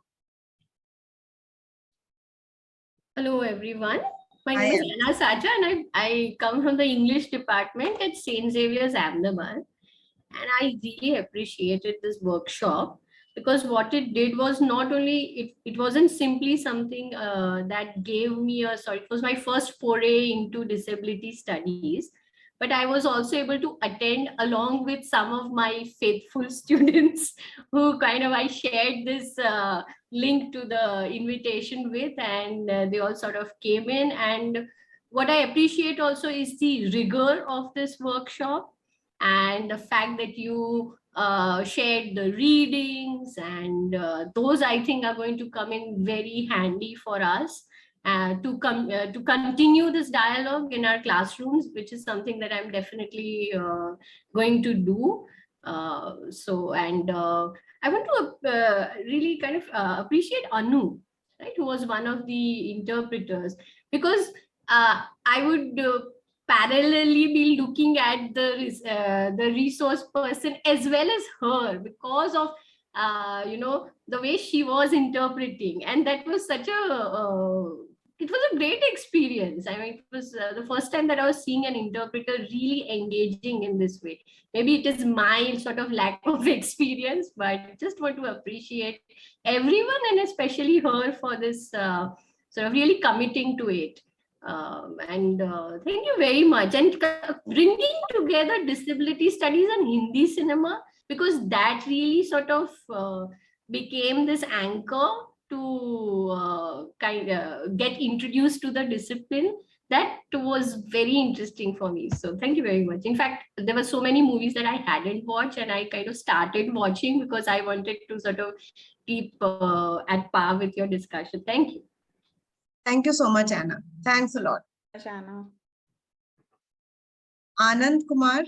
Hello, everyone. My name is Anna Saja, and I come from the English department at St. Xavier's, Ahmedabad. And I really appreciated this workshop. because what it did was not only, it wasn't simply something that gave me it was my first foray into disability studies, but I was also able to attend along with some of my faithful students who kind of I shared this link to the invitation with, and they all sort of came in. And what I appreciate also is the rigor of this workshop, and the fact that you shared the readings, and those I think are going to come in very handy for us to continue this dialogue in our classrooms, which is something that I'm definitely going to do. I want to really kind of appreciate Anu, right, who was one of the interpreters, because I would parallelly be looking at the resource person as well as her, because of the way she was interpreting, and that was such a it was a great experience. I mean, it was the first time that I was seeing an interpreter really engaging in this way. Maybe it is my sort of lack of experience, but just want to appreciate everyone, and especially her, for this sort of really committing to it. And thank you very much. And bringing together disability studies and Hindi cinema, because that really sort of became this anchor to kind of get introduced to the discipline. That was very interesting for me. So thank you very much. In fact, there were so many movies that I hadn't watched, and I kind of started watching because I wanted to sort of keep at par with your discussion. Thank you. Thank you so much, Anna. Thanks a lot. Anna. Anand Kumar.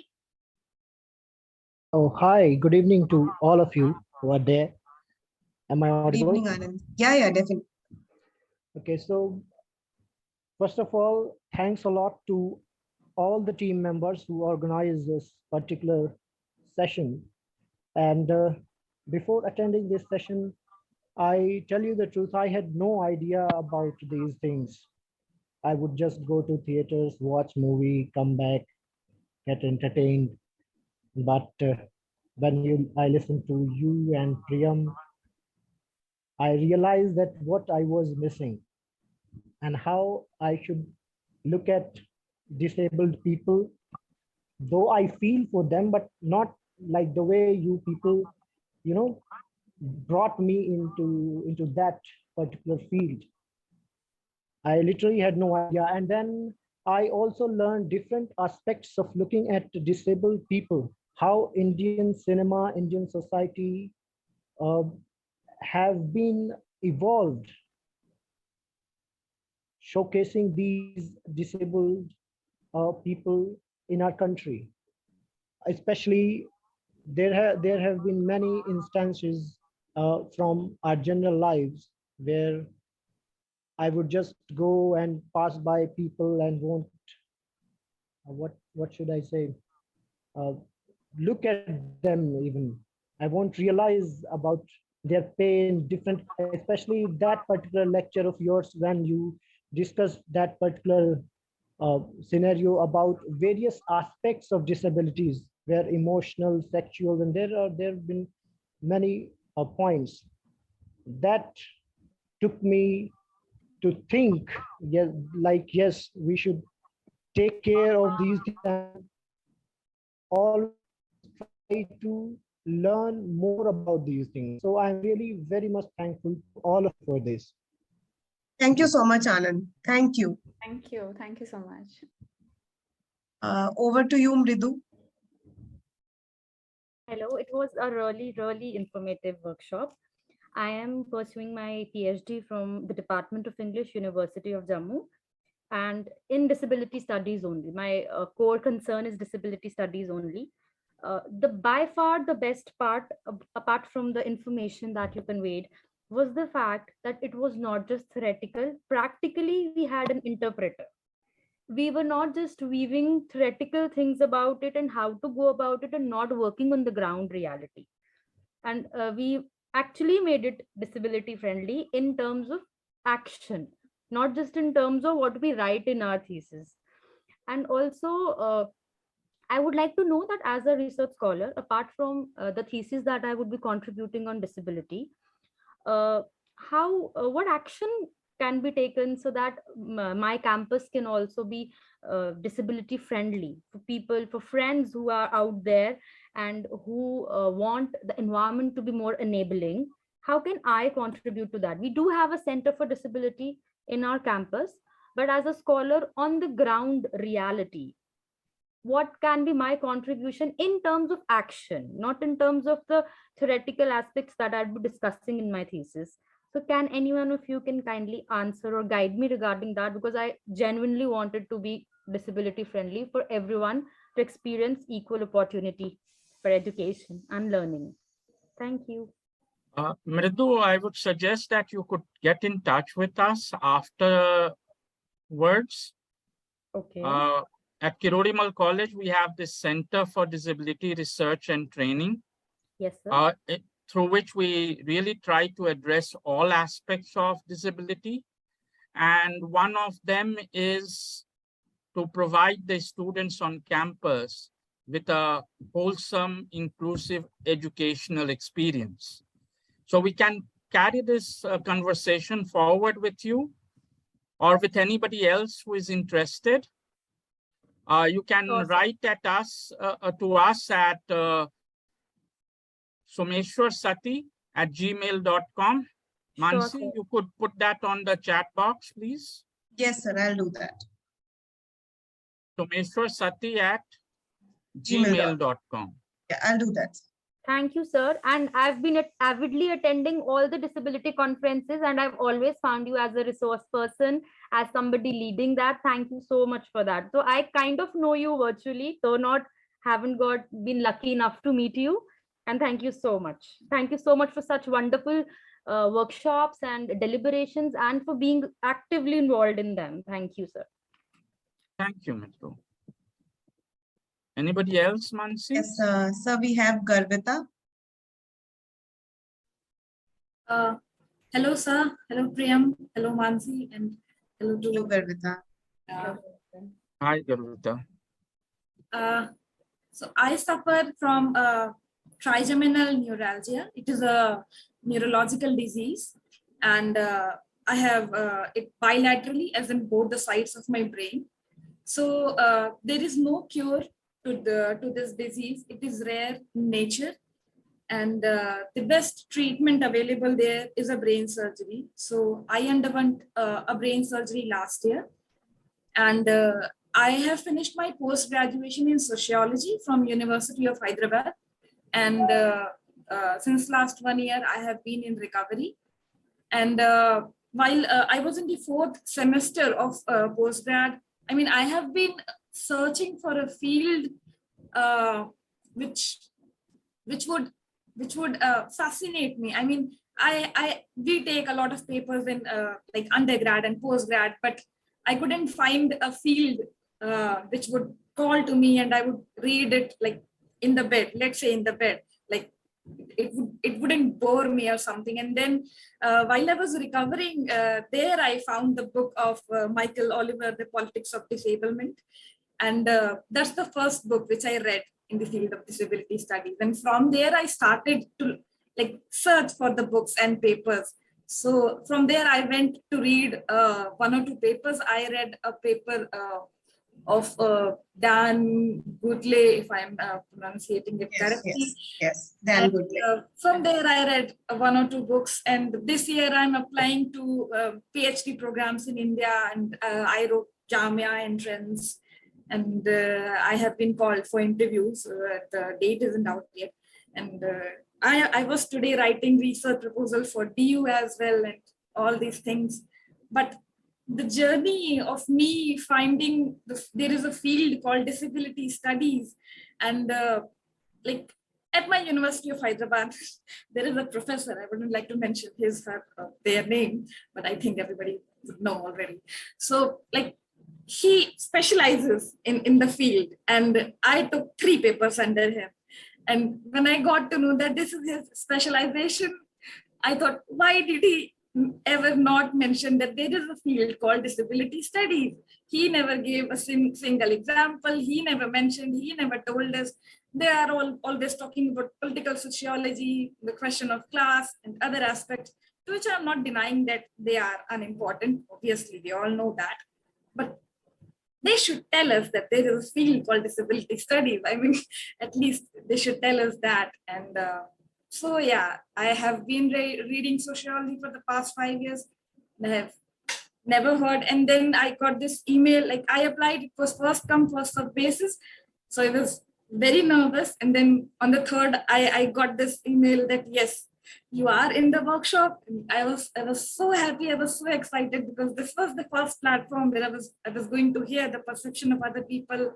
Oh, hi. Good evening to all of you who are there. Am I audible? Good evening, Anand. Yeah, definitely. Okay, so first of all, thanks a lot to all the team members who organized this particular session. And before attending this session, I tell you the truth, I had no idea about these things. I would just go to theaters, watch movie, come back, get entertained. But when I listened to you and Priyam, I realized that what I was missing and how I should look at disabled people, though I feel for them, but not like the way you people, brought me into that particular field. I literally had no idea. And then I also learned different aspects of looking at disabled people, how Indian cinema, Indian society have been evolved, showcasing these disabled people in our country. Especially, there have been many instances from our general lives where I would just go and pass by people and won't, what should I say, look at them even. I won't realize about their pain, different, especially that particular lecture of yours when you discussed that particular scenario about various aspects of disabilities, where emotional, sexual, and there have been many points that took me to think, yes, we should take care of these things and always try to learn more about these things. So I'm really very much thankful to all of you for this. Thank you so much, Anand. Thank you. Thank you. Thank you so much. Over to you, Mridu. Hello, it was a really, really informative workshop. I am pursuing my PhD from the Department of English, University of Jammu, and in disability studies only. My core concern is disability studies only. The by far the best part, apart from the information that you conveyed, was the fact that it was not just theoretical. Practically, we had an interpreter. We were not just weaving theoretical things about it and how to go about it and not working on the ground reality. And we actually made it disability friendly in terms of action, not just in terms of what we write in our thesis. And also, I would like to know that as a research scholar, apart from the thesis that I would be contributing on disability, what action can be taken so that my campus can also be disability friendly for people, for friends who are out there and who want the environment to be more enabling. How can I contribute to that? We do have a center for disability in our campus, but as a scholar on the ground reality, what can be my contribution in terms of action, not in terms of the theoretical aspects that I'll be discussing in my thesis? So can any one of you can kindly answer or guide me regarding that, because I genuinely wanted to be disability friendly for everyone to experience equal opportunity for education and learning. Thank you. Mridu, I would suggest that you could get in touch with us afterwards. Okay. At Kirodimal College, we have the Center for Disability Research and Training. Yes, sir. Through which we really try to address all aspects of disability. And one of them is to provide the students on campus with a wholesome, inclusive educational experience. So we can carry this conversation forward with you or with anybody else who is interested. You can write at us to us at someshwarsati@gmail.com. Mansi, Sure, you could put that on the chat box, please. Yes, sir, I'll do that. someshwarsati@gmail.com. Yeah, I'll do that. Thank you, sir. And I've been avidly attending all the disability conferences, and I've always found you as a resource person, as somebody leading that. Thank you so much for that. So I kind of know you virtually, though haven't been lucky enough to meet you. And thank you so much. Thank you so much for such wonderful workshops and deliberations, and for being actively involved in them. Thank you, sir. Thank you, Mithu. Anybody else, Mansi? Yes, sir, we have Garvita. Hello, sir. Hello, Priyam. Hello, Mansi. And hello to Garvita. Hi, Garvita. So I suffer from trigeminal neuralgia. It is a neurological disease, and I have it bilaterally, as in both the sides of my brain. So there is no cure to this disease. It is rare in nature, and the best treatment available there is a brain surgery. So I underwent a brain surgery last year, and I have finished my post-graduation in sociology from University of Hyderabad. And since last 1 year, I have been in recovery. And while I was in the 4th semester of postgrad, I mean, I have been searching for a field which would fascinate me. I mean, we take a lot of papers in like undergrad and postgrad, but I couldn't find a field which would call to me and I would read it like in the bed, let's say in the bed, like it wouldn't bore me or something. And then while I was recovering, there I found the book of Michael Oliver, The Politics of Disablement. And that's the first book which I read in the field of disability studies. And from there, I started to like search for the books and papers. So from there, I went to read 1 or 2 papers. I read a paper of Dan Goodley, if I'm pronunciating it correctly. Yes, Dan Goodley. From there, I read 1 or 2 books. And this year, I'm applying to PhD programs in India. And I wrote Jamia entrance. And I have been called for interviews. The date isn't out yet. And I was today writing research proposal for DU as well and all these things. But the journey of me finding there is a field called disability studies, and like at my University of Hyderabad, there is a professor. I wouldn't like to mention their name, but I think everybody would know already. So like he specializes in the field, and I took 3 papers under him. And when I got to know that this is his specialization, I thought, why did he ever not mentioned that there is a field called disability studies. He never gave a single example. He never mentioned, he never told us. They are all always talking about political sociology, the question of class and other aspects, to which I'm not denying that they are unimportant. Obviously, we all know that. But they should tell us that there is a field called disability studies. I mean, at least they should tell us that. And so, yeah, I have been reading sociology for the past 5 years. I have never heard. And then I got this email, like I applied, it was first come, first served basis. So I was very nervous. And then on the third, I got this email that, yes, you are in the workshop. And I was so happy. I was so excited because this was the first platform where I was going to hear the perception of other people.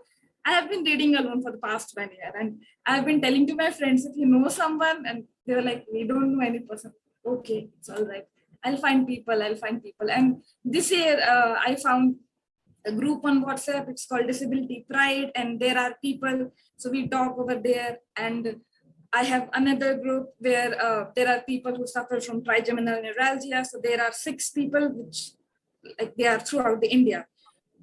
I have been reading alone for the past 1 year, and I've been telling to my friends, if you know someone, and they were like, we don't know any person. Okay, it's all right. I'll find people. And this year, I found a group on WhatsApp. It's called Disability Pride, and there are people. So we talk over there. And I have another group where there are people who suffer from trigeminal neuralgia. So there are 6 people, which like they are throughout the India.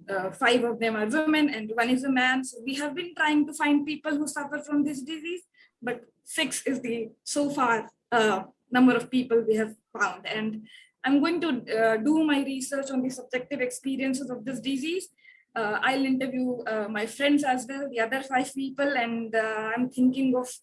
5 of them are women and 1 is a man. So we have been trying to find people who suffer from this disease, but 6 is the so far number of people we have found. And I'm going to do my research on the subjective experiences of this disease. I'll interview my friends as well, the other 5 people, and I'm thinking of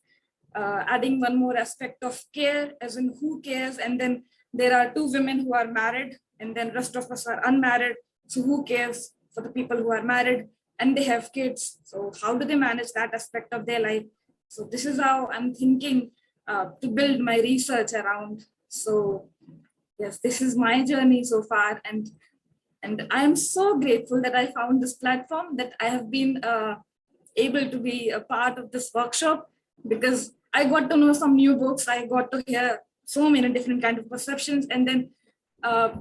adding one more aspect of care, as in who cares. And then there are 2 women who are married, and then rest of us are unmarried. So who cares for the people who are married and they have kids? So how do they manage that aspect of their life? So this is how I'm thinking to build my research around. So yes, this is my journey so far. And I am so grateful that I found this platform, that I have been able to be a part of this workshop, because I got to know some new books. I got to hear so many different kinds of perceptions. And then I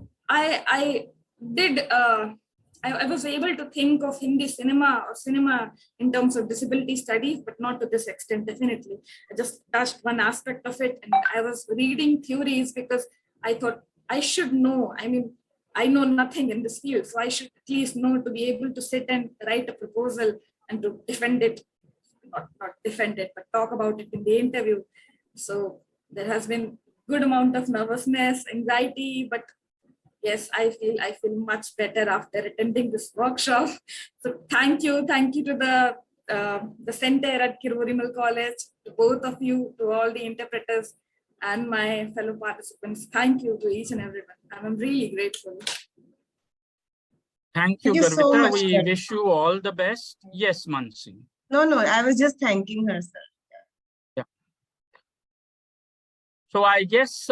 was able to think of Hindi cinema or cinema in terms of disability studies, but not to this extent, definitely. I just touched one aspect of it, and I was reading theories because I thought I should know. I mean, I know nothing in this field, so I should at least know to be able to sit and write a proposal and to defend it, not defend it, but talk about it in the interview. So there has been good amount of nervousness, anxiety, but yes, I feel much better after attending this workshop. So thank you to the center at Kirurimal College, to both of you, to all the interpreters and my fellow participants. Thank you to each and everyone. I'm really grateful. Thank you, Thank you so Garvita. much, We Garvita. wish you all the best. Yes, Mansi. No, I was just thanking her, sir. Yeah. So I guess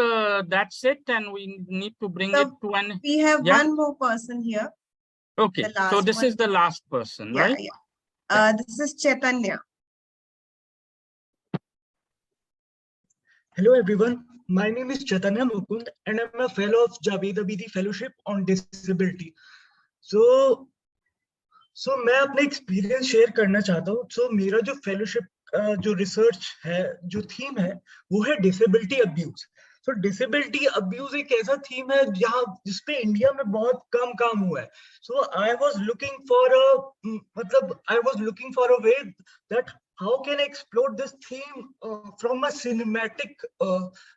that's it, and we need to bring it to an. We have Yeah? one more person here. Okay, The last so this one. is the last person, Yeah, right? yeah. This is Chaitanya. Hello everyone, my name is Chaitanya Mukund and I'm a fellow of Javed Abidi Fellowship on Disability. So मैं अपने experience share करना चाहता हूँ. So मेरा जो fellowship जो research है, जो थीम है, वो है disability abuse. So disability abuse एक ऐसा थीम है जहाँ जिसपे इंडिया में बहुत कम काम हुआ है. So I was looking for a way that how can I explore this theme from a cinematic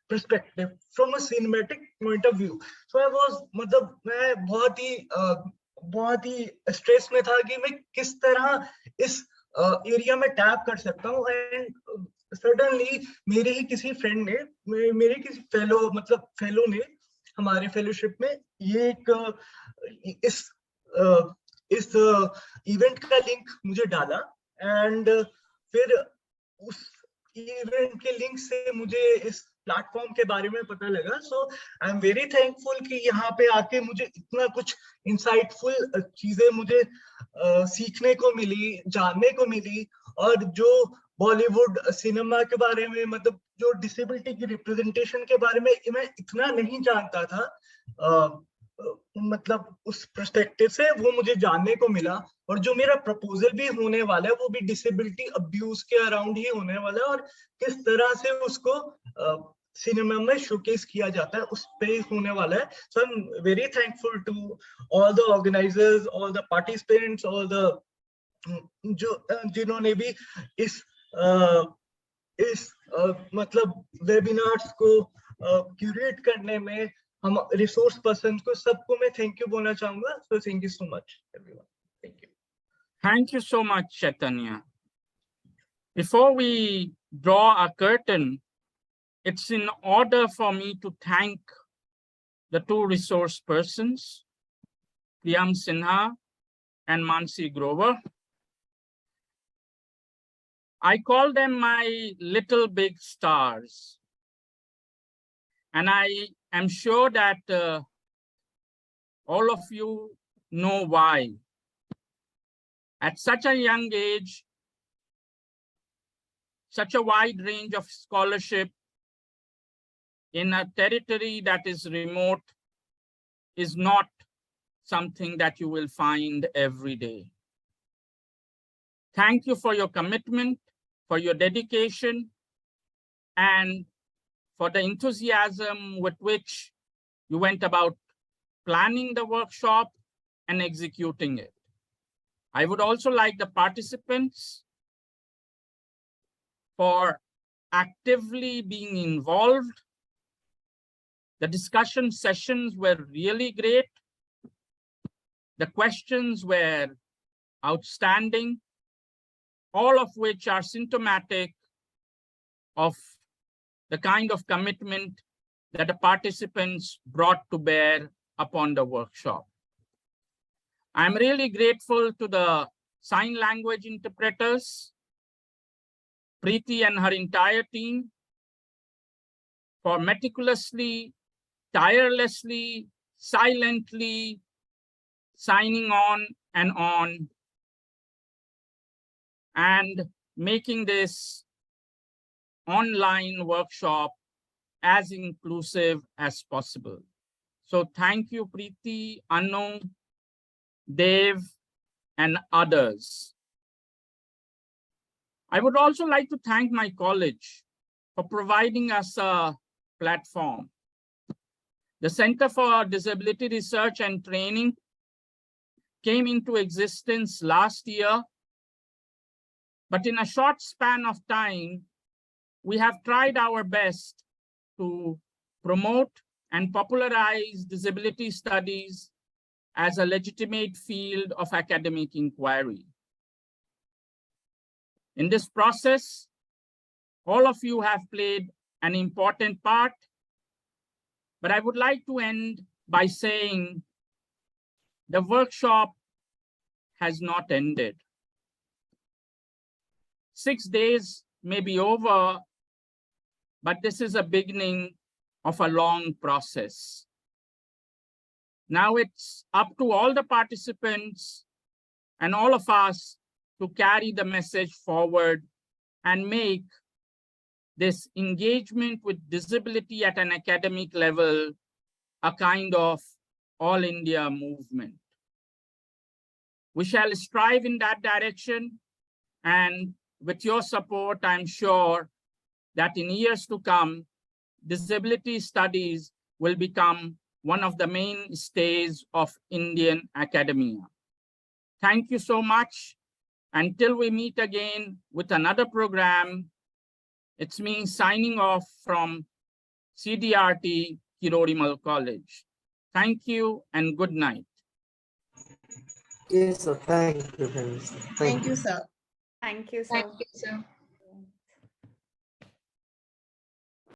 perspective, from a cinematic point of view. So I was मैं बहुत ही स्ट्रेस में था कि मैं किस तरह इस एरिया में टैप कर सकता हूँ. एंड सडनली मेरे ही किसी फ्रेंड ने, मेरे किसी फेलो ने हमारे फेलोशिप में ये एक इस इवेंट का लिंक मुझे डाला. एंड फिर उस इवेंट के लिंक से मुझे इस प्लेटफॉर्म के बारे में पता लगा. सो आई एम वेरी थैंकफुल कि यहाँ पे आके मुझे इतना कुछ इंसाइटफुल चीजें मुझे सीखने को मिली, जानने को मिली. और जो बॉलीवुड सिनेमा के बारे में, मतलब जो डिसेबिलिटी की रिप्रेजेंटेशन के बारे में मैं इतना नहीं जानता था, मतलब उस पर्सपेक्टिव से वो मुझे जानने को मिला. और जो मेरा प्रपोजल भी होने वाला है वो भी डिसेबिलिटी अब्यूज के अराउंड ही होने वाला है, और किस तरह से उसको सिनेमा में शोकेस किया जाता है उस पे होने वाला है. So I'm very thankful to all the organizers, all the participants, all the जिन्होंने भी इस मतलब वेबिनार्स को क्यूरेट करने में हम रिसोर्स पर्सन को सबको मैं थैंक यू बोलना चाहूंगा. So thank you so much everyone. Thank you. Thank you so much, Chaitanya. Before we draw a curtain, it's in order for me to thank the two resource persons, Priyam Sinha and Mansi Grover. I call them my little big stars. And I am sure that all of you know why. At such a young age, such a wide range of scholarship in a territory that is remote is not something that you will find every day. Thank you for your commitment, for your dedication, and for the enthusiasm with which you went about planning the workshop and executing it. I would also like the participants for actively being involved. The discussion sessions were really great. The questions were outstanding, all of which are symptomatic of the kind of commitment that the participants brought to bear upon the workshop. I'm really grateful to the sign language interpreters, Preeti and her entire team, for meticulously, tirelessly, silently signing on and making this online workshop as inclusive as possible. So thank you, Preeti, Anu, Dev, and others. I would also like to thank my college for providing us a platform. The Center for Disability Research and Training came into existence last year, but in a short span of time, we have tried our best to promote and popularize disability studies as a legitimate field of academic inquiry. In this process, all of you have played an important part, but I would like to end by saying the workshop has not ended. 6 days may be over, but this is a beginning of a long process. Now it's up to all the participants and all of us to carry the message forward and make this engagement with disability at an academic level a kind of all India movement. We shall strive in that direction, and with your support, I'm sure that in years to come, disability studies will become one of the mainstays of Indian academia. Thank you so much. Until we meet again with another program, it's me signing off from CDRT Kirorimal College. Thank you and good night. Yes, sir. Thank you. Thank you, sir. Thank you, sir. Thank you, sir.